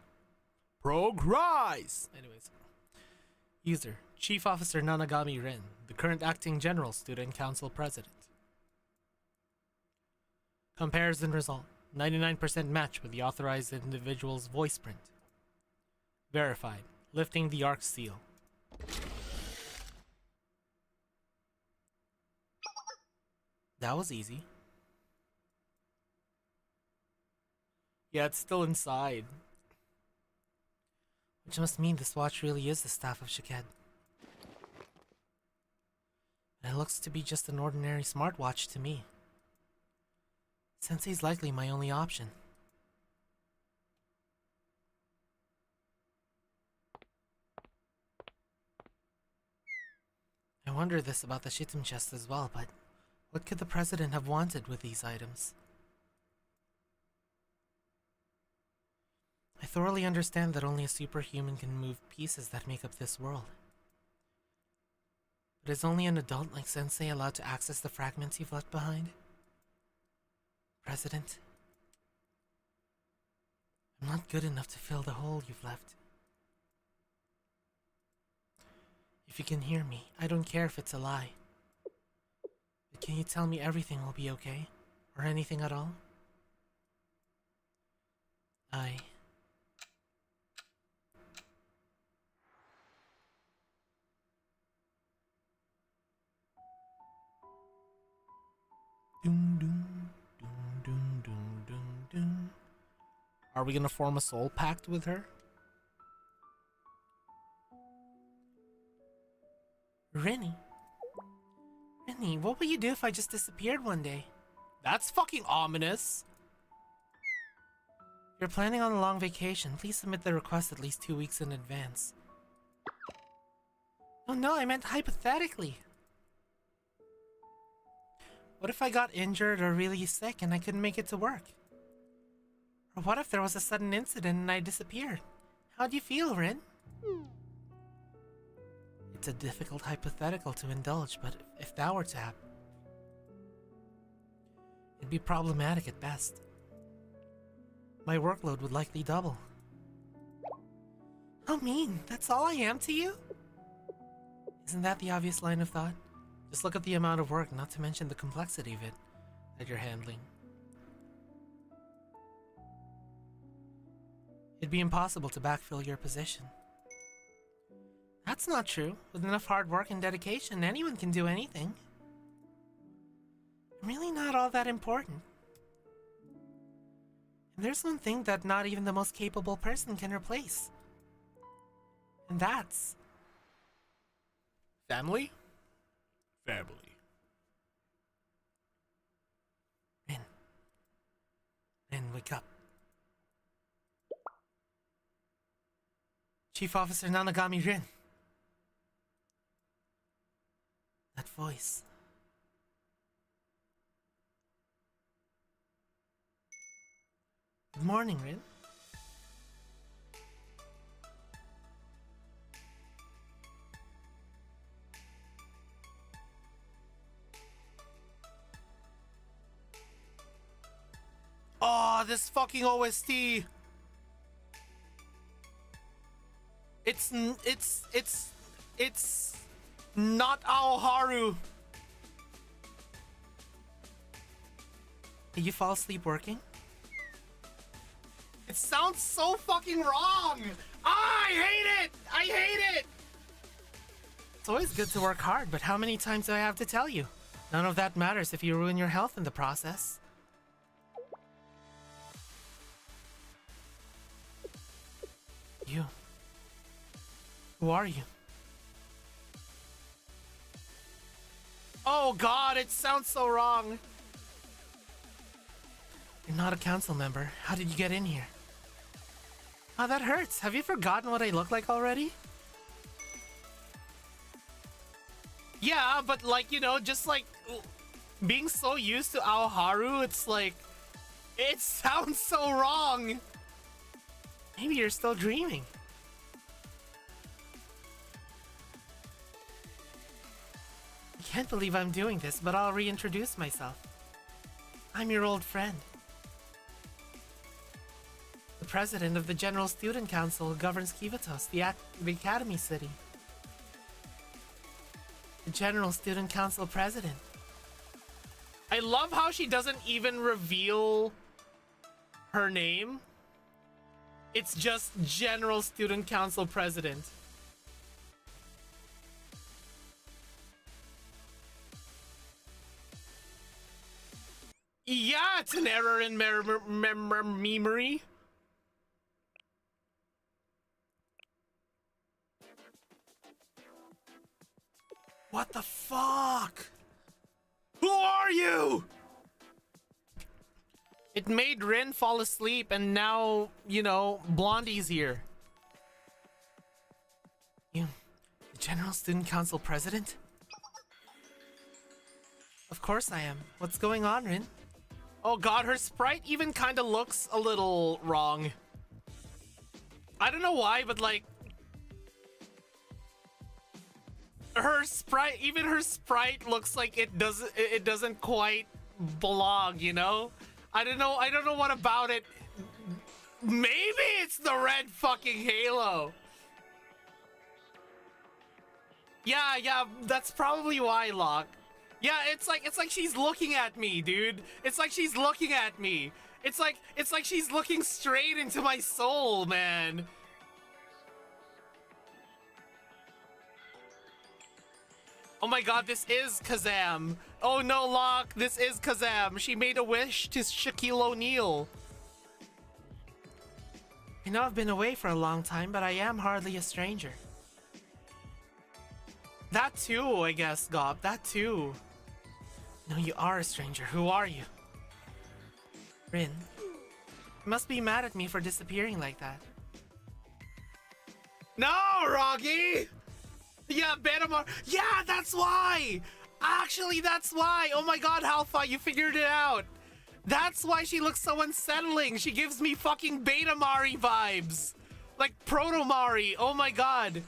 Progress. Anyways. User, Chief Officer Nanagami Rin, the current acting General Student Council President. Comparison result. 99% match with the authorized individual's voice print. Verified. Lifting the ARC seal. That was easy. Yeah, it's still inside. Which must mean this watch really is the staff of Shaket. But it looks to be just an ordinary smartwatch to me. Sensei's likely my only option. I wonder this about the Shitum chest as well, but what could the president have wanted with these items? I thoroughly understand that only a superhuman can move pieces that make up this world. But is only an adult like Sensei allowed to access the fragments you've left behind? President, I'm not good enough to fill the hole you've left. If you can hear me, I don't care if it's a lie. But can you tell me everything will be okay? Or anything at all? Doom, doom, doom, doom, doom, doom, doom. Are we gonna form a soul pact with her? Rennie, what will you do if I just disappeared one day? That's fucking ominous. If you're planning on a long vacation, please submit the request at least 2 weeks in advance. Oh no, I meant hypothetically. What if I got injured or really sick and I couldn't make it to work? Or what if there was a sudden incident and I disappeared? How do you feel, Rin? It's a difficult hypothetical to indulge, but if that were to happen, it'd be problematic at best. My workload would likely double. How mean, that's all I am to you? Isn't that the obvious line of thought? Just look at the amount of work, not to mention the complexity of it, that you're handling. It'd be impossible to backfill your position. That's not true. With enough hard work and dedication, anyone can do anything. I'm really not all that important. And there's one thing that not even the most capable person can replace. And that's... family? Family. Rin, wake up. Chief Officer Nanagami Rin. That voice. Good morning, Rin. Oh, this fucking OST. It's not Aoharu. Did you fall asleep working? It sounds so fucking wrong. Ah, I hate it. I hate it. It's always good to work hard, but how many times do I have to tell you? None of that matters if you ruin your health in the process. You. Who are you? Oh god, it sounds so wrong. You're not a council member. How did you get in here? Oh, that hurts. Have you forgotten what I look like already? Yeah, but like, you know, just like being so used to Aoharu, it's like, it sounds so wrong. Maybe you're still dreaming. I can't believe I'm doing this, but I'll reintroduce myself. I'm your old friend. The president of the General Student Council who governs Kivatos, the Academy City. The General Student Council president. I love how she doesn't even reveal her name. It's just General Student Council president. Yeah, it's an error in memory. What the fuck? Who are you? It made Rin fall asleep, and now, you know, Blondie's here. You, the General Student Council President? Of course I am. What's going on, Rin? Oh god, her sprite even kind of looks a little wrong. I don't know why, but like... her sprite, even her sprite looks like it doesn't quite belong, you know? I don't know what about it. Maybe it's the red fucking halo. Yeah, that's probably why, Locke. Yeah, it's like she's looking at me, dude. It's like she's looking at me. It's like she's looking straight into my soul, man. Oh my god, this is Kazam. Oh no, Locke, this is Kazam. She made a wish to Shaquille O'Neal. I know I've been away for a long time, but I am hardly a stranger. That too, I guess, Gob. That too. No, you are a stranger. Who are you? Rin. You must be mad at me for disappearing like that. No, Rocky! Yeah, Benamar. Yeah, that's why! Actually, that's why! Oh my god, Halpha, you figured it out! That's why she looks so unsettling! She gives me fucking Beta Mari vibes! Like Proto Mari, oh my god!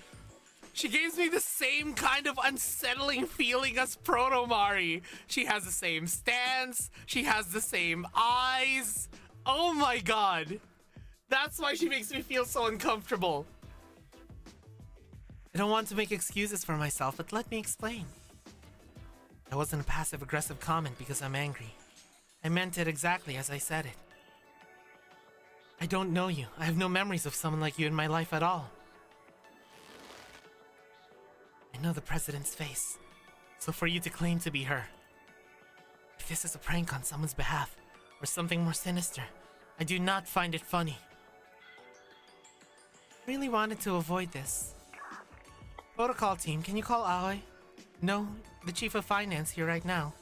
She gives me the same kind of unsettling feeling as Proto Mari. She has the same stance, she has the same eyes. Oh my god! That's why she makes me feel so uncomfortable. I don't want to make excuses for myself, but let me explain. That wasn't a passive-aggressive comment because I'm angry. I meant it exactly as I said it. I don't know you. I have no memories of someone like you in my life at all. I know the president's face, so for you to claim to be her, if this is a prank on someone's behalf, or something more sinister, I do not find it funny. I really wanted to avoid this. Protocol team, can you call Aoi? No, the chief of finance here right now.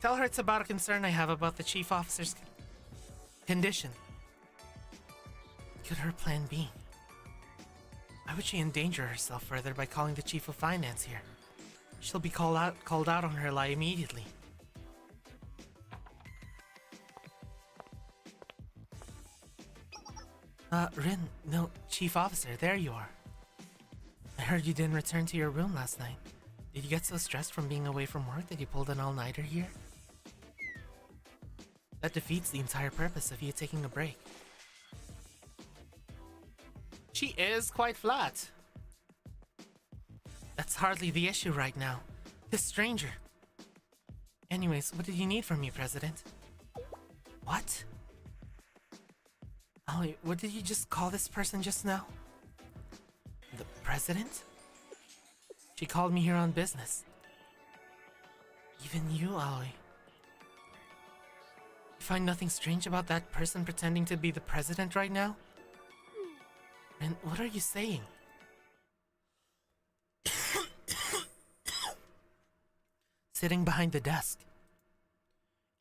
Tell her it's about a concern I have about the chief officer's condition. What could her plan be? Why would she endanger herself further by calling the chief of finance here? She'll be called out on her lie immediately. Rin, no, chief officer, there you are. I heard you didn't return to your room last night. Did you get so stressed from being away from work that you pulled an all-nighter here? That defeats the entire purpose of you taking a break. She is quite flat. That's hardly the issue right now. This stranger. Anyways, what did you need from me, President? What? Ollie, what did you just call this person just now? The president? She called me here on business. Even you, Aoi. You find nothing strange about that person pretending to be the president right now? And what are you saying? Sitting behind the desk.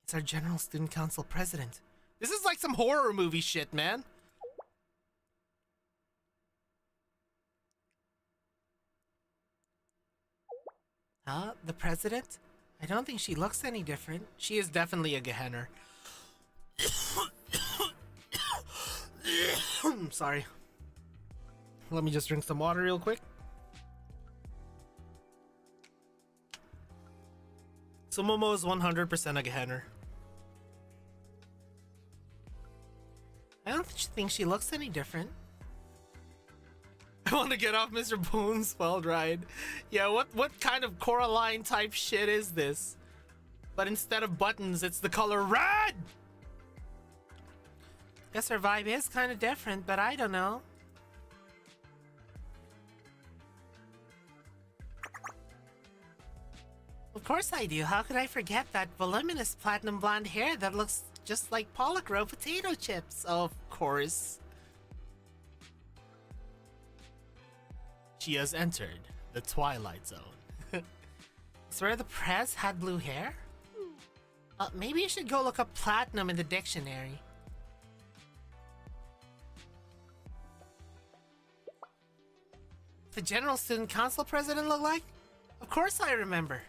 It's our General Student Council president. This is like some horror movie shit, man. Huh? The president? I don't think she looks any different. She is definitely a Gehenner. Sorry. Let me just drink some water real quick. So Momo is 100% a Gehenner. I don't think she looks any different. I want to get off Mr. Boone's spelled ride. Yeah, what kind of Coraline type shit is this? But instead of buttons, it's the color red! Guess her vibe is kind of different, but I don't know. Of course I do. How could I forget that voluminous platinum blonde hair that looks just like Pollock Row potato chips? Of course. She has entered the Twilight Zone. Swear the press had blue hair? Maybe you should go look up platinum in the dictionary. The General Student Council president look like? Of course I remember.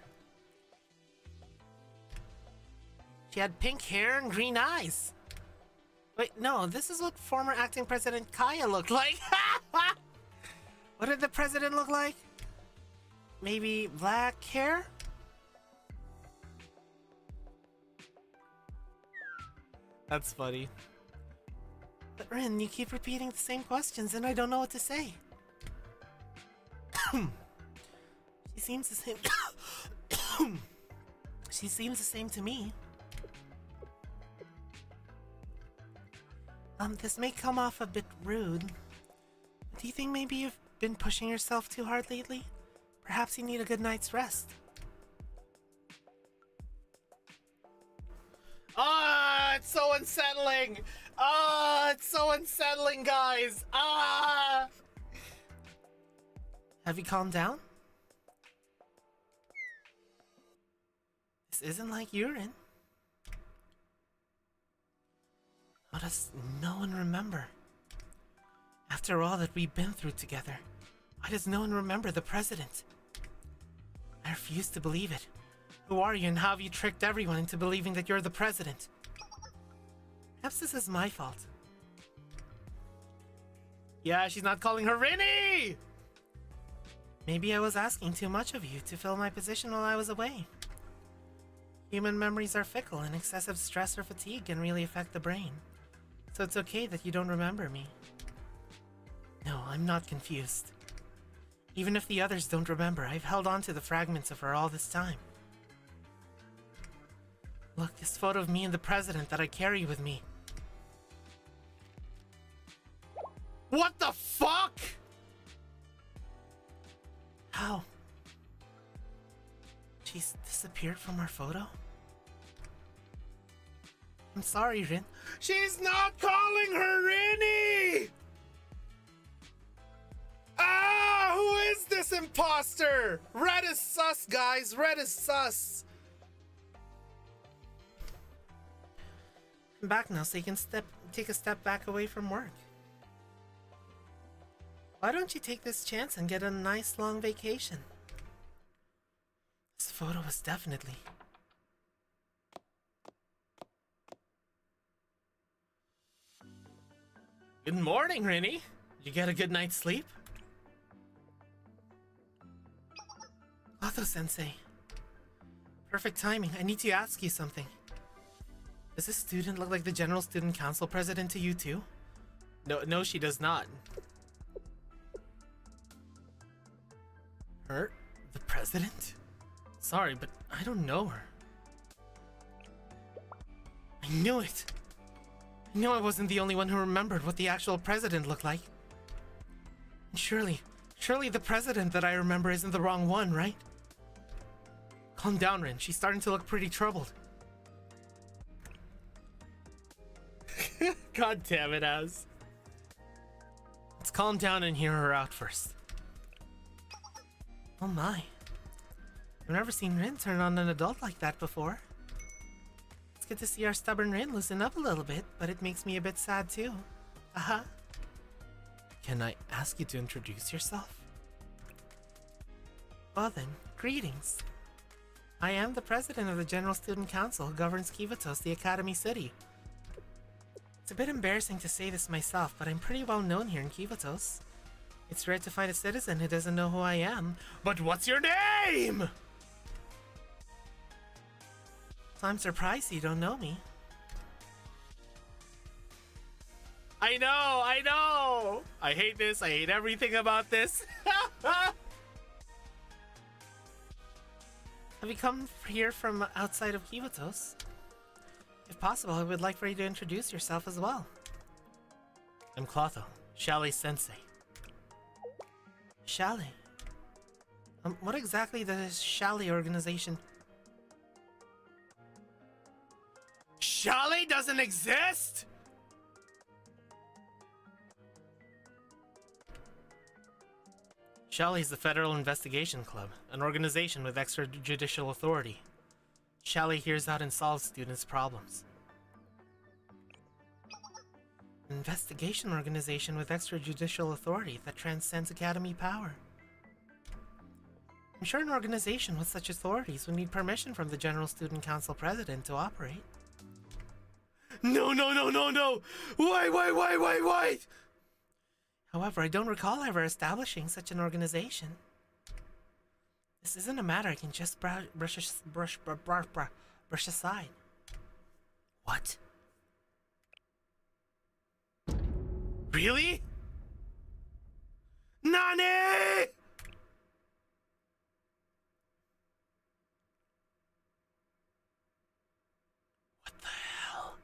She had pink hair and green eyes. Wait, no, this is what former acting president Kaya looked like. What did the president look like? Maybe black hair? That's funny. But Rin, you keep repeating the same questions and I don't know what to say. She seems the same. She seems the same to me. This may come off a bit rude. Do you think maybe you've been pushing yourself too hard lately? Perhaps you need a good night's rest. Ah, it's so unsettling. Ah, it's so unsettling, guys. Ah. Have you calmed down? This isn't like urine. How does no one remember? After all that we've been through together, why does no one remember the president? I refuse to believe it. Who are you and how have you tricked everyone into believing that you're the president? Perhaps this is my fault. Yeah, she's not calling her Rinny! Maybe I was asking too much of you to fill my position while I was away. Human memories are fickle and excessive stress or fatigue can really affect the brain. So it's okay that you don't remember me. No, I'm not confused. Even if the others don't remember, I've held on to the fragments of her all this time. Look, this photo of me and the president that I carry with me. What the fuck? How? She's disappeared from our photo? I'm sorry, Rin. She's not calling her Rinny! Ah! Who is this imposter? Red is sus, guys. Red is sus. I'm back now so you can take a step back away from work. Why don't you take this chance and get a nice long vacation? This photo was definitely... Good morning, Rinny. You get a good night's sleep? Otho-sensei. Perfect timing. I need to ask you something. Does this student look like the General Student Council president to you too? No, she does not. Her? The president? Sorry, but I don't know her. I knew it! I knew I wasn't the only one who remembered what the actual president looked like. And surely the president that I remember isn't the wrong one, right? Calm down, Rin. She's starting to look pretty troubled. God damn it, Az. Let's calm down and hear her out first. Oh my. I've never seen Rin turn on an adult like that before. It's good to see our stubborn Rin loosen up a little bit, but it makes me a bit sad too. Uh-huh. Can I ask you to introduce yourself? Well then, greetings. I am the president of the General Student Council who governs Kivatos, the Academy City. It's a bit embarrassing to say this myself, but I'm pretty well known here in Kivatos. It's rare to find a citizen who doesn't know who I am. But what's your name? So I'm surprised you don't know me. I know! I hate this, I hate everything about this. Have you come here from outside of Kivatos? If possible, I would like for you to introduce yourself as well. I'm Clotho, Shallei-sensei. Shallei? What exactly does Shallei organization... Shallei doesn't exist?! Shallei is the Federal Investigation Club, an organization with extrajudicial authority. Shally hears out and solves students' problems. An investigation organization with extrajudicial authority that transcends academy power. I'm sure an organization with such authorities would need permission from the General Student Council president to operate. No! Wait! However, I don't recall ever establishing such an organization. This isn't a matter I can just brush aside. What? Really? Nani? What the hell?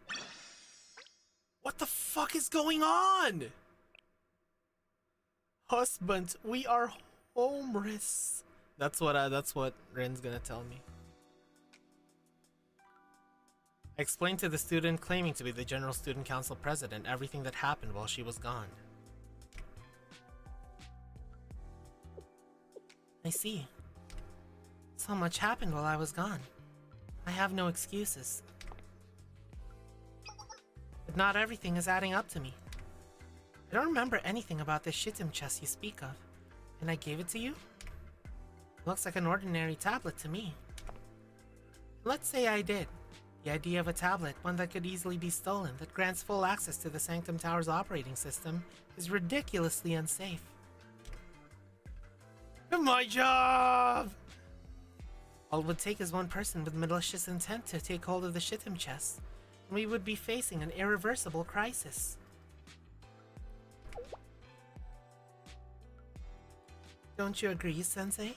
What the fuck is going on? Husband, we are homeless. That's what Rin's gonna tell me. I explained to the student claiming to be the General Student Council president everything that happened while she was gone. I see. So much happened while I was gone. I have no excuses. But not everything is adding up to me. I don't remember anything about this shitim chest you speak of. And I gave it to you? Looks like an ordinary tablet to me. Let's say I did. The idea of a tablet, one that could easily be stolen, that grants full access to the Sanctum Tower's operating system, is ridiculously unsafe. My job! All it would take is one person with malicious intent to take hold of the shitim chest, and we would be facing an irreversible crisis. Don't you agree, Sensei?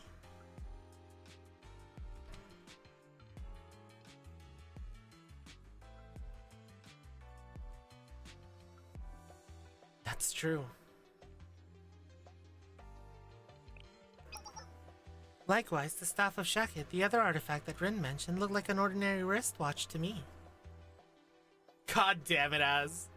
That's true. Likewise, the staff of Shakit, the other artifact that Rin mentioned, looked like an ordinary wristwatch to me. God damn it, Az.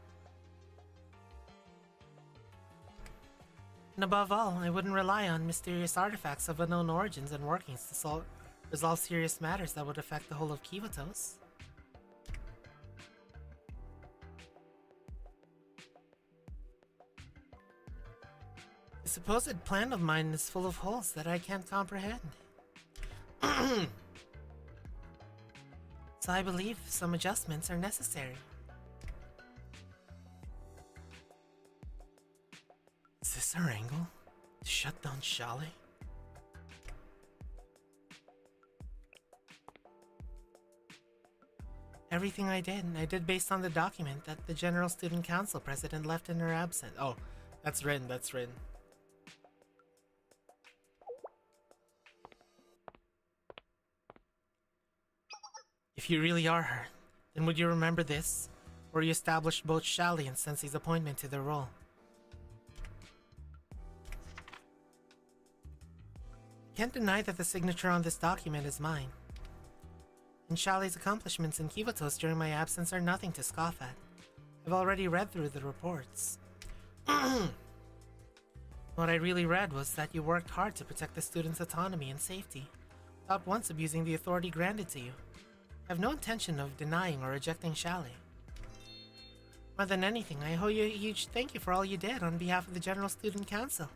And above all, I wouldn't rely on mysterious artifacts of unknown origins and workings to resolve serious matters that would affect the whole of Kivatos. The supposed plan of mine is full of holes that I can't comprehend. So I believe some adjustments are necessary. Is this our angle? To shut down Shally? Everything I did based on the document that the General Student Council president left in her absence. Oh, that's Rin. If you really are her, then would you remember this? Where you established both Shally and Sensei's appointment to their role? Can't deny that the signature on this document is mine. And Shally's accomplishments in Kivatos during my absence are nothing to scoff at. I've already read through the reports. What I really read was that you worked hard to protect the students' autonomy and safety, without once abusing the authority granted to you. I have no intention of denying or rejecting Shally. More than anything, I owe you a huge thank you for all you did on behalf of the General Student Council.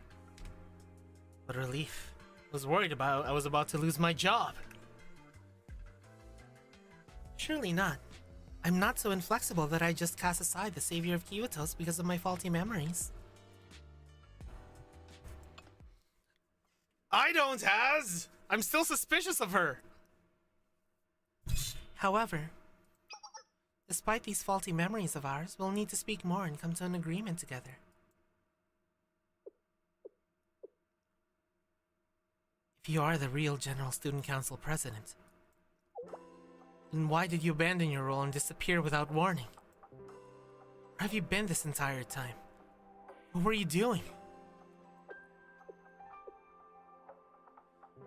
What relief. I was about to lose my job. Surely not. I'm not so inflexible that I just cast aside the savior of Kivatos because of my faulty memories. I don't, Has! I'm still suspicious of her! However, despite these faulty memories of ours, we'll need to speak more and come to an agreement together. If you are the real General Student Council president, then why did you abandon your role and disappear without warning? Where have you been this entire time? What were you doing?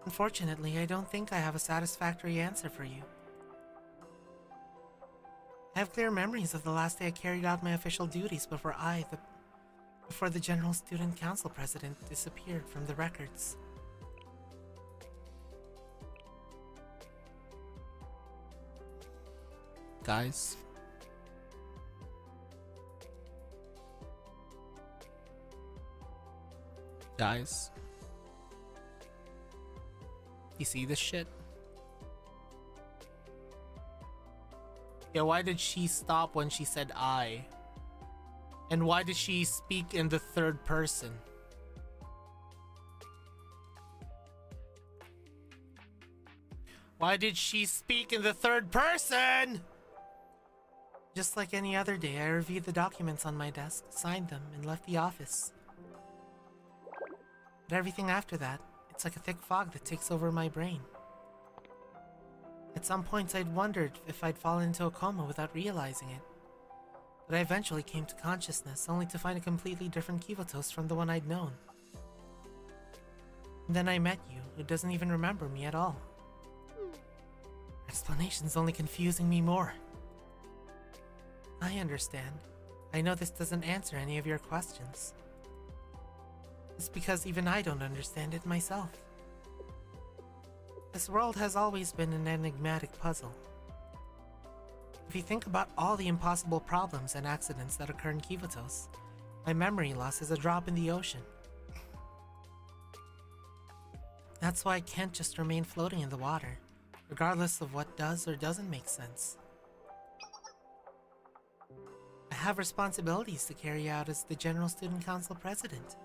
Unfortunately, I don't think I have a satisfactory answer for you. I have clear memories of the last day I carried out my official duties before the General Student Council president disappeared from the records. guys. Guys. You see this shit? Yeah, why did she stop when she said I? And why did she speak in the third person? Why did she speak in the third person? Just like any other day, I reviewed the documents on my desk, signed them, and left the office. But everything after that, it's like a thick fog that takes over my brain. At some points, I'd wondered if I'd fallen into a coma without realizing it. But I eventually came to consciousness, only to find a completely different Kivotos from the one I'd known. And then I met you, who doesn't even remember me at all. Explanation's only confusing me more. I understand. I know this doesn't answer any of your questions. It's because even I don't understand it myself. This world has always been an enigmatic puzzle. If you think about all the impossible problems and accidents that occur in Kivotos, my memory loss is a drop in the ocean. That's why I can't just remain floating in the water, regardless of what does or doesn't make sense. I have responsibilities to carry out as the General Student Council President.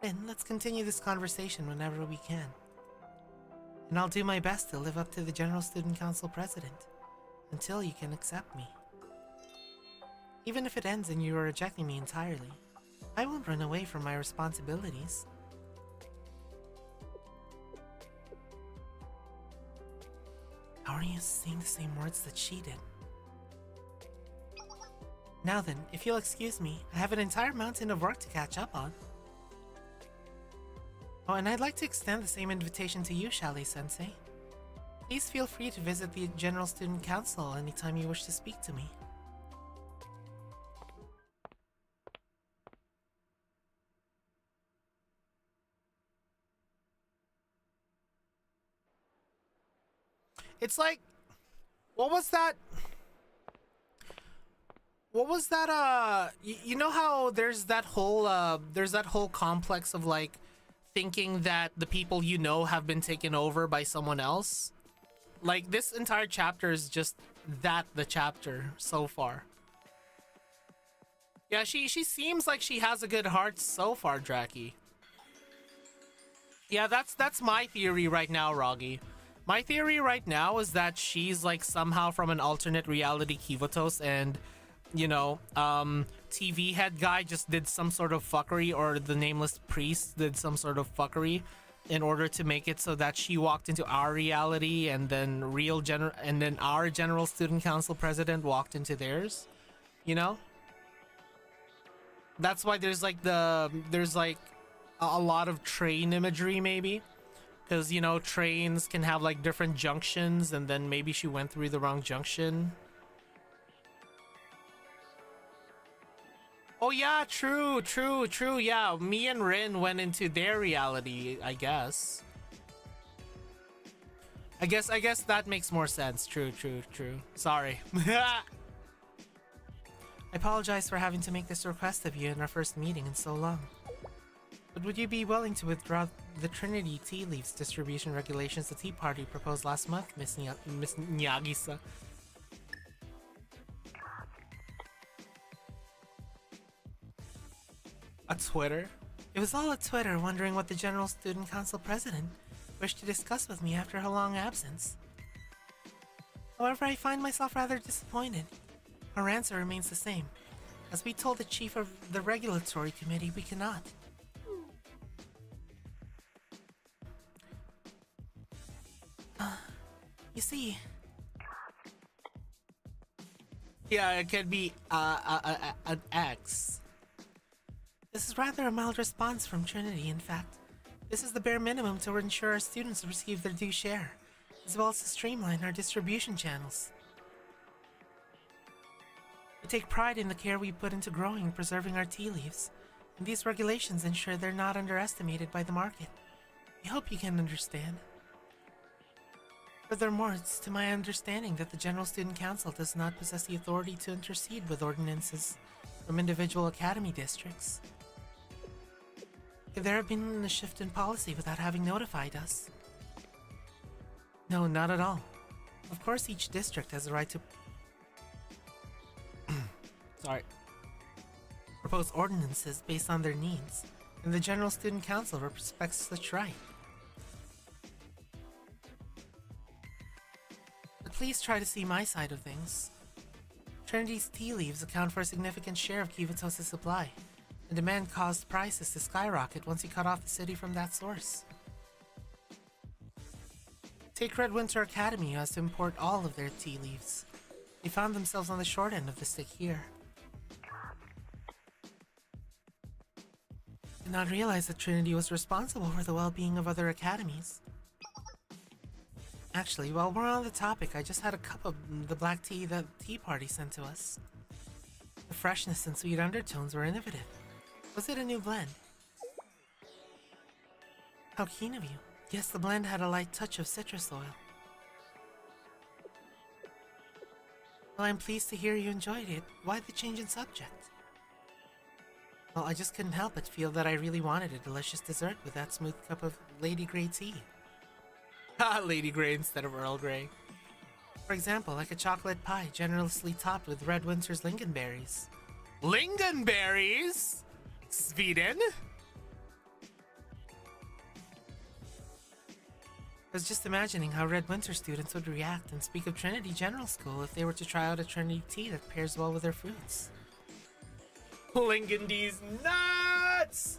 Then let's continue this conversation whenever we can. And I'll do my best to live up to the General Student Council President, until you can accept me. Even if it ends in you rejecting me entirely, I won't run away from my responsibilities. How are you saying the same words that she did? Now then, if you'll excuse me, I have an entire mountain of work to catch up on. Oh, and I'd like to extend the same invitation to you, Chalet-sensei. Please feel free to visit the General Student Council anytime you wish to speak to me. It's like, what was that? What was that? You know how there's that whole complex of like thinking that the people you know have been taken over by someone else. Like this entire chapter is just the chapter so far. Yeah, she seems like she has a good heart so far, Draki. Yeah, that's my theory right now, Roggy. My theory right now is that she's like somehow from an alternate reality Kivotos, and you know, TV head guy just did some sort of fuckery, or the nameless priest did some sort of fuckery in order to make it so that she walked into our reality, and then our General Student Council President walked into theirs. You know? That's why there's like a lot of train imagery, maybe. Because, you know, trains can have like different junctions, and then maybe she went through the wrong junction. Oh yeah, true. Yeah, me and Rin went into their reality, I guess. I guess that makes more sense. True. Sorry. I apologize for having to make this request of you in our first meeting in so long. But would you be willing to withdraw the Trinity Tea Leaves distribution regulations the Tea Party proposed last month, Miss Nyagisa? A Twitter? It was all a Twitter, wondering what the General Student Council President wished to discuss with me after her long absence. However, I find myself rather disappointed. Our answer remains the same. As we told the Chief of the Regulatory Committee, we cannot. You see... Yeah, it could be, an X. This is rather a mild response from Trinity, in fact. This is the bare minimum to ensure our students receive their due share, as well as to streamline our distribution channels. We take pride in the care we put into growing and preserving our tea leaves, and these regulations ensure they're not underestimated by the market. We hope you can understand. Furthermore, it's to my understanding that the General Student Council does not possess the authority to intercede with ordinances from individual academy districts. Could there have been a shift in policy without having notified us? No, not at all. Of course, each district has the right to propose ordinances based on their needs, and the General Student Council respects such right. But please try to see my side of things. Trinity's tea leaves account for a significant share of Kivatos' supply, and demand caused prices to skyrocket once you cut off the city from that source. Take Red Winter Academy, who has to import all of their tea leaves. They found themselves on the short end of the stick here. Did not realize that Trinity was responsible for the well-being of other academies. Actually, while we're on the topic, I just had a cup of the black tea that Tea Party sent to us. The freshness and sweet undertones were innovative. Was it a new blend? How keen of you. Yes, the blend had a light touch of citrus oil. Well, I'm pleased to hear you enjoyed it. Why the change in subject? Well, I just couldn't help but feel that I really wanted a delicious dessert with that smooth cup of Lady Grey tea. Ha! Lady Grey instead of Earl Grey. For example, like a chocolate pie generously topped with Red Winter's lingonberries. Lingonberries? Sweden? I was just imagining how Red Winter students would react and speak of Trinity General School if they were to try out a Trinity tea that pairs well with their fruits. Lingondy's nuts!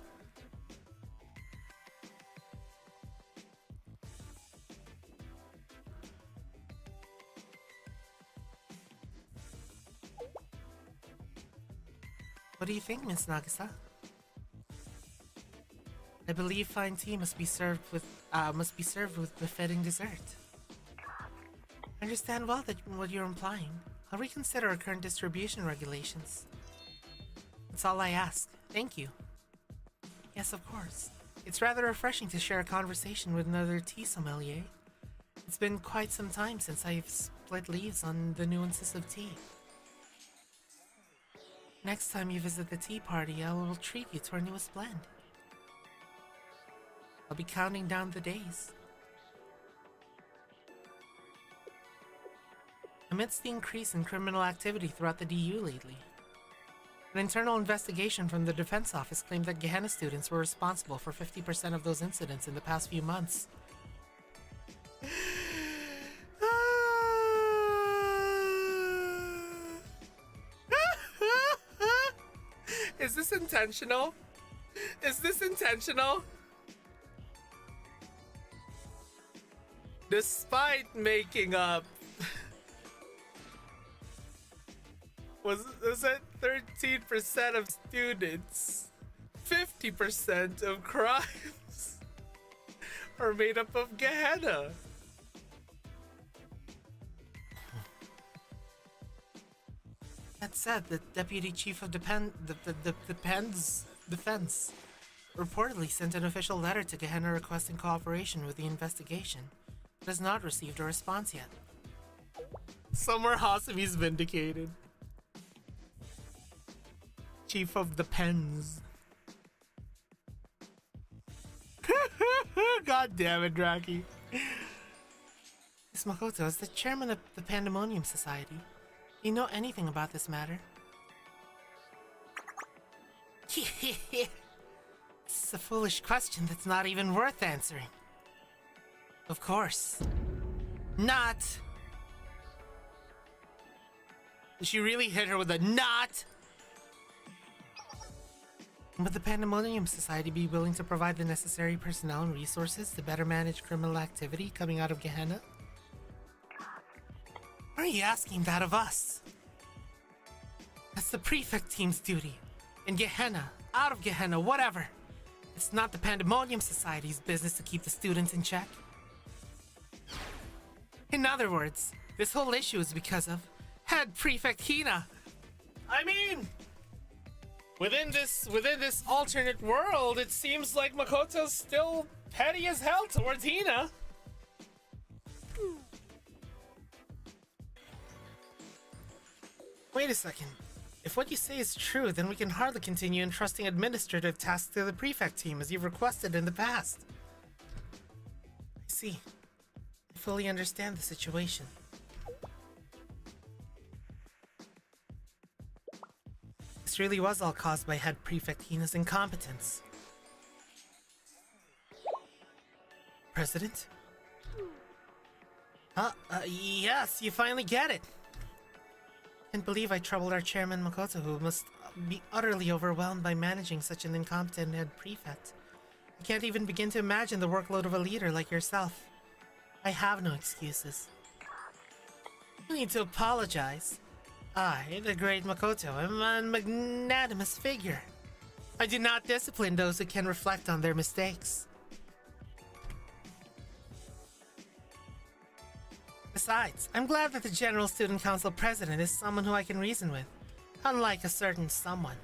What do you think, Miss Nagisa? I believe fine tea must be served with befitting dessert. I understand well that what you're implying. I'll reconsider our current distribution regulations. That's all I ask. Thank you. Yes, of course. It's rather refreshing to share a conversation with another tea sommelier. It's been quite some time since I've split leaves on the nuances of tea. Next time you visit the tea party, I will treat you to our newest blend. I'll be counting down the days. Amidst the increase in criminal activity throughout the DU lately, an internal investigation from the Defense Office claimed that Gehenna students were responsible for 50% of those incidents in the past few months. Is this intentional? Is this intentional? Despite making up, was it 13% of students, 50% of crimes are made up of Gehenna. That said, the Deputy Chief of Defense reportedly sent an official letter to Gehenna requesting cooperation with the investigation, but has not received a response yet. Somewhere Hasami's vindicated. Chief of the Pens. God damn it, Draki. Miss Makoto is the chairman of the Pandemonium Society. Do you know anything about this matter? It's a foolish question that's not even worth answering. Of course. Not. Did she really hit her with a not? Would the Pandemonium Society be willing to provide the necessary personnel and resources to better manage criminal activity coming out of Gehenna? Why are you asking that of us? That's the prefect team's duty. In Gehenna, out of Gehenna, whatever. It's not the Pandemonium Society's business to keep the students in check. In other words, this whole issue is because of Head Prefect Hina. I mean, within this alternate world, it seems like Makoto's still petty as hell towards Hina. Wait a second. If what you say is true, then we can hardly continue entrusting administrative tasks to the prefect team as you've requested in the past. I see. I fully understand the situation. This really was all caused by head prefect Hina's incompetence. President? Yes, you finally get it. Can't believe I troubled our chairman Makoto, who must be utterly overwhelmed by managing such an incompetent head prefect. I can't even begin to imagine the workload of a leader like yourself. I have no excuses. You need to apologize. I, the great Makoto, am a magnanimous figure. I do not discipline those who can reflect on their mistakes. Besides, I'm glad that the General Student Council President is someone who I can reason with, unlike a certain someone.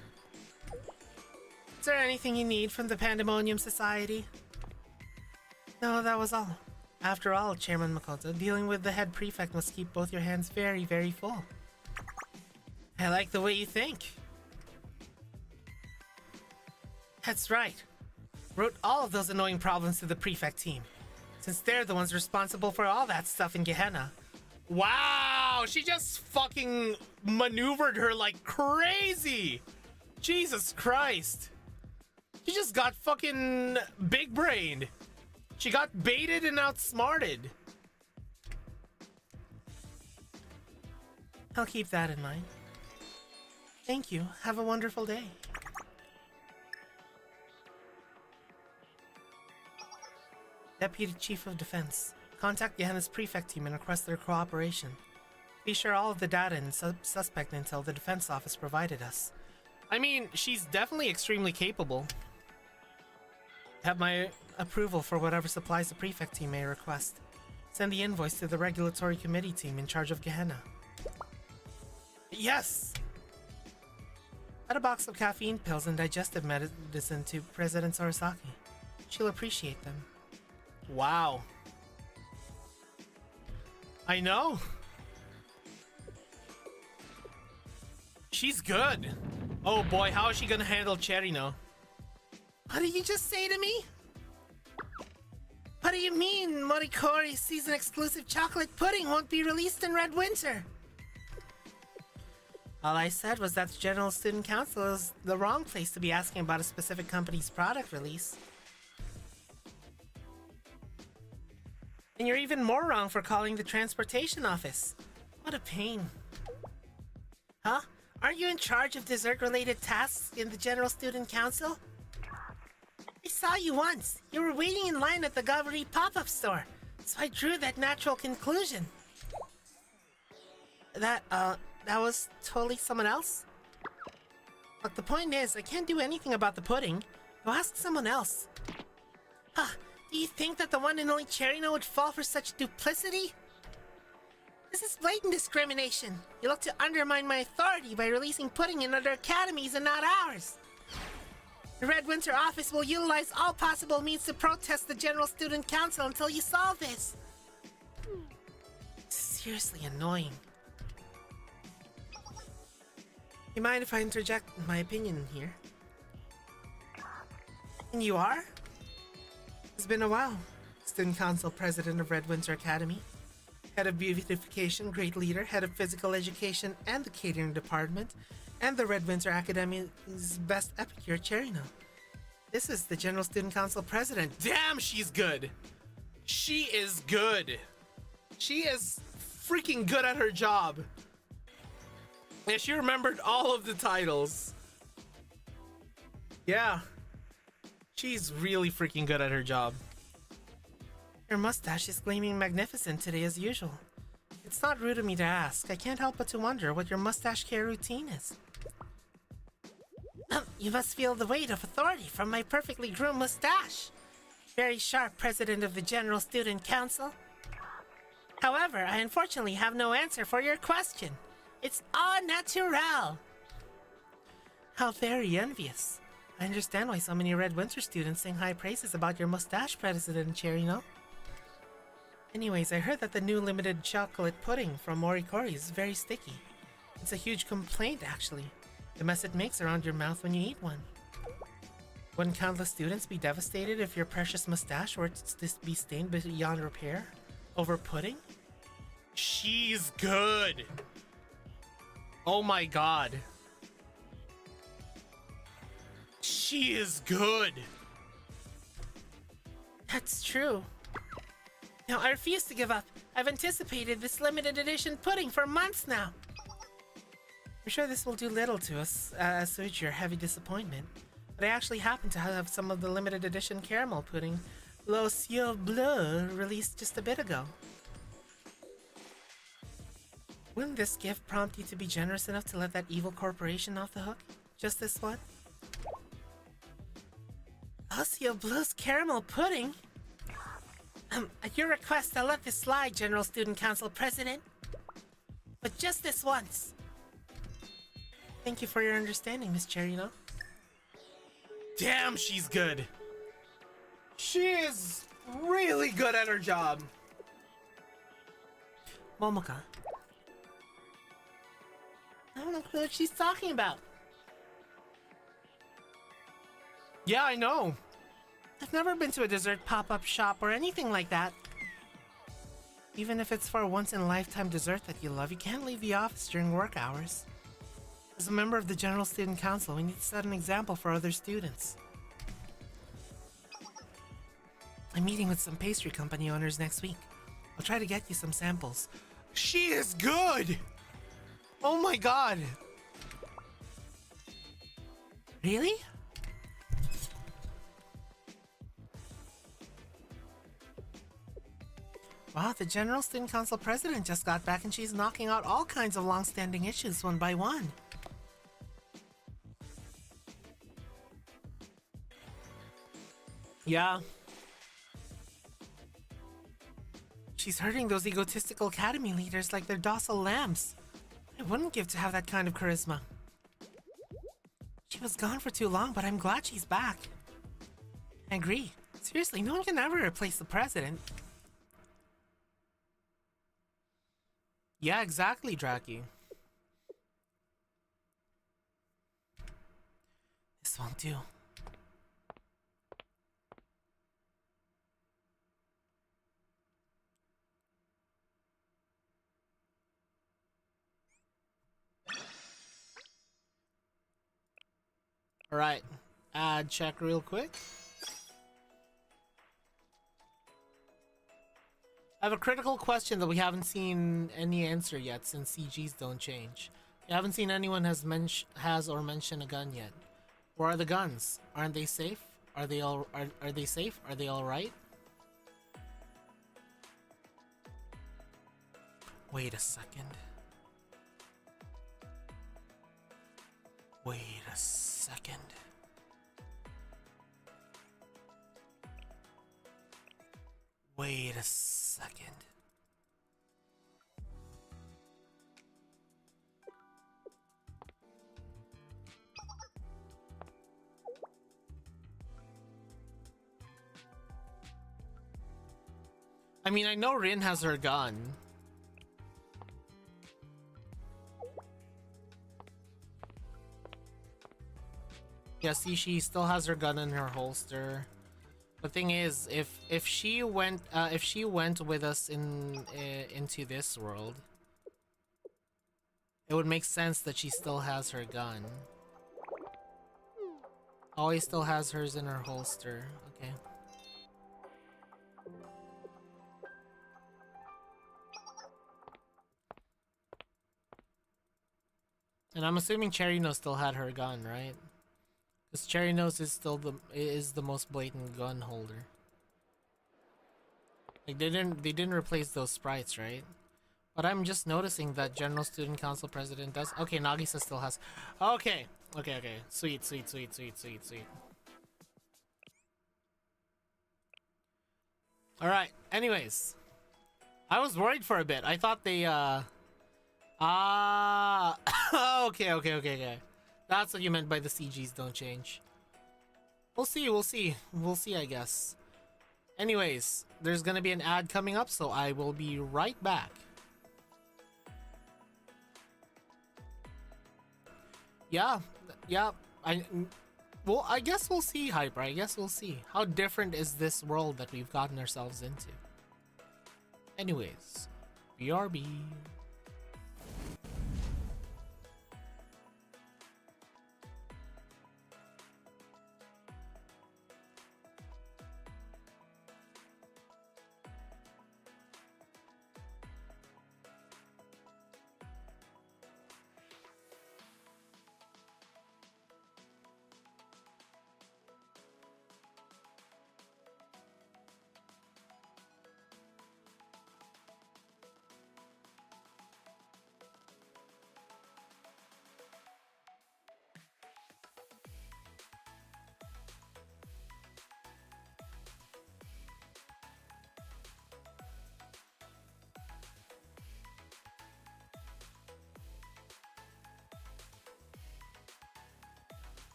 Is there anything you need from the Pandemonium Society? No, that was all. After all, Chairman Makoto, dealing with the head prefect must keep both your hands very, very full. I like the way you think. That's right. Wrote all of those annoying problems to the prefect team, since they're the ones responsible for all that stuff in Gehenna. Wow, she just fucking maneuvered her like crazy. Jesus Christ. She just got fucking big-brained. She got baited and outsmarted. I'll keep that in mind. Thank you. Have a wonderful day. Deputy Chief of Defense. Contact Gehenna's prefect team and request their cooperation. Be sure all of the data and suspect intel the defense office provided us. I mean, she's definitely extremely capable. Have my approval for whatever supplies the prefect team may request. Send the invoice to the regulatory committee team in charge of Gehenna. Yes! Add a box of caffeine pills and digestive medicine to President Sorosaki. She'll appreciate them. Wow. I know. She's good. Oh boy, how is she gonna handle Cherino? What did you just say to me? What do you mean Morikori's season-exclusive chocolate pudding won't be released in Red Winter? All I said was that the General Student Council is the wrong place to be asking about a specific company's product release. And you're even more wrong for calling the transportation office. What a pain. Huh? Aren't you in charge of dessert-related tasks in the General Student Council? I saw you once. You were waiting in line at the Gavri pop-up store, so I drew that natural conclusion. That was totally someone else? Look, the point is, I can't do anything about the pudding. Go ask someone else. Huh, do you think that the one and only Cherino would fall for such duplicity? This is blatant discrimination. You look to undermine my authority by releasing pudding in other academies and not ours. The Red Winter office will utilize all possible means to protest the General Student Council until you solve this. It's seriously annoying. You mind if I interject my opinion here? And you are? It's been a while. Student Council President of Red Winter Academy. Head of Beautification, great leader, head of Physical Education and the Catering Department, and the Red Winter Academy's best epicure, Cherino. This is the General Student Council President. Damn, she's good! She is good! She is freaking good at her job. Yeah, she remembered all of the titles. Yeah. She's really freaking good at her job. Your mustache is gleaming magnificent today as usual. It's not rude of me to ask. I can't help but to wonder what your mustache care routine is. You must feel the weight of authority from my perfectly groomed mustache. Very sharp, President of the General Student Council. However, I unfortunately have no answer for your question. It's au naturel. How very envious. I understand why so many Red Winter students sing high praises about your mustache, President Cherino. Anyways, I heard that the new limited chocolate pudding from Morikori is very sticky. It's a huge complaint, actually. The mess it makes around your mouth when you eat one. Wouldn't countless students be devastated if your precious mustache were to be stained beyond repair over pudding? She's good! Oh my god. She is good! That's true. Now, I refuse to give up. I've anticipated this limited edition pudding for months now. I'm sure this will do little to assuage your heavy disappointment, but I actually happen to have some of the limited edition caramel pudding Los Yeux Bleus released just a bit ago. Wouldn't this gift prompt you to be generous enough to let that evil corporation off the hook? Just this one? Los Yeux Bleus caramel pudding? At your request, I'll let this slide, General Student Council President. But just this once. Thank you for your understanding, Miss Cherino. Damn, she's good. She is really good at her job. Momoka. I don't know what she's talking about. Yeah, I know. I've never been to a dessert pop-up shop or anything like that. Even if it's for a once-in-a-lifetime dessert that you love, you can't leave the office during work hours. As a member of the General Student Council, we need to set an example for other students. I'm meeting with some pastry company owners next week. I'll try to get you some samples. She is good! Oh my god! Really? Wow, the General Student Council President just got back and she's knocking out all kinds of long-standing issues one by one. Yeah. She's hurting those egotistical academy leaders like they're docile lambs. I wouldn't give to have that kind of charisma. She was gone for too long, but I'm glad she's back. I agree. Seriously, no one can ever replace the president. Yeah, exactly, Draki. This won't do. Alright, ad check real quick. I have a critical question that we haven't seen any answer yet since CGs don't change. We haven't seen anyone has or mentioned a gun yet. Where are the guns? Aren't they safe? Are they safe? Are they all right? Wait a second. Wait a second. Wait a second. I mean, I know Rin has her gun. Yeah, see, she still has her gun in her holster. The thing is, if she went with us into this world, it would make sense that she still has her gun. Always still has hers in her holster. Okay. And I'm assuming Cherry Nose still had her gun, right? Because Cherry Nose is still the most blatant gun holder. Like they didn't replace those sprites, right? But I'm just noticing that General Student Council President does. Okay, Nagisa still has. Okay. Sweet. All right. Anyways, I was worried for a bit. I thought they okay. That's what you meant by the CGs don't change. We'll see, I guess. Anyways, there's gonna be an ad coming up, so I will be right back. Yeah, yeah. Well, I guess we'll see, Hyper. I guess we'll see. How different is this world that we've gotten ourselves into? Anyways, BRB.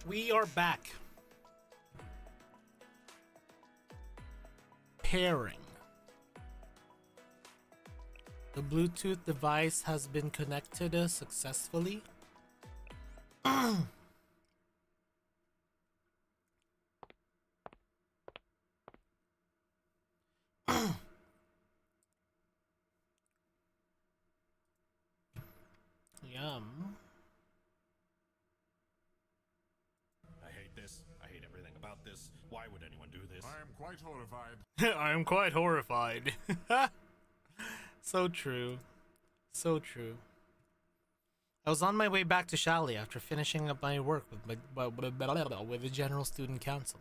We are back. Pairing. The Bluetooth device has been connected successfully. Yum. I hate this. I hate everything about this. Why would anyone do this? I am quite horrified. I am quite horrified. So true. So true. I was on my way back to Shally after finishing up my work with the General Student Council.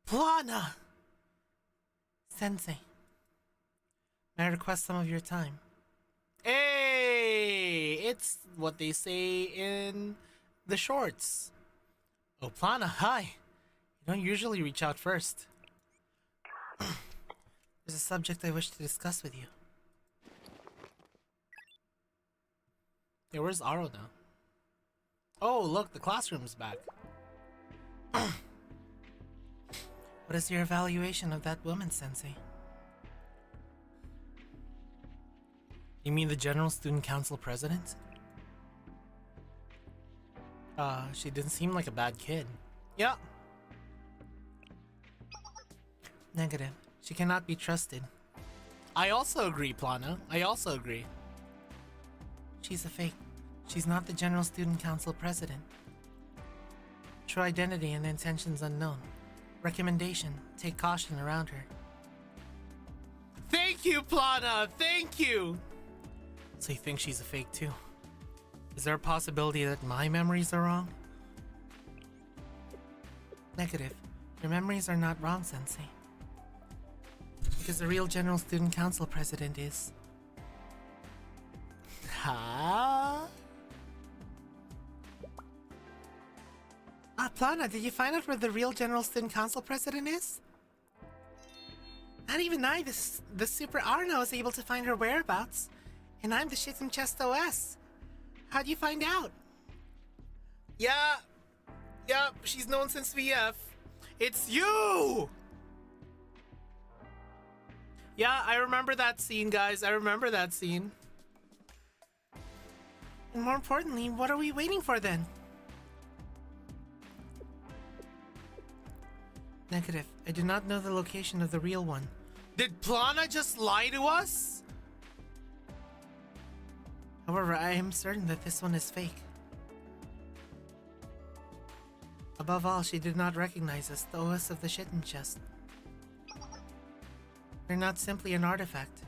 Plana! Sensei. May I request some of your time? Hey! It's what they say in the shorts. Oh, Plana, hi. You don't usually reach out first. There's a subject I wish to discuss with you. Yeah, where's Aro now? Oh, look, the classroom's back. What is your evaluation of that woman, Sensei? You mean the General Student Council president? She didn't seem like a bad kid. Yeah. Negative. She cannot be trusted. I also agree, Plana. I also agree. She's a fake. She's not the General Student Council president. True identity and intentions unknown. Recommendation: take caution around her. Thank you, Plana! Thank you! So you think she's a fake too? Is there a possibility that my memories are wrong? Negative. Your memories are not wrong, Sensei. Because the real General Student Council president is... Huh? Plana, did you find out where the real General Student Council president is? Not even I, the Super Arno, is able to find her whereabouts. And I'm the Shit'em Chest OS. How'd you find out? Yeah. Yup, she's known since VF. It's you! Yeah, I remember that scene, guys. I remember that scene. And more importantly, what are we waiting for then? Negative. I do not know the location of the real one. Did Plana just lie to us? However, I am certain that this one is fake. Above all, she did not recognize us, the OS of the Shitten Chest. We're not simply an artifact.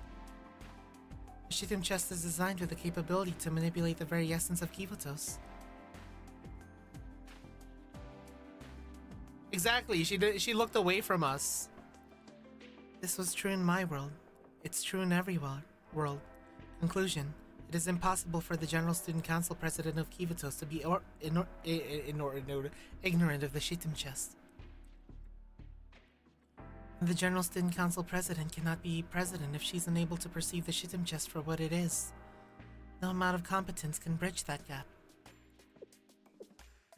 The Shitten Chest is designed with the capability to manipulate the very essence of Kivotos. Exactly, she looked away from us. This was true in my world. It's true in every world. Conclusion. It is impossible for the General Student Council president of Kivotos to be ignorant of the Shitten Chest. The General Student Council president cannot be president if she's unable to perceive the Shitten Chest for what it is. No amount of competence can bridge that gap.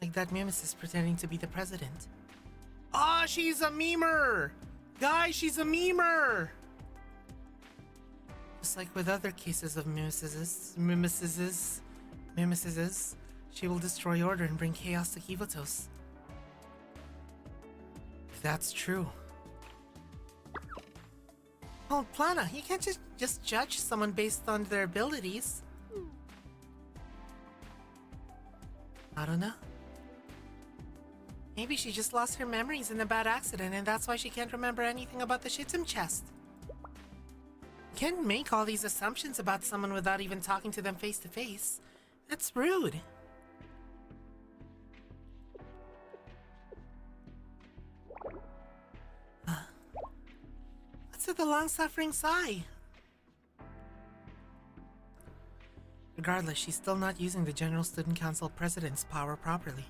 Like that mimesis pretending to be the president. Ah, she's a memer! Guys, she's a memer! Just like with other cases of mimesises, she will destroy order and bring chaos to Kivotos. If that's true. Oh, Plana, you can't just judge someone based on their abilities. I don't know. Maybe she just lost her memories in a bad accident and that's why she can't remember anything about the Shitsum chest. You can't make all these assumptions about someone without even talking to them face to face. That's rude. What's with the long-suffering sigh? Regardless, she's still not using the General Student Council President's power properly.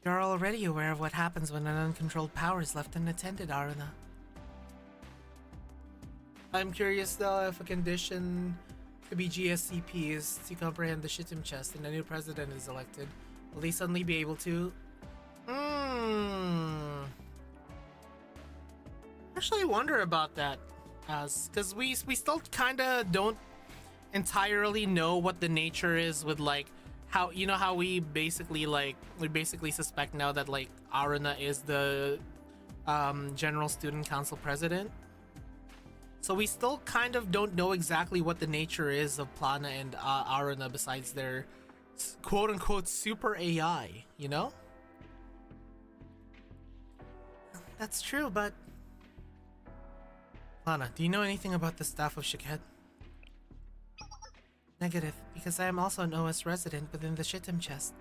You're already aware of what happens when an uncontrolled power is left unattended, Aruna. I'm curious though if a condition to be GSCP is to comprehend the Shittim chest and a new president is elected. Will they suddenly be able to? Actually, I wonder about that, because we still kind of don't entirely know what the nature is with like how how we basically suspect now that like Aruna is the General Student Council president. So we still kind of don't know exactly what the nature is of Plana and Aruna besides their quote-unquote super AI, you know? That's true, but... Plana, do you know anything about the staff of Shaked? Negative, because I am also an OS resident within the Shittim chest.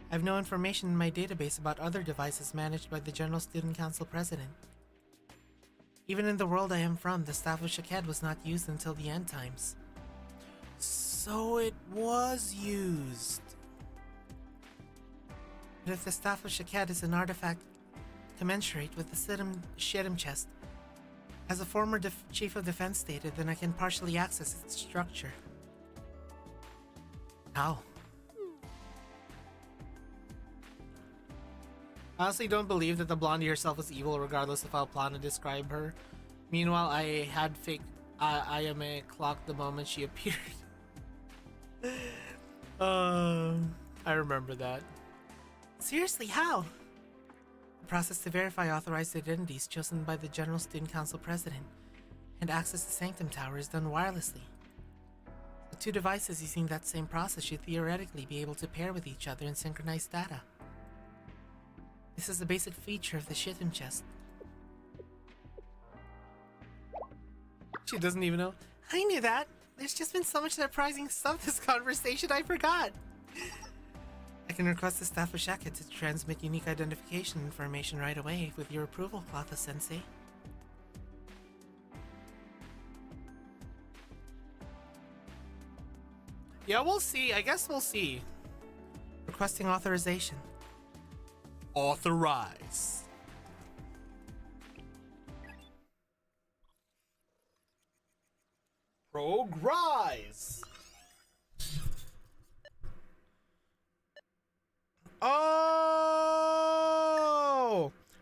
I have no information in my database about other devices managed by the General Student Council president. Even in the world I am from, the staff of Shaked was not used until the end times. So it was used. But if the staff of Shaked is an artifact commensurate with the Shittim chest, as a former chief of defense stated, then I can partially access its structure. How? I honestly don't believe that the blondie herself was evil, regardless of how Plana described her. Meanwhile, I had fake IMA clocked the moment she appeared. I remember that. Seriously, how? The process to verify authorized identities chosen by the General Student Council president and access the Sanctum Tower is done wirelessly. The two devices using that same process should theoretically be able to pair with each other and synchronize data. This is a basic feature of the Shittim chest. She doesn't even know. I knew that. There's just been so much surprising stuff this conversation, I forgot. I can request the staff of Shaka to transmit unique identification information right away with your approval, Clotha-sensei. Yeah, we'll see. I guess we'll see. Requesting authorization. Authorize. Progrise. Oh,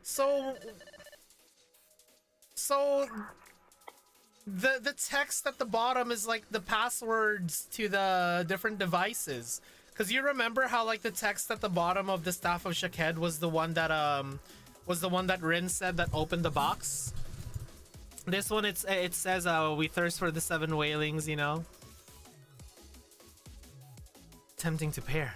so the text at the bottom is like the passwords to the different devices. Cause you remember how like the text at the bottom of the Staff of Shaked was the one that Rin said that opened the box. This one it says we thirst for the 7 whalings, you know. Tempting to pair.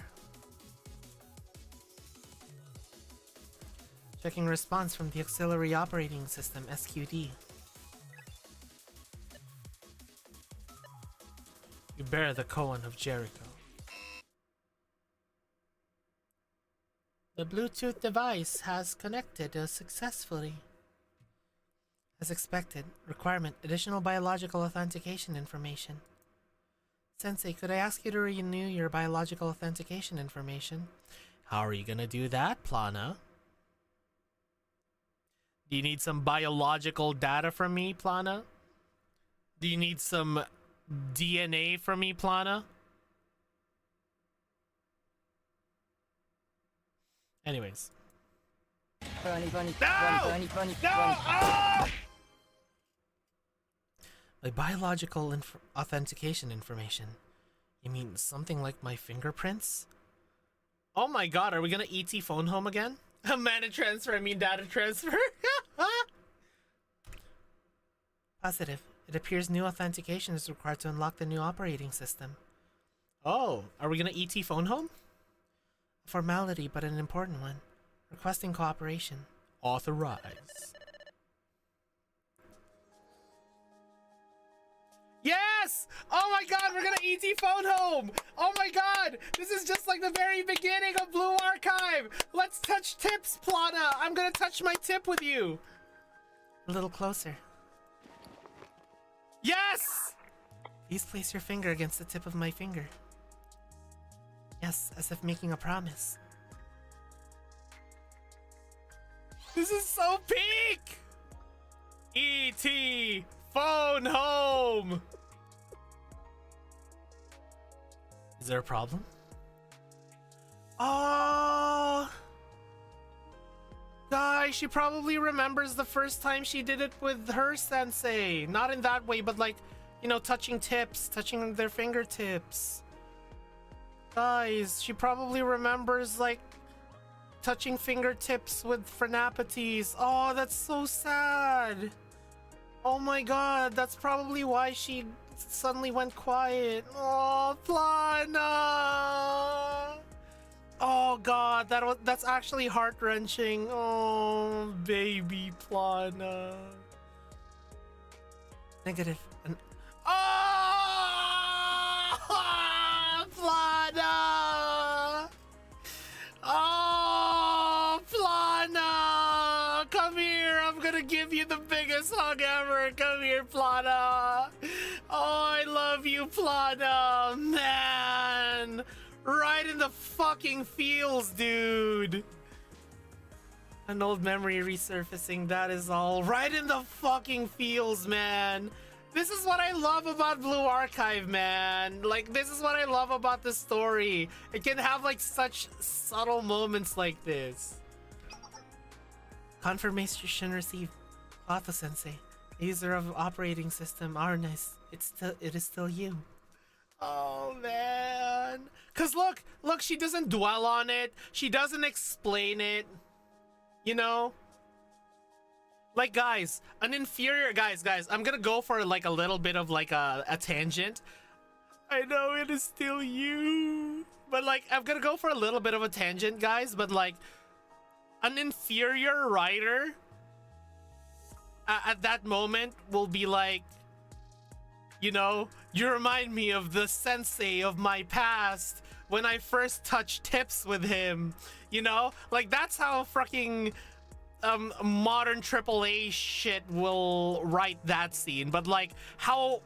Checking response from the Auxiliary Operating System, SQD. You bear the koan of Jericho. The Bluetooth device has connected successfully. As expected, requirement, additional biological authentication information. Sensei, could I ask you to renew your biological authentication information? How are you gonna do that, Plana? Do you need some biological data from me, Plana? Do you need some DNA from me, Plana? Anyways. No! Ah! My biological authentication information. You mean something like my fingerprints? Oh my god, are we gonna ET phone home again? Mana transfer, I mean data transfer. Positive. It appears new authentication is required to unlock the new operating system. Oh, are we gonna ET phone home? A formality, but an important one. Requesting cooperation. Authorize. Yes! Oh my god, we're gonna ET phone home! Oh my god! This is just like the very beginning of Blue Archive! Let's touch tips, Plana! I'm gonna touch my tip with you! A little closer. Yes! Please place your finger against the tip of my finger. Yes, as if making a promise. This is so peak! E.T. Phone home! Is there a problem? Oh! Guys, she probably remembers the first time she did it with her sensei. Not in that way, but like, you know, touching tips, touching their fingertips. Guys, she probably remembers like touching fingertips with Phrenapates. Oh, that's so sad. Oh my god, that's probably why she suddenly went quiet. Oh, Plana! Oh god, that's actually heart-wrenching. Oh, baby Plana. Negative. Oh! Plana! Oh, Plana! Come here, I'm gonna give you the biggest hug ever. Come here, Plana. Oh, I love you, Plana. Man. Right in the fucking feels, dude. An old memory resurfacing, that is all. Right in the fucking feels, man. This is what I love about Blue Archive, man. Like, this is what I love about the story. It can have, like, such subtle moments like this. Confirmation received. Auto-sensei, user of operating system Arnes. It is still you. Oh, man. Cause look, she doesn't dwell on it. She doesn't explain it. You know? Like, guys, an inferior... Guys, I'm gonna go for, like, a little bit of, like, a tangent. I know it is still you. But, like, I'm gonna go for a little bit of a tangent, guys. But, like, an inferior writer at that moment will be like, you know, you remind me of the sensei of my past when I first touched tips with him, you know? Like, that's how fucking modern AAA shit will write that scene. But like, how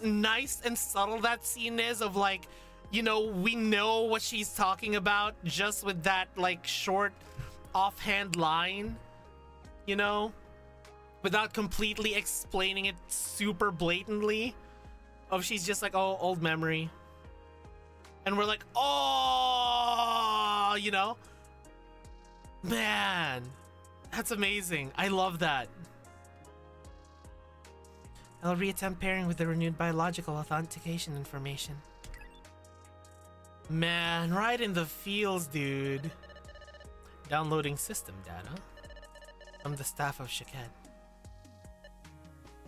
nice and subtle that scene is of, like, you know, we know what she's talking about just with that, like, short offhand line, you know, without completely explaining it super blatantly. Of she's just like, oh, old memory. And we're like, oh, you know? Man, that's amazing. I love that. I'll reattempt pairing with the renewed biological authentication information. Man, right in the feels, dude. Downloading system data from the staff of Shaked.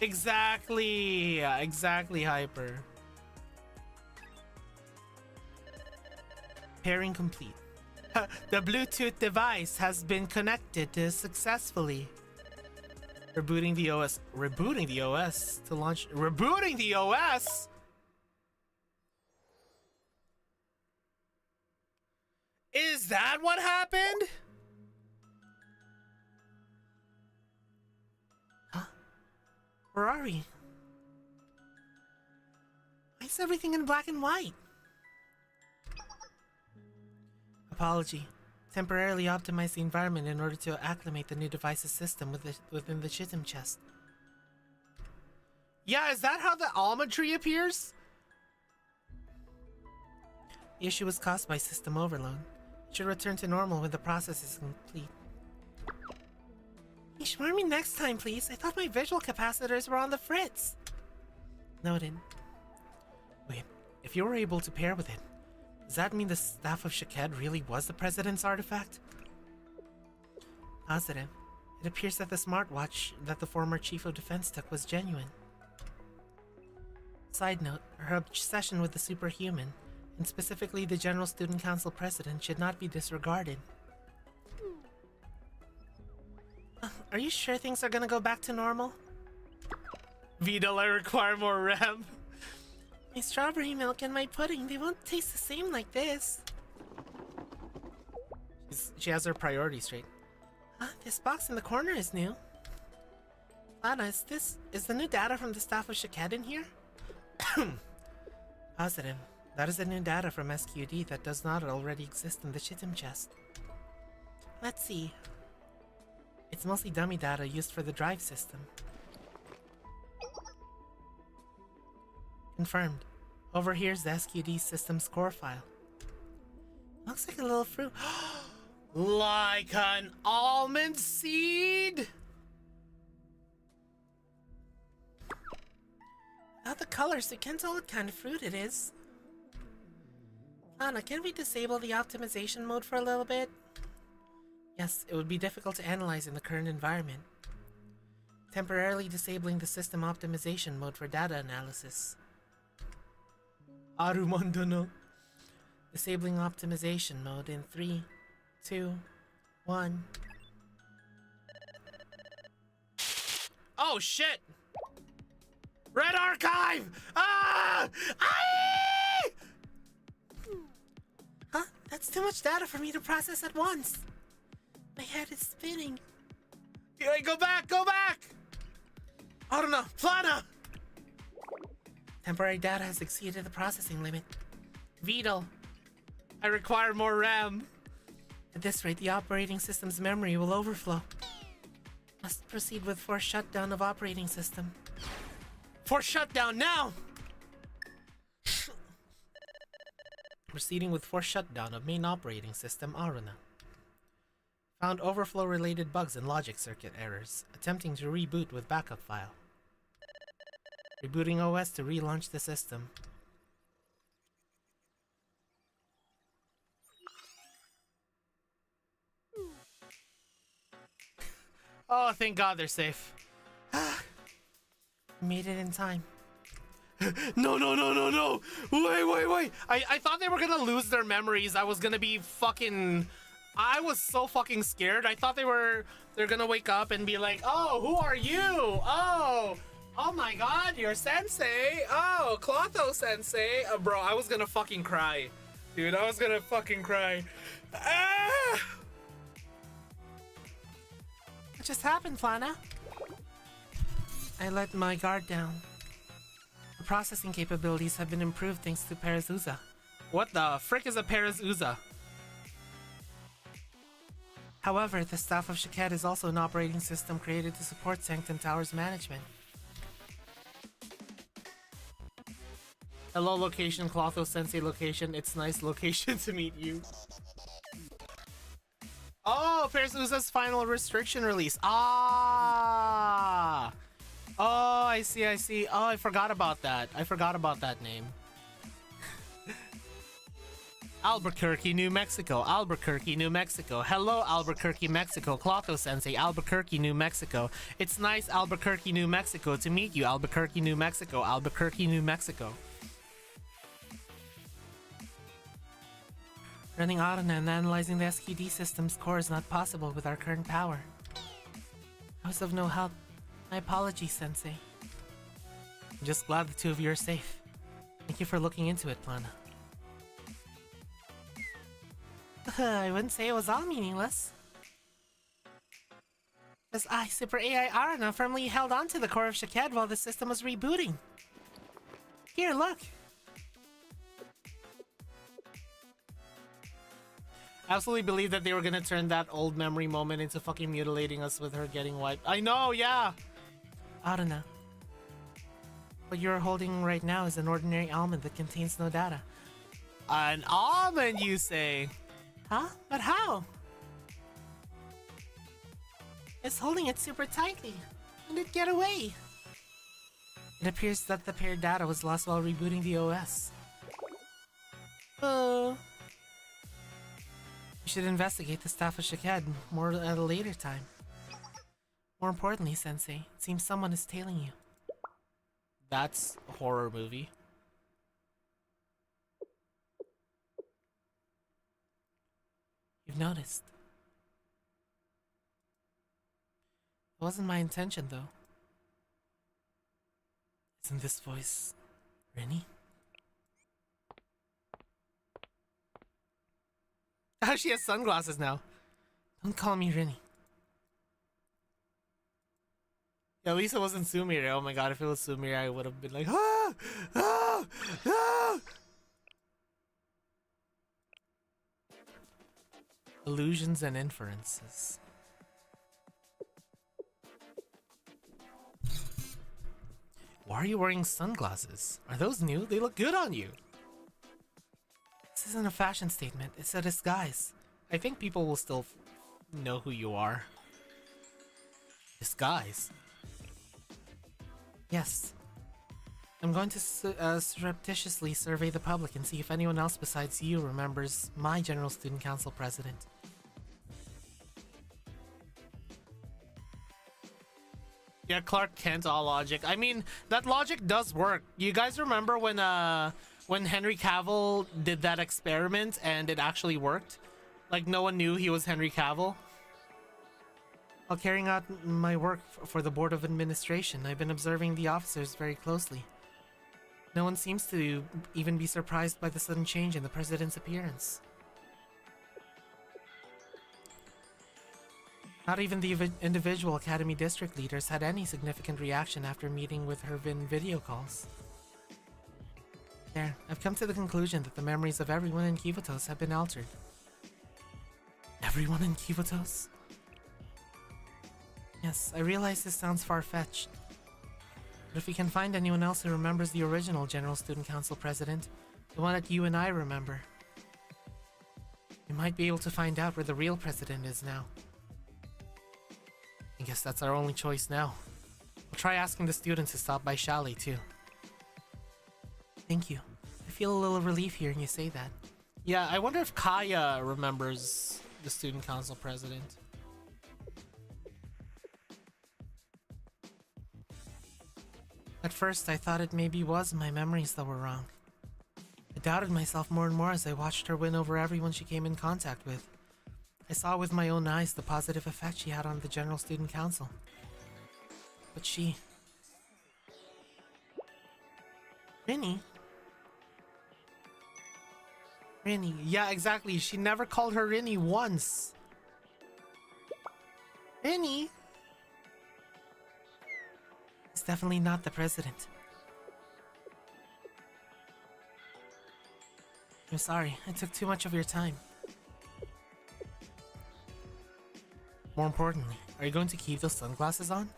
Exactly, Hyper. Pairing complete. The Bluetooth device has been connected successfully. Rebooting the OS. Rebooting the OS to launch. Rebooting the OS? Is that what happened? Huh? Where are we? Why is everything in black and white? Apology. Temporarily optimize the environment in order to acclimate the new device's system within the Chitim chest. Yeah, is that how the Alma tree appears? The issue was caused by system overload. It should return to normal when the process is complete. You should warn me next time, please. I thought my visual capacitors were on the fritz. Noted. Wait, if you were able to pair with it, does that mean the staff of Shaked really was the president's artifact? Positive. It appears that the smartwatch that the former chief of defense took was genuine. Side note, her obsession with the superhuman, and specifically the General Student Council president, should not be disregarded. Are you sure things are gonna go back to normal? Vidal, I require more RAM. My strawberry milk and my pudding, they won't taste the same like this. She has her priorities straight. This box in the corner is new. Lana, is the new data from the staff of Shaked in here? Positive. That is the new data from SQD that does not already exist in the Chitim chest. Let's see. It's mostly dummy data used for the drive system. Confirmed. Over here's the SQD system score file. Looks like a little fruit. Like an almond seed? Without the colors, you can't tell what kind of fruit it is. Anna, can we disable the optimization mode for a little bit? Yes, it would be difficult to analyze in the current environment. Temporarily disabling the system optimization mode for data analysis. Arumondo no. Disabling optimization mode in 3, 2, 1. Oh shit! Red Archive! Ah! Aye! Huh? That's too much data for me to process at once. My head is spinning. Hey, go back! Go back! I don't know. Plana! Temporary data has exceeded the processing limit. Vital. I require more RAM. At this rate, the operating system's memory will overflow. Must proceed with forced shutdown of operating system. Forced shutdown now! Proceeding with forced shutdown of main operating system Aruna. Found overflow-related bugs and logic circuit errors. Attempting to reboot with backup file. Rebooting OS to relaunch the system. Oh, thank God they're safe. Made it in time. No. Wait. I thought they were gonna lose their memories. I was gonna be fucking... I was so fucking scared. I thought they're gonna wake up and be like, oh, who are you? Oh my God, you're Sensei. Oh, Clotho Sensei. Bro, I was gonna fucking cry. Dude, I was gonna fucking cry. Ah! What just happened, Flana? I let my guard down. The processing capabilities have been improved thanks to Parazuza. What the frick is a Parazuza? However, the staff of Shaked is also an operating system created to support Sanctum Tower's management. Hello location, Clotho Sensei location. It's nice location to meet you. Oh, Parazuza's final restriction release. Ah! Oh, I see. Oh, I forgot about that. Name. Albuquerque, New Mexico. Hello, Albuquerque, Mexico. Clotho Sensei, Albuquerque, New Mexico. It's nice, Albuquerque, New Mexico, to meet you. Albuquerque, New Mexico. Running Aruna and analyzing the SQD system's core is not possible with our current power. I was of no help. My apologies, Sensei. I'm just glad the two of you are safe. Thank you for looking into it, Plana. I wouldn't say it was all meaningless. As Super AI Aruna firmly held onto the core of Shaked while the system was rebooting. Here, look. I absolutely believe that they were gonna turn that old memory moment into fucking mutilating us with her getting wiped. I know, yeah! Aruna. What you're holding right now is an ordinary almond that contains no data. An almond, you say? Huh? But how? It's holding it super tightly. When did it get away? It appears that the paired data was lost while rebooting the OS. Oh. We should investigate the staff of Shaked more at a later time. More importantly, Sensei, it seems someone is tailing you. That's a horror movie. You've noticed. It wasn't my intention, though. Isn't this voice Rennie? Oh, she has sunglasses now. Don't call me Rennie. Yeah, at least it wasn't Sumire. Oh my god, if it was Sumire, I would have been like, ah! Ah! Ah! Illusions and inferences. Why are you wearing sunglasses? Are those new? They look good on you. This isn't a fashion statement. It's a disguise. I think people will still know who you are. Disguise? Yes. I'm going to surreptitiously survey the public and see if anyone else besides you remembers my General Student Council president. Yeah, Clark Kent, all logic. I mean, that logic does work. You guys remember when Henry Cavill did that experiment and it actually worked? Like, no one knew he was Henry Cavill? While carrying out my work for the Board of Administration, I've been observing the officers very closely. No one seems to even be surprised by the sudden change in the president's appearance. Not even the individual Academy District leaders had any significant reaction after meeting with her in video calls. There, I've come to the conclusion that the memories of everyone in Kivotos have been altered. Everyone in Kivotos? Yes, I realize this sounds far-fetched. But if we can find anyone else who remembers the original General Student Council president, the one that you and I remember, we might be able to find out where the real president is now. I guess that's our only choice now. We'll try asking the students to stop by Chalet too. Thank you. I feel a little relief hearing you say that. Yeah, I wonder if Kaya remembers the Student Council president. At first, I thought it maybe was my memories that were wrong. I doubted myself more and more as I watched her win over everyone she came in contact with. I saw with my own eyes the positive effect she had on the General Student Council. But she... Rinny? Rinny. Yeah, exactly. She never called her Rinny once. Rinny? It's definitely not the president. I'm sorry, I took too much of your time. More importantly, are you going to keep those sunglasses on?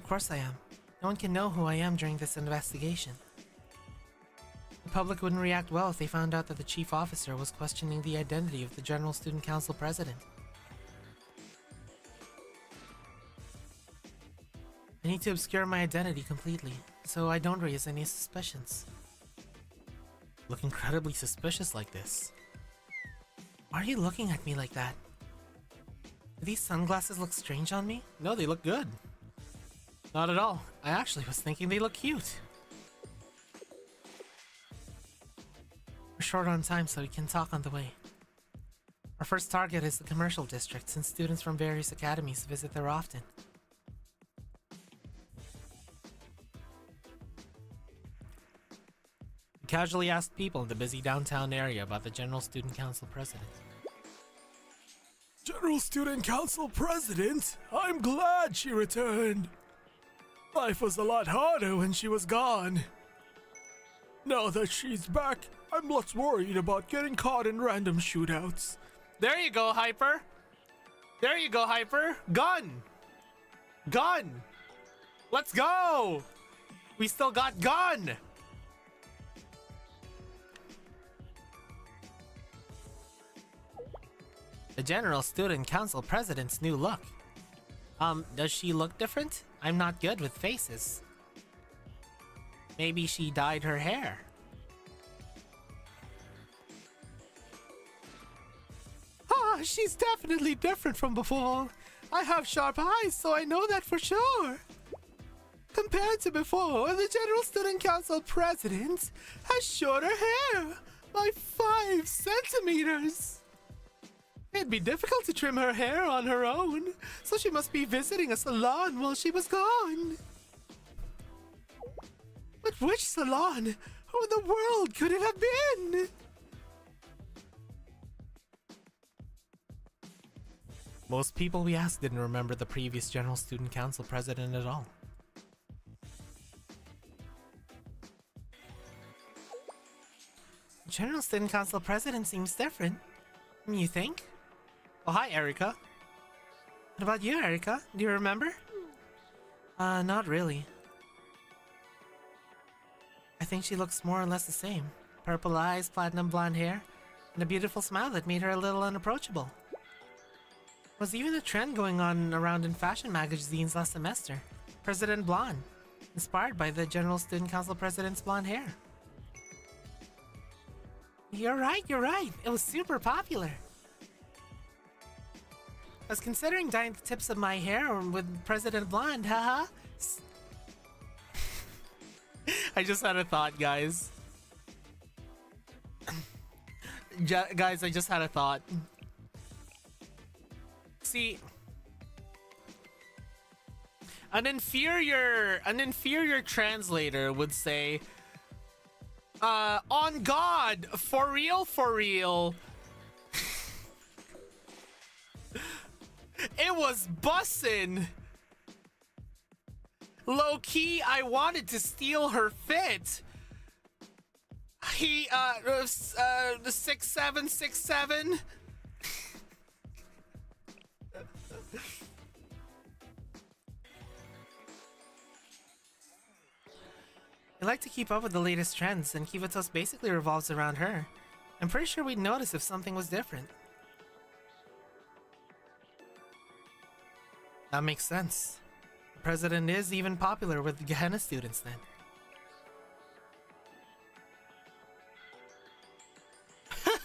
Of course I am. No one can know who I am during this investigation. The public wouldn't react well if they found out that the chief officer was questioning the identity of the General Student Council president. I need to obscure my identity completely, so I don't raise any suspicions. Look incredibly suspicious like this. Why are you looking at me like that? Do these sunglasses look strange on me? No, they look good. Not at all. I actually was thinking they look cute. We're short on time, so we can talk on the way. Our first target is the commercial district, since students from various academies visit there often. We casually asked people in the busy downtown area about the General Student Council president. General Student Council President, I'm glad she returned. Life was a lot harder when she was gone. Now that she's back, I'm less worried about getting caught in random shootouts. There you go, Hyper. There you go, Hyper. Gun. Gun. Let's go. We still got gun. The General Student Council President's new look. Does she look different? I'm not good with faces. Maybe she dyed her hair. Ah, she's definitely different from before. I have sharp eyes, so I know that for sure. Compared to before, the General Student Council President has shorter hair by 5 centimeters. It'd be difficult to trim her hair on her own, so she must be visiting a salon while she was gone. But which salon? Who in the world could it have been? Most people we asked didn't remember the previous General Student Council president at all. The General Student Council president seems different. You think? Oh, hi, Erica. What about you, Erica? Do you remember? Not really. think she looks more or less the same. Purple eyes, platinum blonde hair, and a beautiful smile that made her a little unapproachable. There was even a trend going on around in fashion magazines last semester. President Blonde, inspired by the General Student Council President's blonde hair. You're right. It was super popular. I was considering dyeing the tips of my hair with President Blonde, haha. I just had a thought, guys. Guys, I just had a thought. See, an inferior translator would say, on God, for real. It was bussin'. Low key, I wanted to steal her fit. He, 6767. I like to keep up with the latest trends, and Kivatos basically revolves around her. I'm pretty sure we'd notice if something was different. That makes sense. The president is even popular with Gehenna students then.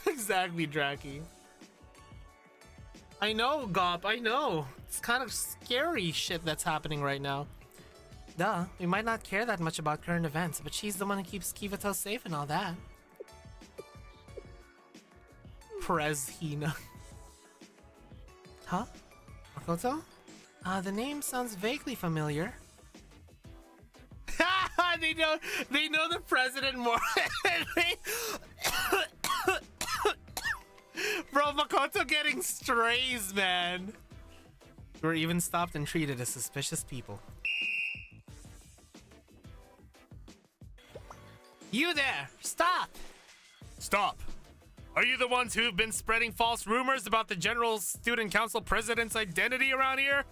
Exactly, Draki. I know, Gop, I know. It's kind of scary shit that's happening right now. Duh, we might not care that much about current events, but she's the one who keeps Kivatos safe and all that. Prez Hina. Huh? Makoto? The name sounds vaguely familiar. they know the president more. Bro, Makoto getting strays, man. We're even stopped and treated as suspicious people. You there! Stop! Stop! Are you the ones who've been spreading false rumors about the General Student Council President's identity around here?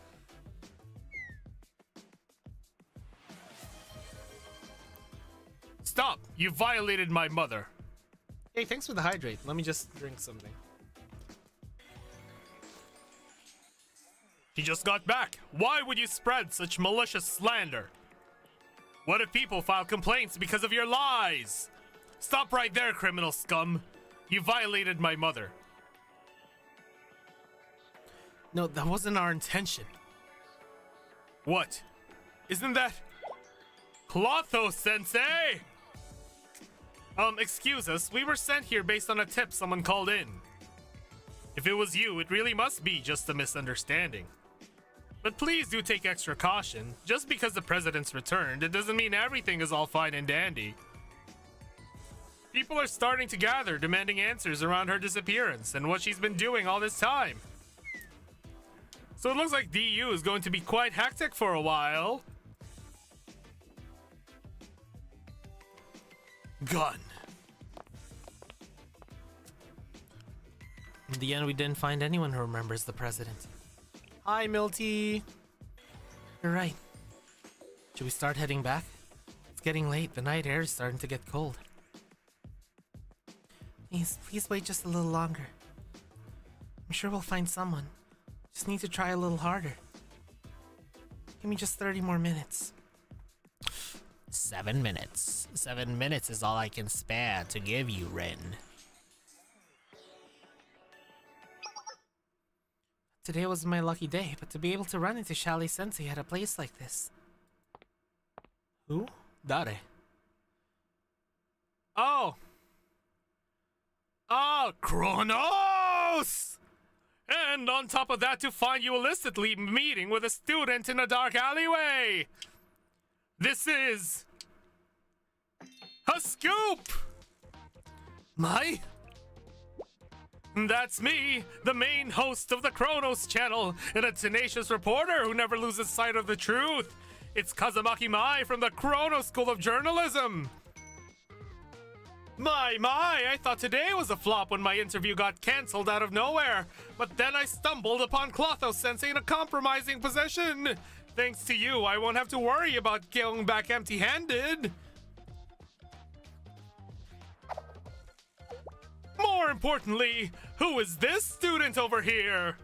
Stop! You violated my mother. Hey, thanks for the hydrate. Let me just drink something. He just got back. Why would you spread such malicious slander? What if people file complaints because of your lies? Stop right there, criminal scum. You violated my mother. No, that wasn't our intention. What? Isn't that Clotho-sensei? Excuse us. We were sent here based on a tip someone called in. If it was you, it really must be just a misunderstanding. But please do take extra caution. Just because the president's returned, it doesn't mean everything is all fine and dandy. People are starting to gather, demanding answers around her disappearance and what she's been doing all this time. So it looks like DU is going to be quite hectic for a while. Gun. In the end, we didn't find anyone who remembers the president. Hi, Milty. You're right. Should we start heading back? It's getting late. The night air is starting to get cold. Please wait just a little longer. I'm sure we'll find someone. Just need to try a little harder. Give me just 30 more minutes. 7 minutes. 7 minutes is all I can spare to give you, Rin. Today was my lucky day, but to be able to run into Shally Sensei at a place like this. Who? Dare. Oh! Ah, Kronos! And on top of that, to find you illicitly meeting with a student in a dark alleyway! This is a scoop! My? That's me, the main host of the Kronos channel, and a tenacious reporter who never loses sight of the truth. It's Kazumaki Mai from the Kronos School of Journalism. My, I thought today was a flop when my interview got cancelled out of nowhere. But then I stumbled upon Clotho-sensei in a compromising position. Thanks to you, I won't have to worry about going back empty-handed. More importantly, who is this student over here?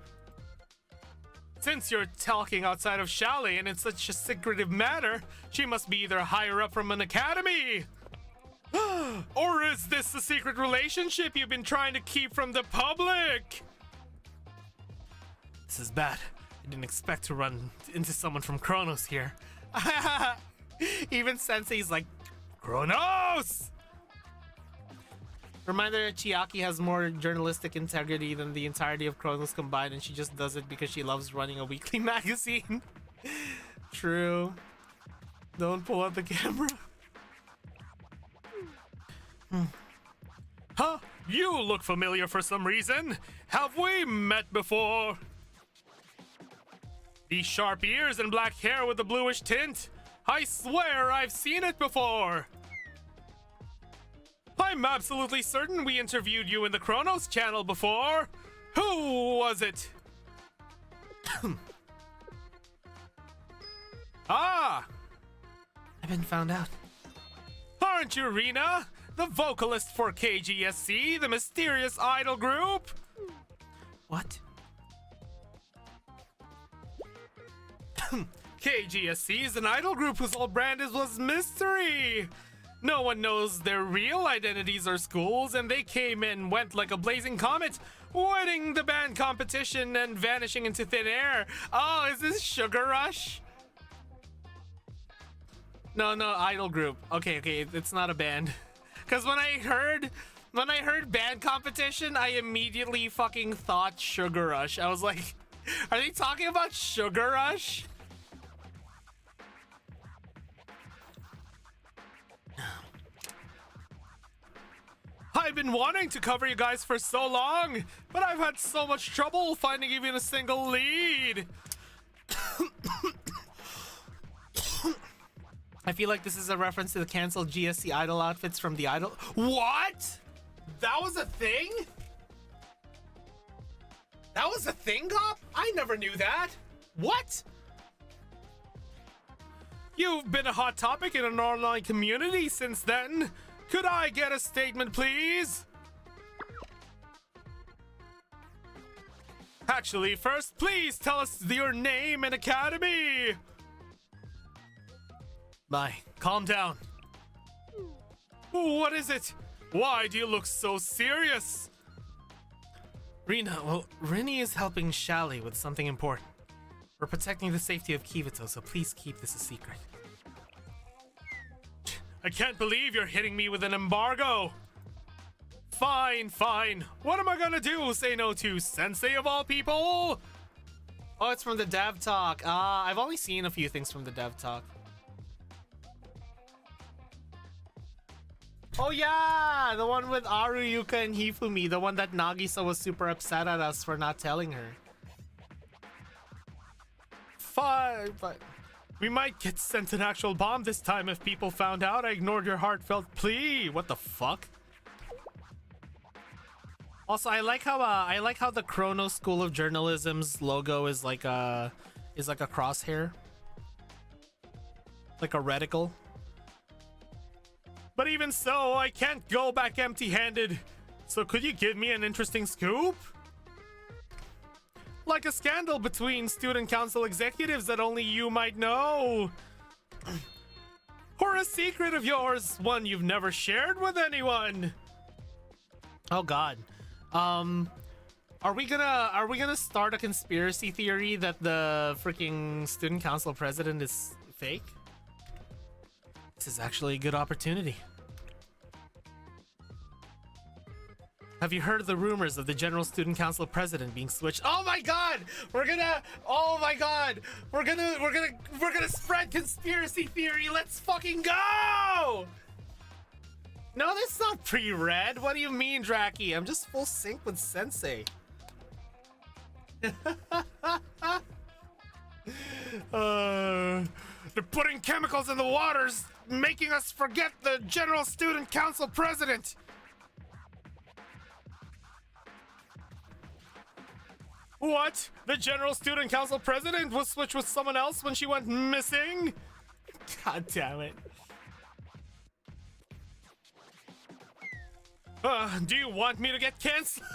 Since you're talking outside of Chalet and in such a secretive manner, she must be either higher up from an academy. Or is this a secret relationship you've been trying to keep from the public? This is bad. I didn't expect to run into someone from Kronos here. Even Sensei's like, Kronos! reminder that Chiaki has more journalistic integrity than the entirety of Kronos combined, and she just does it because she loves running a weekly magazine. True. Don't pull out the camera. Huh? You look familiar for some reason. Have we met before? These sharp ears and black hair with a bluish tint. I swear I've seen it before. I'm absolutely certain we interviewed you in the Kronos channel before. Who was it? Ah! I've been found out. Aren't you Rina? The vocalist for KGSC, the mysterious idol group? What? KGSC is an idol group whose whole brand was mystery. No one knows their real identities or schools, and they came and went like a blazing comet, winning the band competition and vanishing into thin air. Oh, is this Sugar Rush? No, idol group. Okay, it's not a band. Cause when I heard band competition, I immediately fucking thought Sugar Rush. I was like, are they talking about Sugar Rush? I've been wanting to cover you guys for so long, but I've had so much trouble finding even a single lead. I feel like this is a reference to the canceled GSC idol outfits from the idol. What? That was a thing? That was a thing, Cop? I never knew that. What? You've been a hot topic in an online community since then. Could I get a statement, please? Actually, first, please tell us your name and academy. Bye. Calm down. What is it? Why do you look so serious? Rina, well, Rini is helping Chalet with something important. We're protecting the safety of Kivito, so please keep this a secret. I can't believe you're hitting me with an embargo. Fine. What am I gonna do? Say no to Sensei of all people? Oh, it's from the Dev Talk. I've only seen a few things from the Dev Talk. Oh yeah, the one with Aru, Yuka, and Hifumi. The one that Nagisa was super upset at us for not telling her. Fine, but we might get sent an actual bomb this time if people found out I ignored your heartfelt plea. What the fuck? Also, I like how the Kronos School of Journalism's logo is like a crosshair, like a reticle. But even so, I can't go back empty-handed. So could you give me an interesting scoop? Like a scandal between student council executives that only you might know. Or a secret of yours, one you've never shared with anyone. Oh god. Are we gonna start a conspiracy theory that the freaking student council president is fake? This is actually a good opportunity. Have you heard of the rumors of the General Student Council president being switched? Oh my god! We're gonna spread conspiracy theory. Let's fucking go! No, that's not pre-read. What do you mean, Draki? I'm just full sync with Sensei. They're putting chemicals in the waters, making us forget the General Student Council president. What? The General Student Council president was switched with someone else when she went missing? God damn it. Do you want me to get canceled?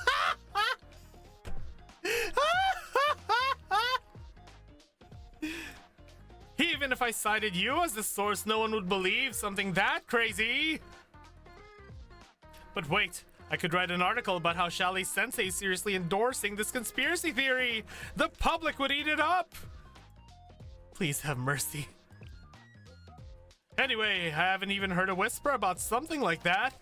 Even if I cited you as the source, no one would believe something that crazy. But wait, I could write an article about how Shally Sensei is seriously endorsing this conspiracy theory. The public would eat it up. Please have mercy. Anyway, I haven't even heard a whisper about something like that.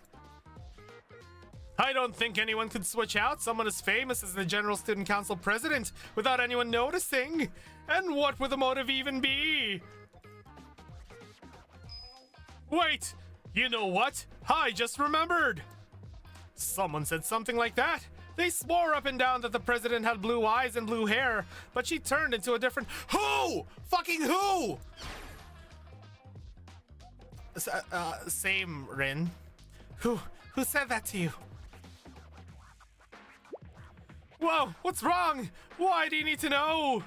I don't think anyone could switch out someone as famous as the General Student Council president without anyone noticing. And what would the motive even be? Wait, you know what? I just remembered. Someone said something like that. They swore up and down that the president had blue eyes and blue hair, but she turned into a different... Who? Fucking who? Same, Rin. Who said that to you? Whoa, what's wrong? Why do you need to know?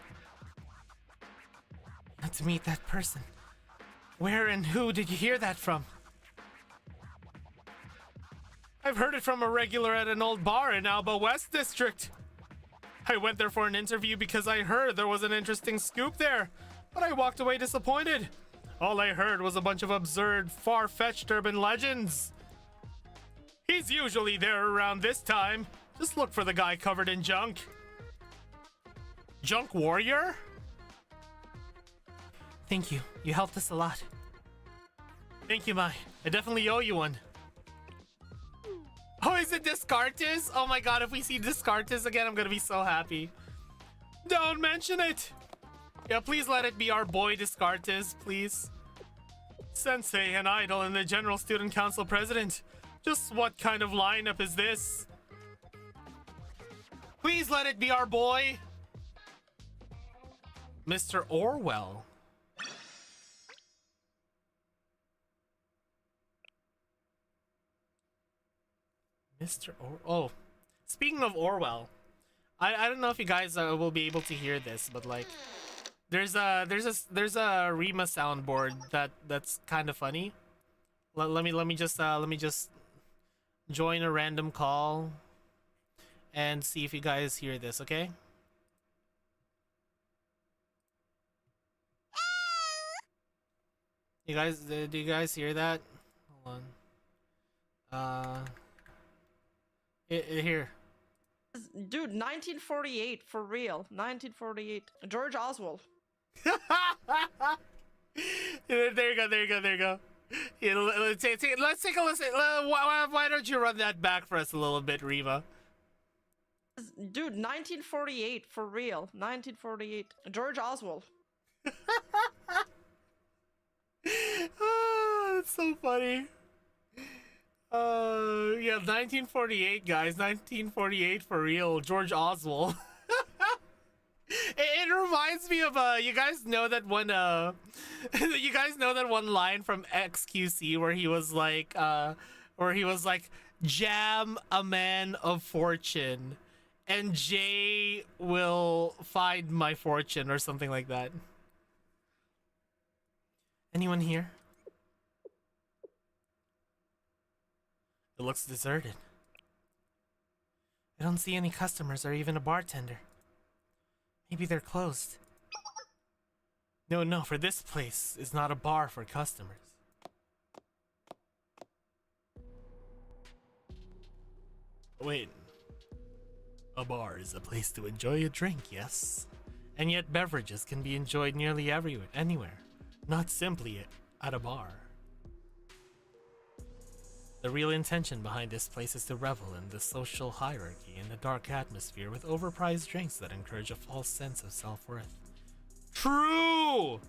Not to meet that person. Where and who did you hear that from? I've heard it from a regular at an old bar in Alba West District. I went there for an interview because I heard there was an interesting scoop there, but I walked away disappointed. All I heard was a bunch of absurd, far-fetched urban legends. He's usually there around this time. Just look for the guy covered in junk. Junk Warrior? Thank you. You helped us a lot. Thank you, Mai. I definitely owe you one. Oh, is it Descartes? Oh my god, if we see Descartes again, I'm gonna be so happy. Don't mention it! Yeah, please let it be our boy Descartes, please. Sensei, an idol, and the General Student Council president. Just what kind of lineup is this? Please let it be our boy, Mr. Orwell. Oh, speaking of Orwell, I don't know if you guys will be able to hear this, but like, there's a Rima soundboard that's kind of funny. Let me just join a random call and see if you guys hear this, okay? You guys, do you guys hear that? Hold on. Here. Dude, 1948 for real. 1948. George Oswald. There you go. Yeah, let's take a listen. Why don't you run that back for us a little bit, Rima? Dude, 1948 for real. 1948. George Oswald. Oh, that's so funny. Yeah, 1948, guys. 1948 for real. George Oswald. It reminds me of you guys know that one you guys know that one line from XQC where he was like jam a man of fortune and Jay will find my fortune or something like that. Anyone here? It looks deserted. I don't see any customers or even a bartender. Maybe they're closed. No, for this place is not a bar for customers. Wait. A bar is a place to enjoy a drink, yes? And yet beverages can be enjoyed nearly anywhere, not simply at a bar. The real intention behind this place is to revel in the social hierarchy and the dark atmosphere with overpriced drinks that encourage a false sense of self-worth. True!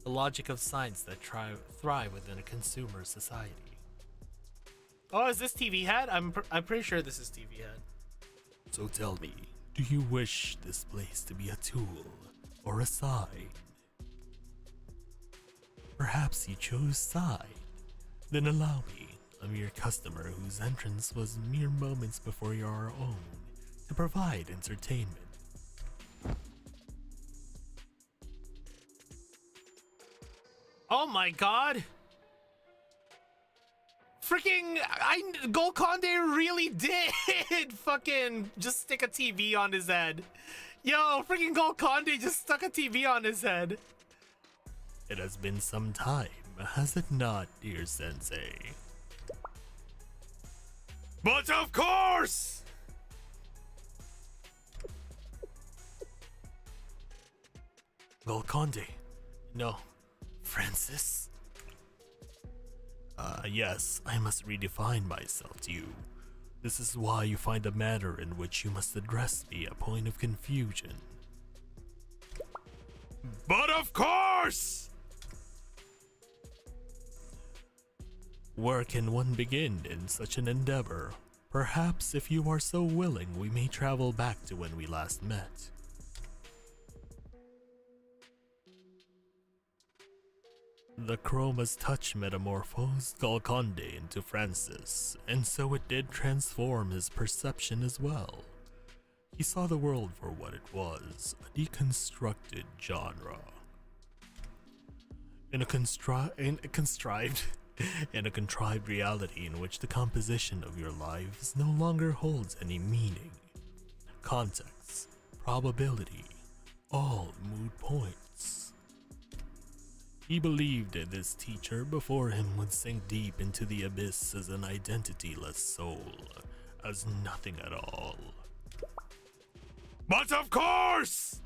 The logic of science that thrive within a consumer society. Oh, is this TV Head? I'm pretty sure this is TV Head. So tell me, do you wish this place to be a tool or a sign? Perhaps you chose sign. Then allow me, a mere customer whose entrance was mere moments before your own, to provide entertainment. Oh my god! Freaking, Golconde really did fucking just stick a TV on his head. Yo, freaking Golconde just stuck a TV on his head. It has been some time, has it not, dear sensei? But of course! Golconde. No, Francis. Yes, I must redefine myself to you. This is why you find a manner in which you must address me a point of confusion. But of course! Where can one begin in such an endeavor? Perhaps if you are so willing, we may travel back to when we last met. The chroma's touch metamorphosed Golconde into Francis, and so it did transform his perception as well. He saw the world for what it was, a deconstructed genre. In a contrived reality in which the composition of your lives no longer holds any meaning. Context, probability, all moot points. He believed that this teacher before him would sink deep into the abyss as an identityless soul, as nothing at all. But of course!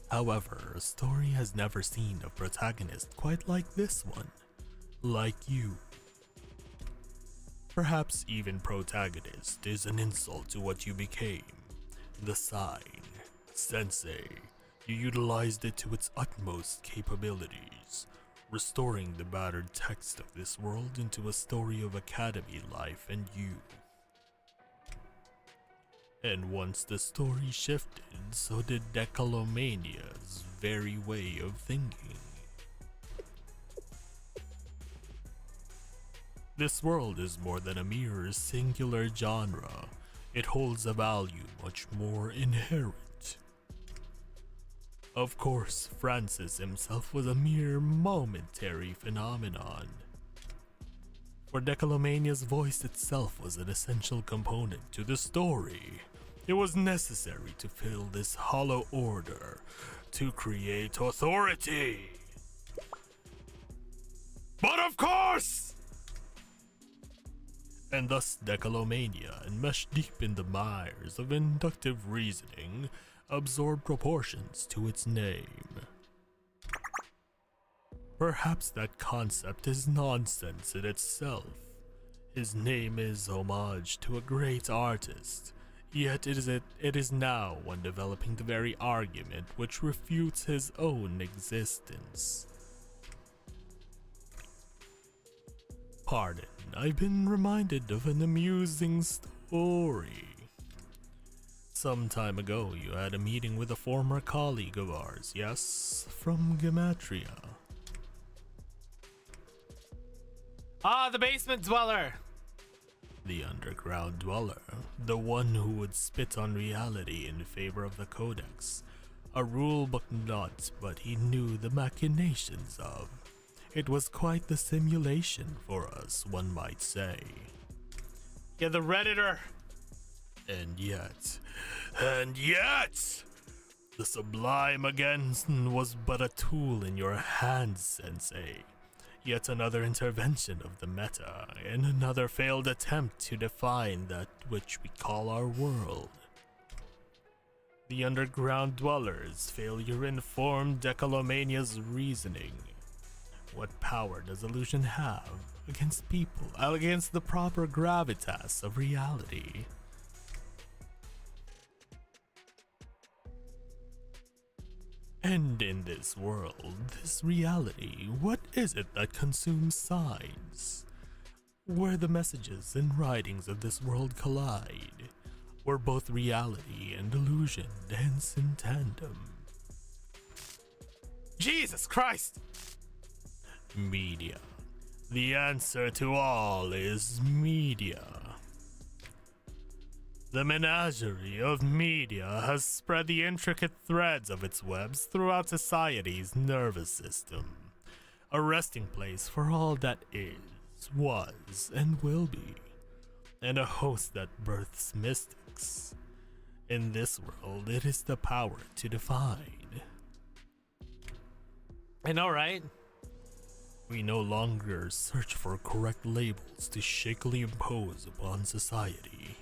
However, a story has never seen a protagonist quite like this one. Like you. Perhaps even protagonist is an insult to what you became. The sign, Sensei, you utilized it to its utmost capabilities, restoring the battered text of this world into a story of academy life and you. And once the story shifted, so did Decalomania's very way of thinking. This world is more than a mere singular genre. It holds a value much more inherent. Of course, Francis himself was a mere momentary phenomenon. For Decalomania's voice itself was an essential component to the story. It was necessary to fill this hollow order, to create authority. But of course! And thus Decalomania, enmeshed deep in the mires of inductive reasoning, absorbed proportions to its name. Perhaps that concept is nonsense in itself. His name is homage to a great artist, yet it is now one developing the very argument which refutes his own existence. Pardon, I've been reminded of an amusing story. Some time ago, you had a meeting with a former colleague of ours, yes? From Gematria. Ah, the basement dweller! The underground dweller, the one who would spit on reality in favor of the Codex. A rulebook nut, but he knew the machinations of. It was quite the simulation for us, one might say. Yeah, the Redditor! And yet, the sublime again was but a tool in your hands, Sensei. Yet another intervention of the meta, and another failed attempt to define that which we call our world. The underground dweller's failure informed Decalomania's reasoning. What power does illusion have against people, against the proper gravitas of reality? And in this world, this reality, what is it that consumes signs? Where the messages and writings of this world collide, where both reality and illusion dance in tandem. Jesus Christ! Media. The answer to all is media. The menagerie of media has spread the intricate threads of its webs throughout society's nervous system, a resting place for all that is, was, and will be, and a host that births mystics. In this world, it is the power to define. I know, right? We no longer search for correct labels to shakily impose upon society.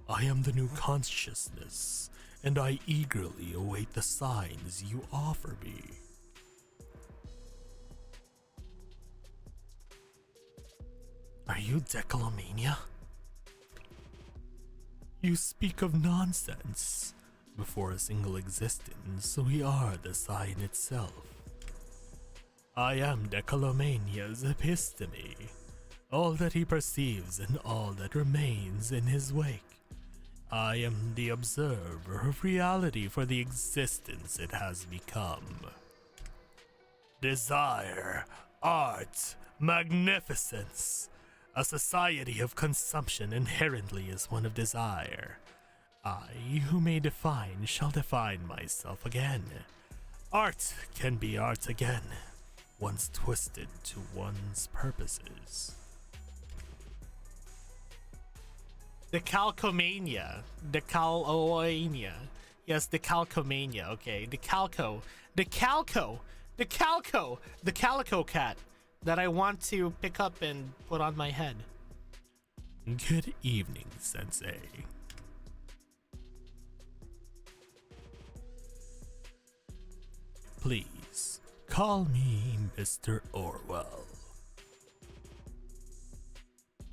I am the new consciousness, and I eagerly await the signs you offer me. Are you Decalomania? You speak of nonsense. Before a single existence, we are the sign itself. I am Decalomania's episteme, all that he perceives and all that remains in his wake. I am the observer of reality for the existence it has become. Desire, art, magnificence. A society of consumption inherently is one of desire. I, who may define, shall define myself again. Art can be art again, once twisted to one's purposes. Decalcomania. Decaloania. Yes, decalcomania. Okay, decalco. Decalco. Decalco. The calico cat that I want to pick up and put on my head. Good evening, Sensei. Please, call me Mr. Orwell.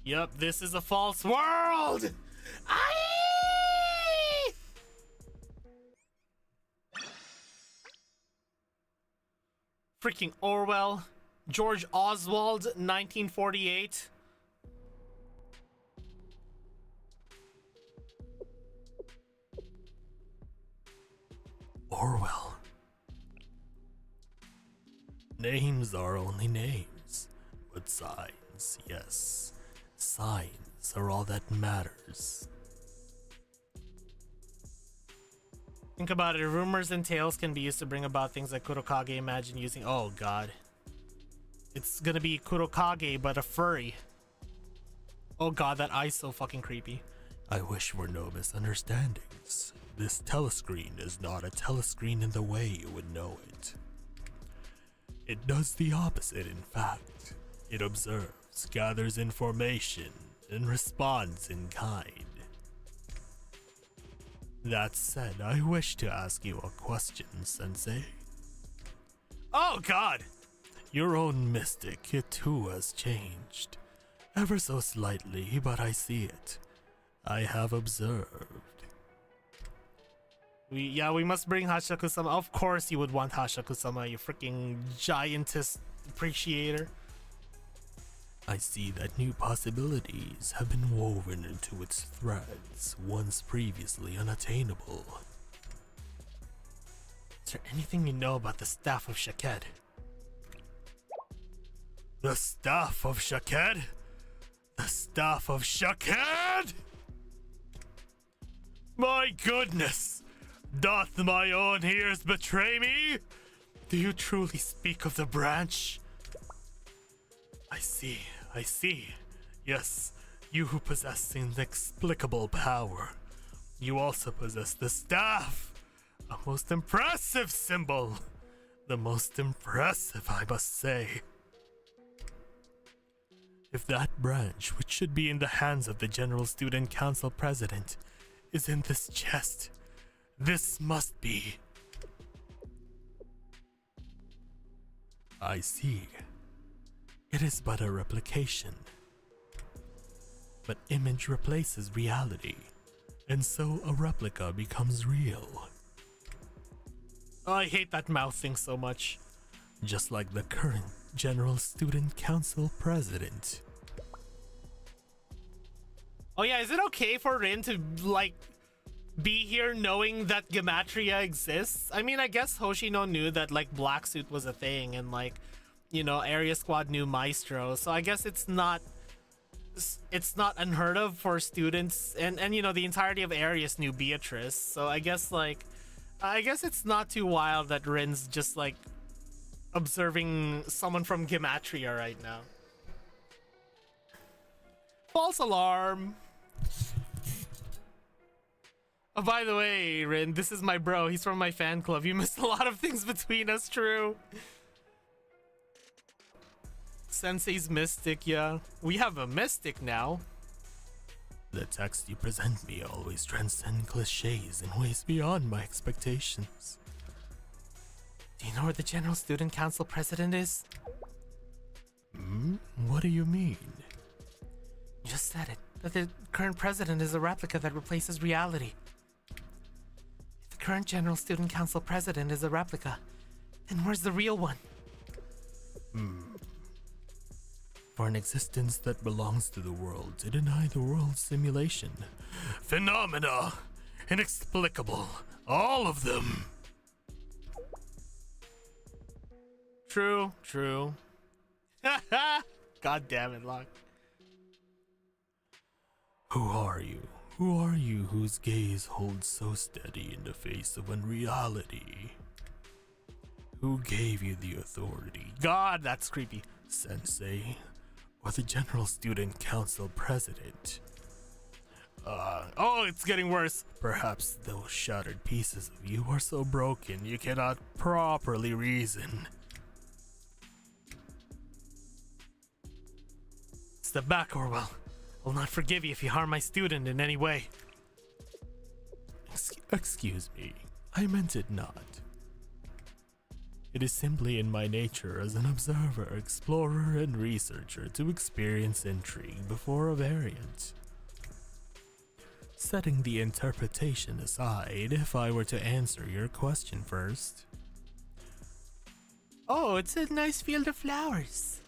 Yep, this is a false world! Aye! Freaking Orwell. George Oswald, 1948. Orwell. Names are only names, but signs, yes. Signs are all that matters. Think about it. Rumors and tales can be used to bring about things like Kurokage. Imagine using... Oh, God. It's gonna be Kurokage, but a furry. Oh, God, that eye's so fucking creepy. I wish for no misunderstandings. This telescreen is not a telescreen in the way you would know it. It does the opposite, in fact. It observes, gathers information, and responds in kind. That said, I wish to ask you a question, Sensei. Oh, God! Your own mystic, it too has changed. Ever so slightly, but I see it. I have observed. We must bring Hashaku-sama. Of course you would want Hashaku-sama, you freaking giantess appreciator. I see that new possibilities have been woven into its threads, once previously unattainable. Is there anything you know about the staff of Shaked? The staff of Shaked? The staff of Shaked? My goodness! Doth my own ears betray me? Do you truly speak of the branch? I see. Yes, you who possess inexplicable power. You also possess the staff. A most impressive symbol. The most impressive, I must say. If that branch, which should be in the hands of the General Student Council President, is in this chest, this must be. I see. It is but a replication. But image replaces reality, and so a replica becomes real. Oh, I hate that mouth thing so much. Just like the current General Student Council President. Oh yeah, is it okay for Rin to, like, be here knowing that Gematria exists? I mean, I guess Hoshino knew that, like, Black Suit was a thing, and, like, you know, Area Squad knew Maestro, so I guess it's not it's not unheard of for students, and you know, the entirety of Arius knew Beatrice, so I guess it's not too wild that Rin's just like observing someone from Gematria right now. False alarm. Oh, by the way, Rin, this is my bro. He's from my fan club. You missed a lot of things between us, true. Sensei's mystic, yeah. We have a mystic now. The text you present me always transcend cliches in ways beyond my expectations. Do you know where the General Student Council president is? What do you mean? You just said it. That the current president is a replica that replaces reality. If the current General Student Council president is a replica, then where's the real one? For an existence that belongs to the world to deny the world's simulation. Phenomena! Inexplicable. All of them. True. God damn it, Locke. Who are you? Who are you whose gaze holds so steady in the face of unreality? Who gave you the authority? God, that's creepy. Sensei, or the General Student Council President? Oh, it's getting worse. Perhaps those shattered pieces of you are so broken you cannot properly reason. Step back, Orwell. I'll not forgive you if you harm my student in any way. Excuse me. I meant it not. It is simply in my nature as an observer, explorer, and researcher to experience intrigue before a variant. Setting the interpretation aside, if I were to answer your question first. Oh, it's a nice field of flowers.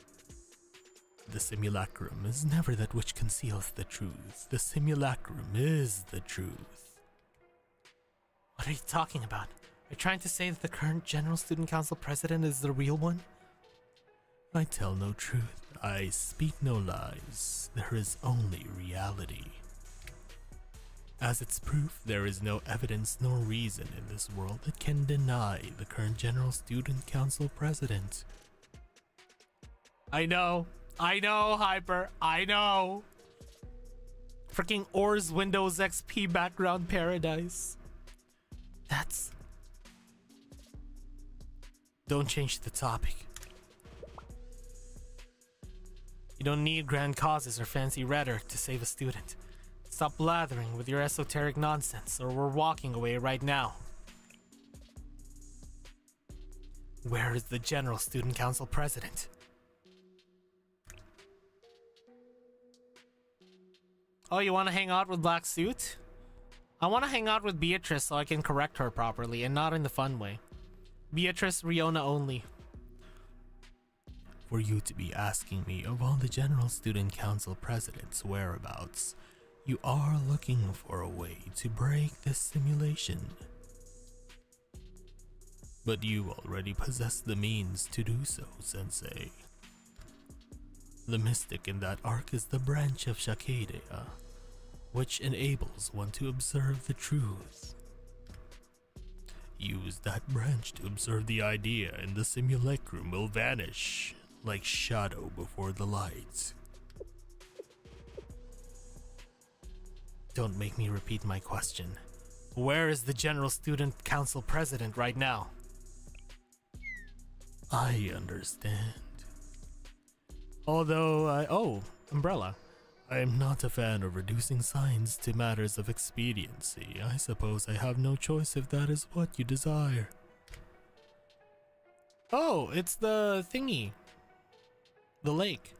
The simulacrum is never that which conceals the truth. The simulacrum is the truth. What are you talking about? Are you trying to say that the current General Student Council president is the real one? I tell no truth. I speak no lies. There is only reality. As its proof, there is no evidence nor reason in this world that can deny the current General Student Council president. I know, Hyper, I know. Freaking Or's Windows XP background paradise. That's... Don't change the topic. You don't need grand causes or fancy rhetoric to save a student. Stop blathering with your esoteric nonsense, or we're walking away right now. Where is the General Student Council president? Oh, you want to hang out with Black Suit? I want to hang out with Beatrice so I can correct her properly and not in the fun way. Beatrice, Riona only. For you to be asking me of all the General Student Council president's whereabouts, you are looking for a way to break this simulation. But you already possess the means to do so, Sensei. The mystic in that arc is the branch of Shakadea, which enables one to observe the truth. Use that branch to observe the idea and the simulacrum will vanish like shadow before the light. Don't make me repeat my question. Where is the General Student Council president right now? I understand. Although Umbrella. I am not a fan of reducing science to matters of expediency. I suppose I have no choice if that is what you desire. Oh, it's the thingy. The lake.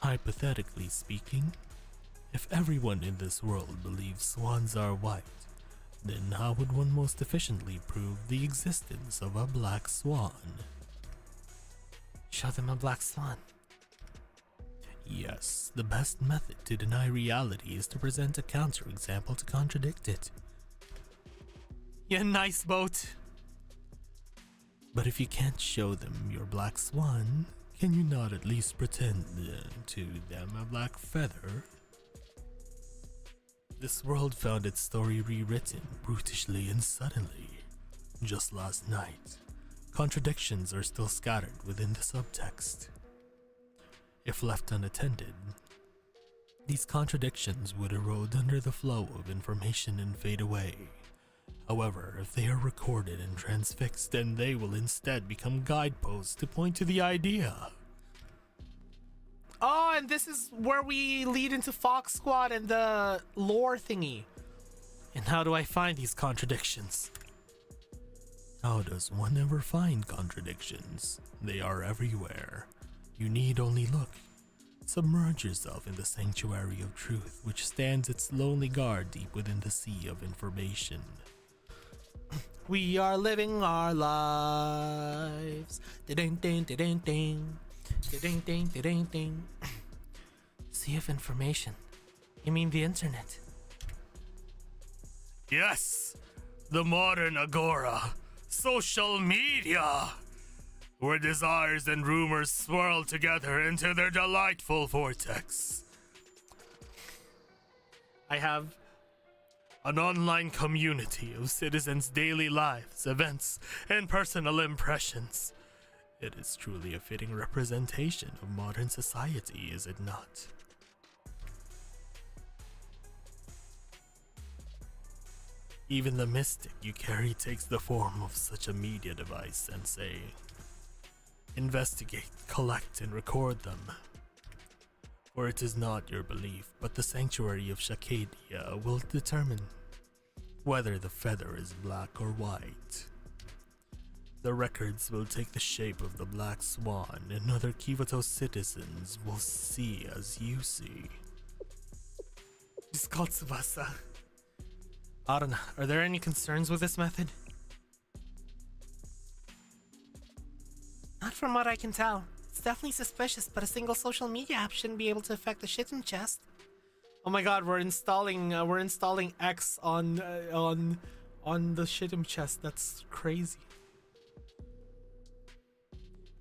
Hypothetically speaking, if everyone in this world believes swans are white, then how would one most efficiently prove the existence of a black swan? Show them a black swan. Yes, the best method to deny reality is to present a counterexample to contradict it. Yeah, nice boat. But if you can't show them your black swan, Can you not at least pretend to them a black feather? This world found its story rewritten brutishly and suddenly, just last night. Contradictions are still scattered within the subtext. If left unattended, these contradictions would erode under the flow of information and fade away. However, if they are recorded and transfixed, then they will instead become guideposts to point to the idea. Oh, and this is where we lead into Fox Squad and the lore thingy. And how do I find these contradictions? How does one ever find contradictions? They are everywhere. You need only look. Submerge yourself in the sanctuary of truth, which stands its lonely guard deep within the sea of information. We are living our lives. Ding ding ding ding. Ding ding ding ding. Sea of information. You mean the internet? Yes, the modern agora, social media, where desires and rumors swirl together into their delightful vortex. I have An online community of citizens' daily lives, events, and personal impressions. It is truly a fitting representation of modern society, is it not? Even the mystic you carry takes the form of such a media device, Sensei. Investigate, collect, and record them. For it is not your belief, but the sanctuary of Shacadia will determine whether the feather is black or white. The records will take the shape of the Black Swan, and other Kivato citizens will see as you see. Tsubasa. Aruna, are there any concerns with this method? Not from what I can tell. It's definitely suspicious, but a single social media app shouldn't be able to affect the Shitten chest. Oh my god, we're installing X on the Shitten chest. That's crazy.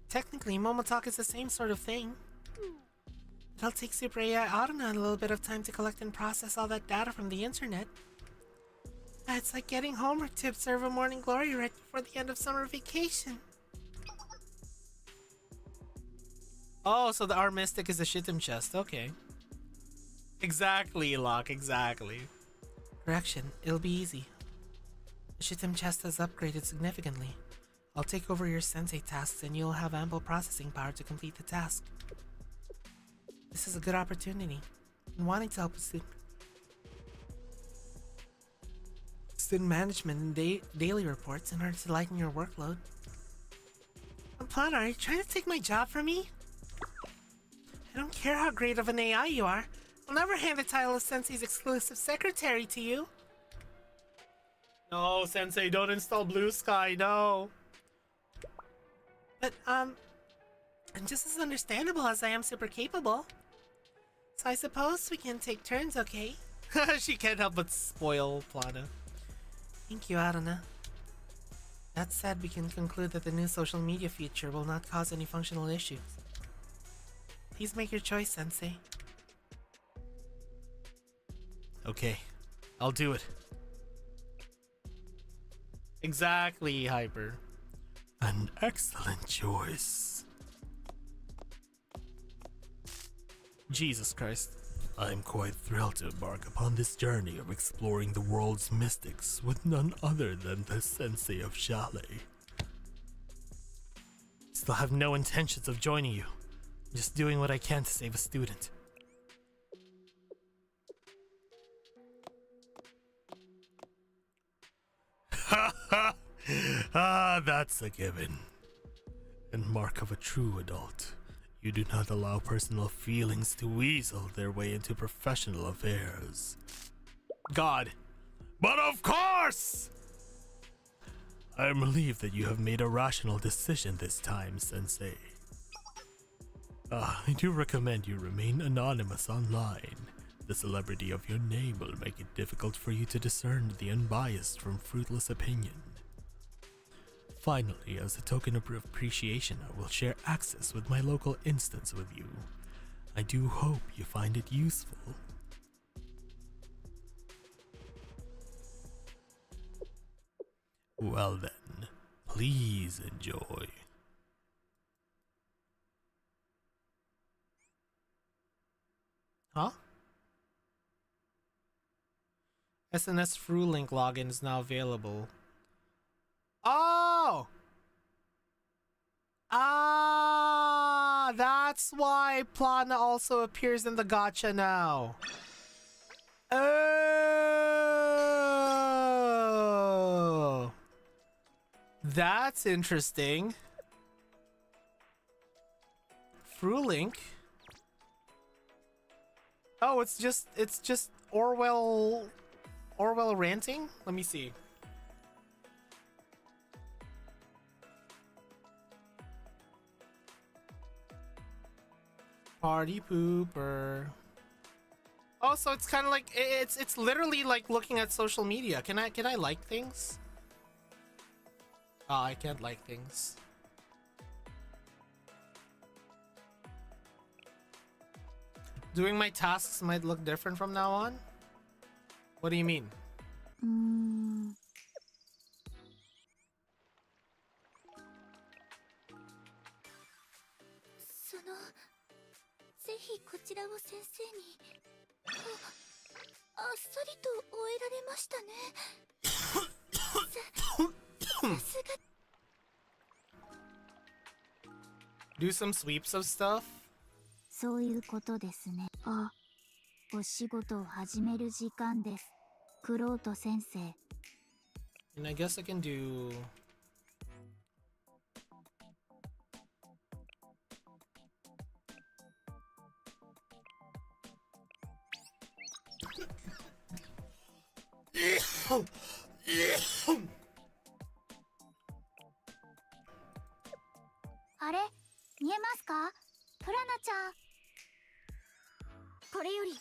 Technically, Momotalk is the same sort of thing. It'll take Super AI Aruna a little bit of time to collect and process all that data from the internet. It's like getting homework to observe a morning glory right before the end of summer vacation. Oh, so our mystic is the Shittim chest. Okay. Exactly, Locke. Exactly. Correction. It'll be easy. The Shittim chest has upgraded significantly. I'll take over your sensei tasks and you'll have ample processing power to complete the task. This is a good opportunity. I'm wanting to help with student management and daily reports in order to lighten your workload. Plana, are you trying to take my job from me? I don't care how great of an AI you are. I'll never hand the title of Sensei's exclusive secretary to you. No, Sensei, don't install Blue Sky, no. But, I'm just as understandable as I am super capable. So I suppose we can take turns, okay? She can't help but spoil Plana. Thank you, Aruna. That said, we can conclude that the new social media feature will not cause any functional issues. Please make your choice, Sensei. Okay, I'll do it. Exactly, Hyper. An excellent choice. Jesus Christ. I'm quite thrilled to embark upon this journey of exploring the world's mystics with none other than the Sensei of Chalet. Still have no intentions of joining you. I'm just doing what I can to save a student. That's a given. And mark of a true adult. You do not allow personal feelings to weasel their way into professional affairs. God. But of course! I am relieved that you have made a rational decision this time, Sensei. I do recommend you remain anonymous online. The celebrity of your name will make it difficult for you to discern the unbiased from fruitless opinion. Finally, as a token of appreciation, I will share access with my local instance with you. I do hope you find it useful. Well then, please enjoy. Huh? SNS TrueLink login is now available. Oh! Ah, that's why Plana also appears in the gacha now. Oh! That's interesting. TrueLink. Oh, it's just Orwell ranting? Let me see. Party pooper. Oh, so it's kind of like it's literally like looking at social media. Can I like things? Oh, I can't like things. Doing my tasks might look different from now on? What do you mean? そのぜひこちらを先生にあっさりと終えられましたね。さすが Do some sweeps of stuff? そういうことですね。あ、お仕事を始める時間です。クロート先生。 And I guess I can do... あれ見えますかプラナちゃん。これよりロ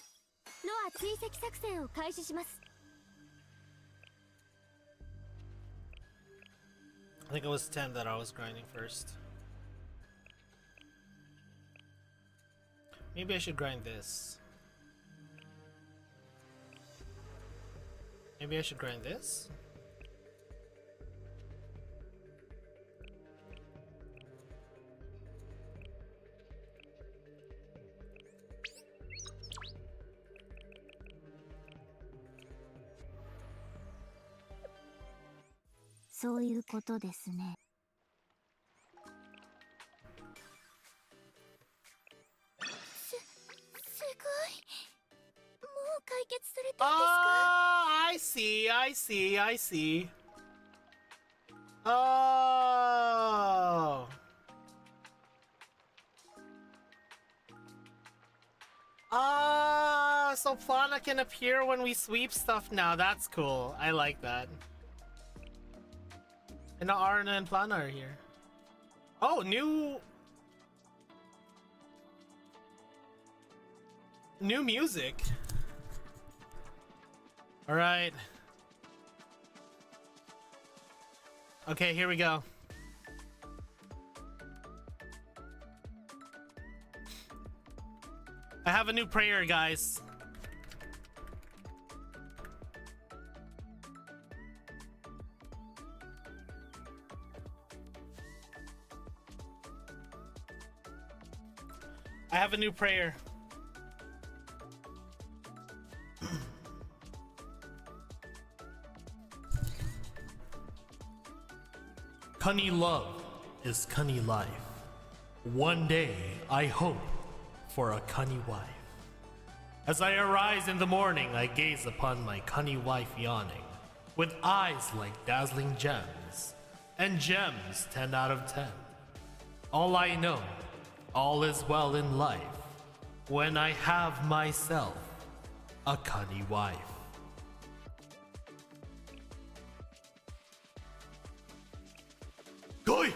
ア追跡作戦を開始します。 I think it was 10 that I was grinding first. Maybe I should grind this. Maybe I should grind this?「そういうことですね。 すごい。もう解決されたんですか？ Oh, I see, I see, I see. Oh. Ah, so Plana can appear when we sweep stuff now. That's cool. I like that. And now Arna and Plana are here. Oh, new music. All right. Okay, here we go. I have a new prayer, guys. I have a new prayer. Cunny love is cunny life. One day I hope for a cunny wife. As I arise in the morning, I gaze upon my cunny wife yawning, with eyes like dazzling gems, and gems 10 out of 10. All I know, all is well in life, when I have myself a cunny wife. Goi!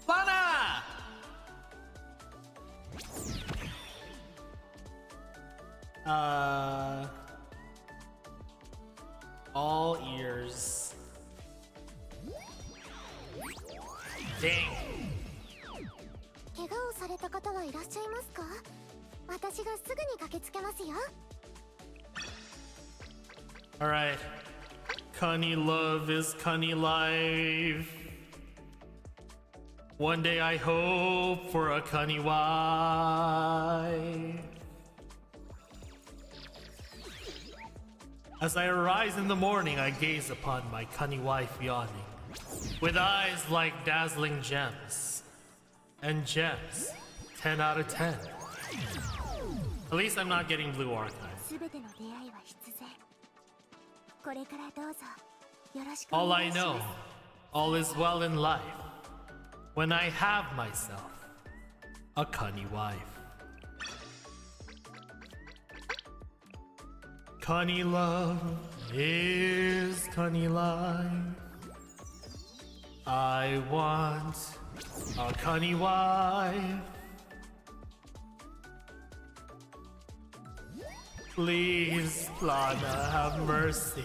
Plana! All ears. Dang. 怪我をされた方はいらっしゃいますか？私がすぐに駆けつけますよ。 Alright. Cunny love is cunny life. One day I hope for a cunny wife. As I arise in the morning, I gaze upon my cunny wife yawning, with eyes like dazzling gems. And gems, 10 out of 10. At least I'm not getting blue archive. すべての出会いは必然。これからどうぞよろしく All お I 願いし know, ます。 all is well in life, when I have myself a cunny wife. Cunny love is cunny life. I want a cunny wife. Please, Lana, have mercy.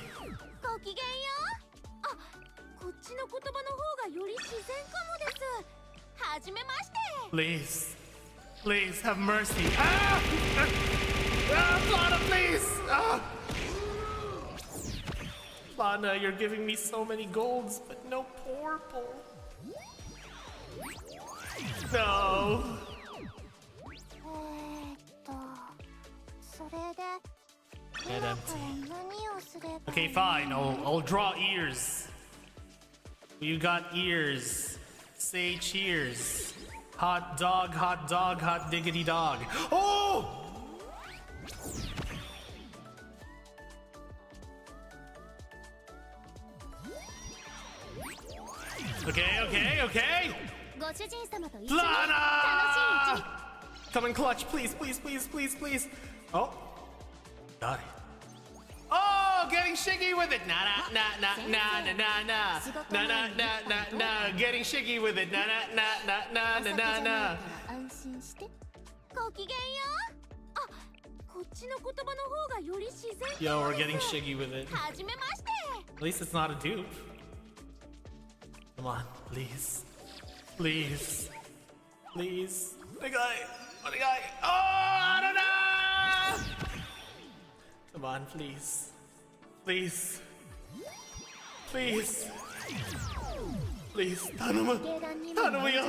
ごきげんよう。あ、こっちの言葉の方がより自然かもです。はじめまして。 Please, please have mercy. Ah! Ah, Lana, please! Ah! Lana, you're giving me so many golds, but no purple. No. それで Head 今 empty. から何をすれば Okay, fine. I'll draw ears. You got ears. Say cheers. Hot dog, hot diggity dog. Oh! Okay. ご主人様と一緒に楽しい一 Lana! 日 Come in clutch, please. Oh, got it. Oh, getting shiggy with it. Nah. Getting shiggy with it. Nah. 安心してごきげんよう。あ、こっちの言葉の方がより自然かもです。 Yo, we're getting shiggy with it. はじめまして。 At least it's not a dupe. Come on, please. The guy. Oh, I don't know. Come on, please. Please. 頼むよ。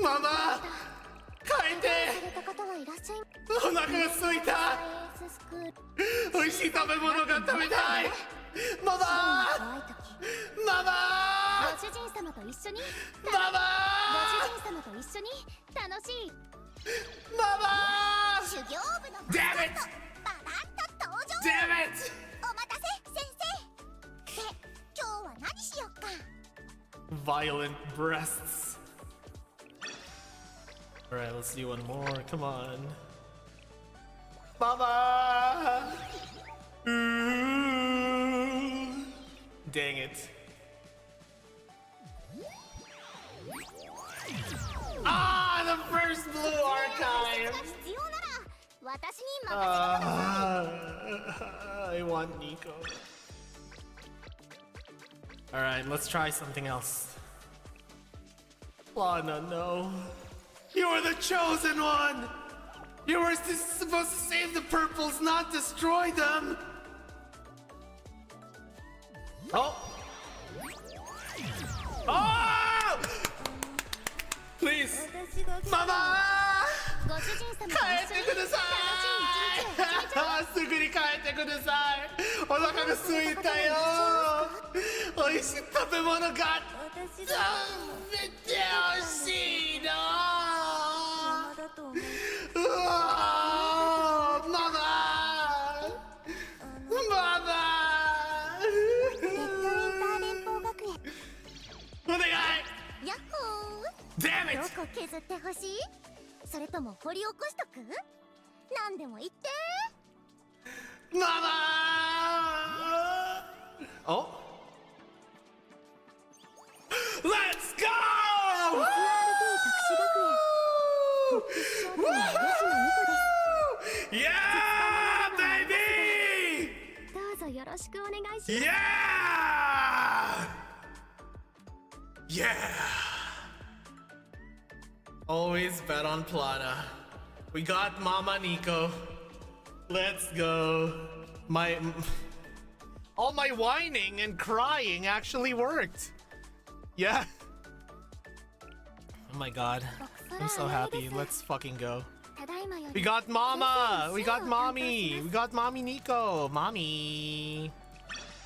ママ、帰って。お腹が空いた。美味しい食べ物が食べたい。ママ。ご主人様と一緒にママ。ご主人様と一緒に楽しいママ。修行部の Damn it! ババッと登場。 Damn it! お待たせ先生。で、今日は何しよっか。 Violent breasts. Alright, let's do one more. Come on. Mama! Ooh. Dang it. Ah, the first blue archive! 必要なら私に任せてください。 I want Nico. Alright, let's try something else. Lana, no. You were the chosen one! You were supposed to save the purples, not destroy them! Oh! Oh! Please! Mama! ご主人様と帰ってください。すぐに帰ってください。お腹が空いたよ。美味しい食べ物が食べてほしいの。うわー、ママ。お願い。ヤッホー。 Damn it! どこ削ってほしい？それとも掘り起こしとく？何でも言って。ママ。Oh? Let's go! Yeah, baby! ろしくお願いします。 Yeah! Yeah! Always bet on Plana. We got Mama Nico. Let's go. All my whining and crying actually worked. Yeah. Oh my god. I'm so happy. Let's fucking go. ただいまより We got Mama! We got Mommy! We got Mommy Nico! Mommy!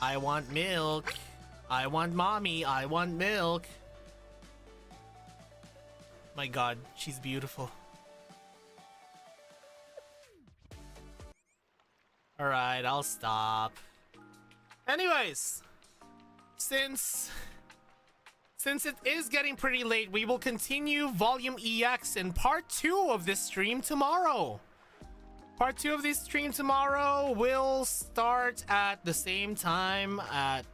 I want milk! I want Mommy! I want milk! My god, she's beautiful. Alright, I'll stop. Anyways, since it is getting pretty late, we will continue Volume EX in Part 2 of this stream tomorrow. Part 2 of this stream tomorrow will start at the same time at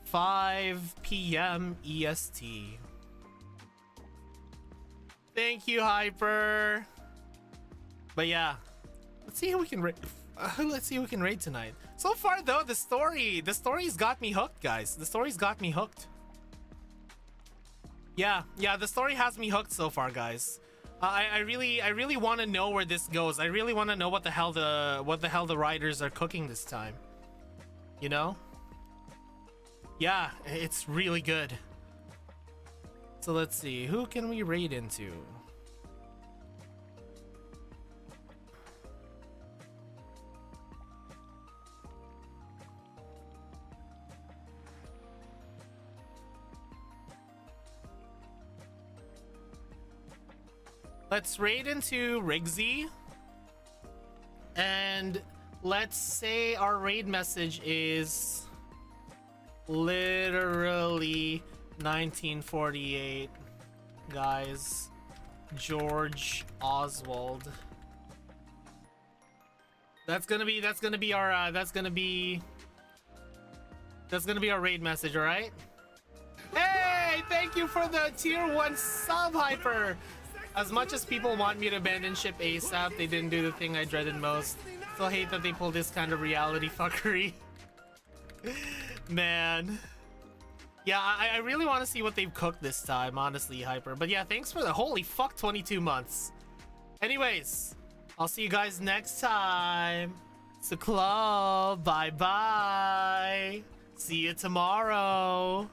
5 p.m. EST. Thank you, Hyper. But yeah, let's see who we can raid. Let's see who we can raid tonight. So far, though, the story's got me hooked, guys. The story's got me hooked. Yeah, the story has me hooked so far, guys. I really want to know where this goes. I really want to know what the hell the writers are cooking this time. You know? Yeah, it's really good. So let's see, who can we raid into? Let's raid into Rigsy. And let's say our raid message is literally 1948, guys. George Oswald. That's gonna be our raid message, all right? Hey, thank you for the tier 1 sub, Hyper. As much as people want me to abandon ship ASAP, they didn't do the thing I dreaded most. Still hate that they pull this kind of reality fuckery. Man. Yeah, I really want to see what they've cooked this time, honestly, Hyper. But yeah, thanks for the holy fuck 22 months. Anyways, I'll see you guys next time. So, club, bye-bye. See you tomorrow.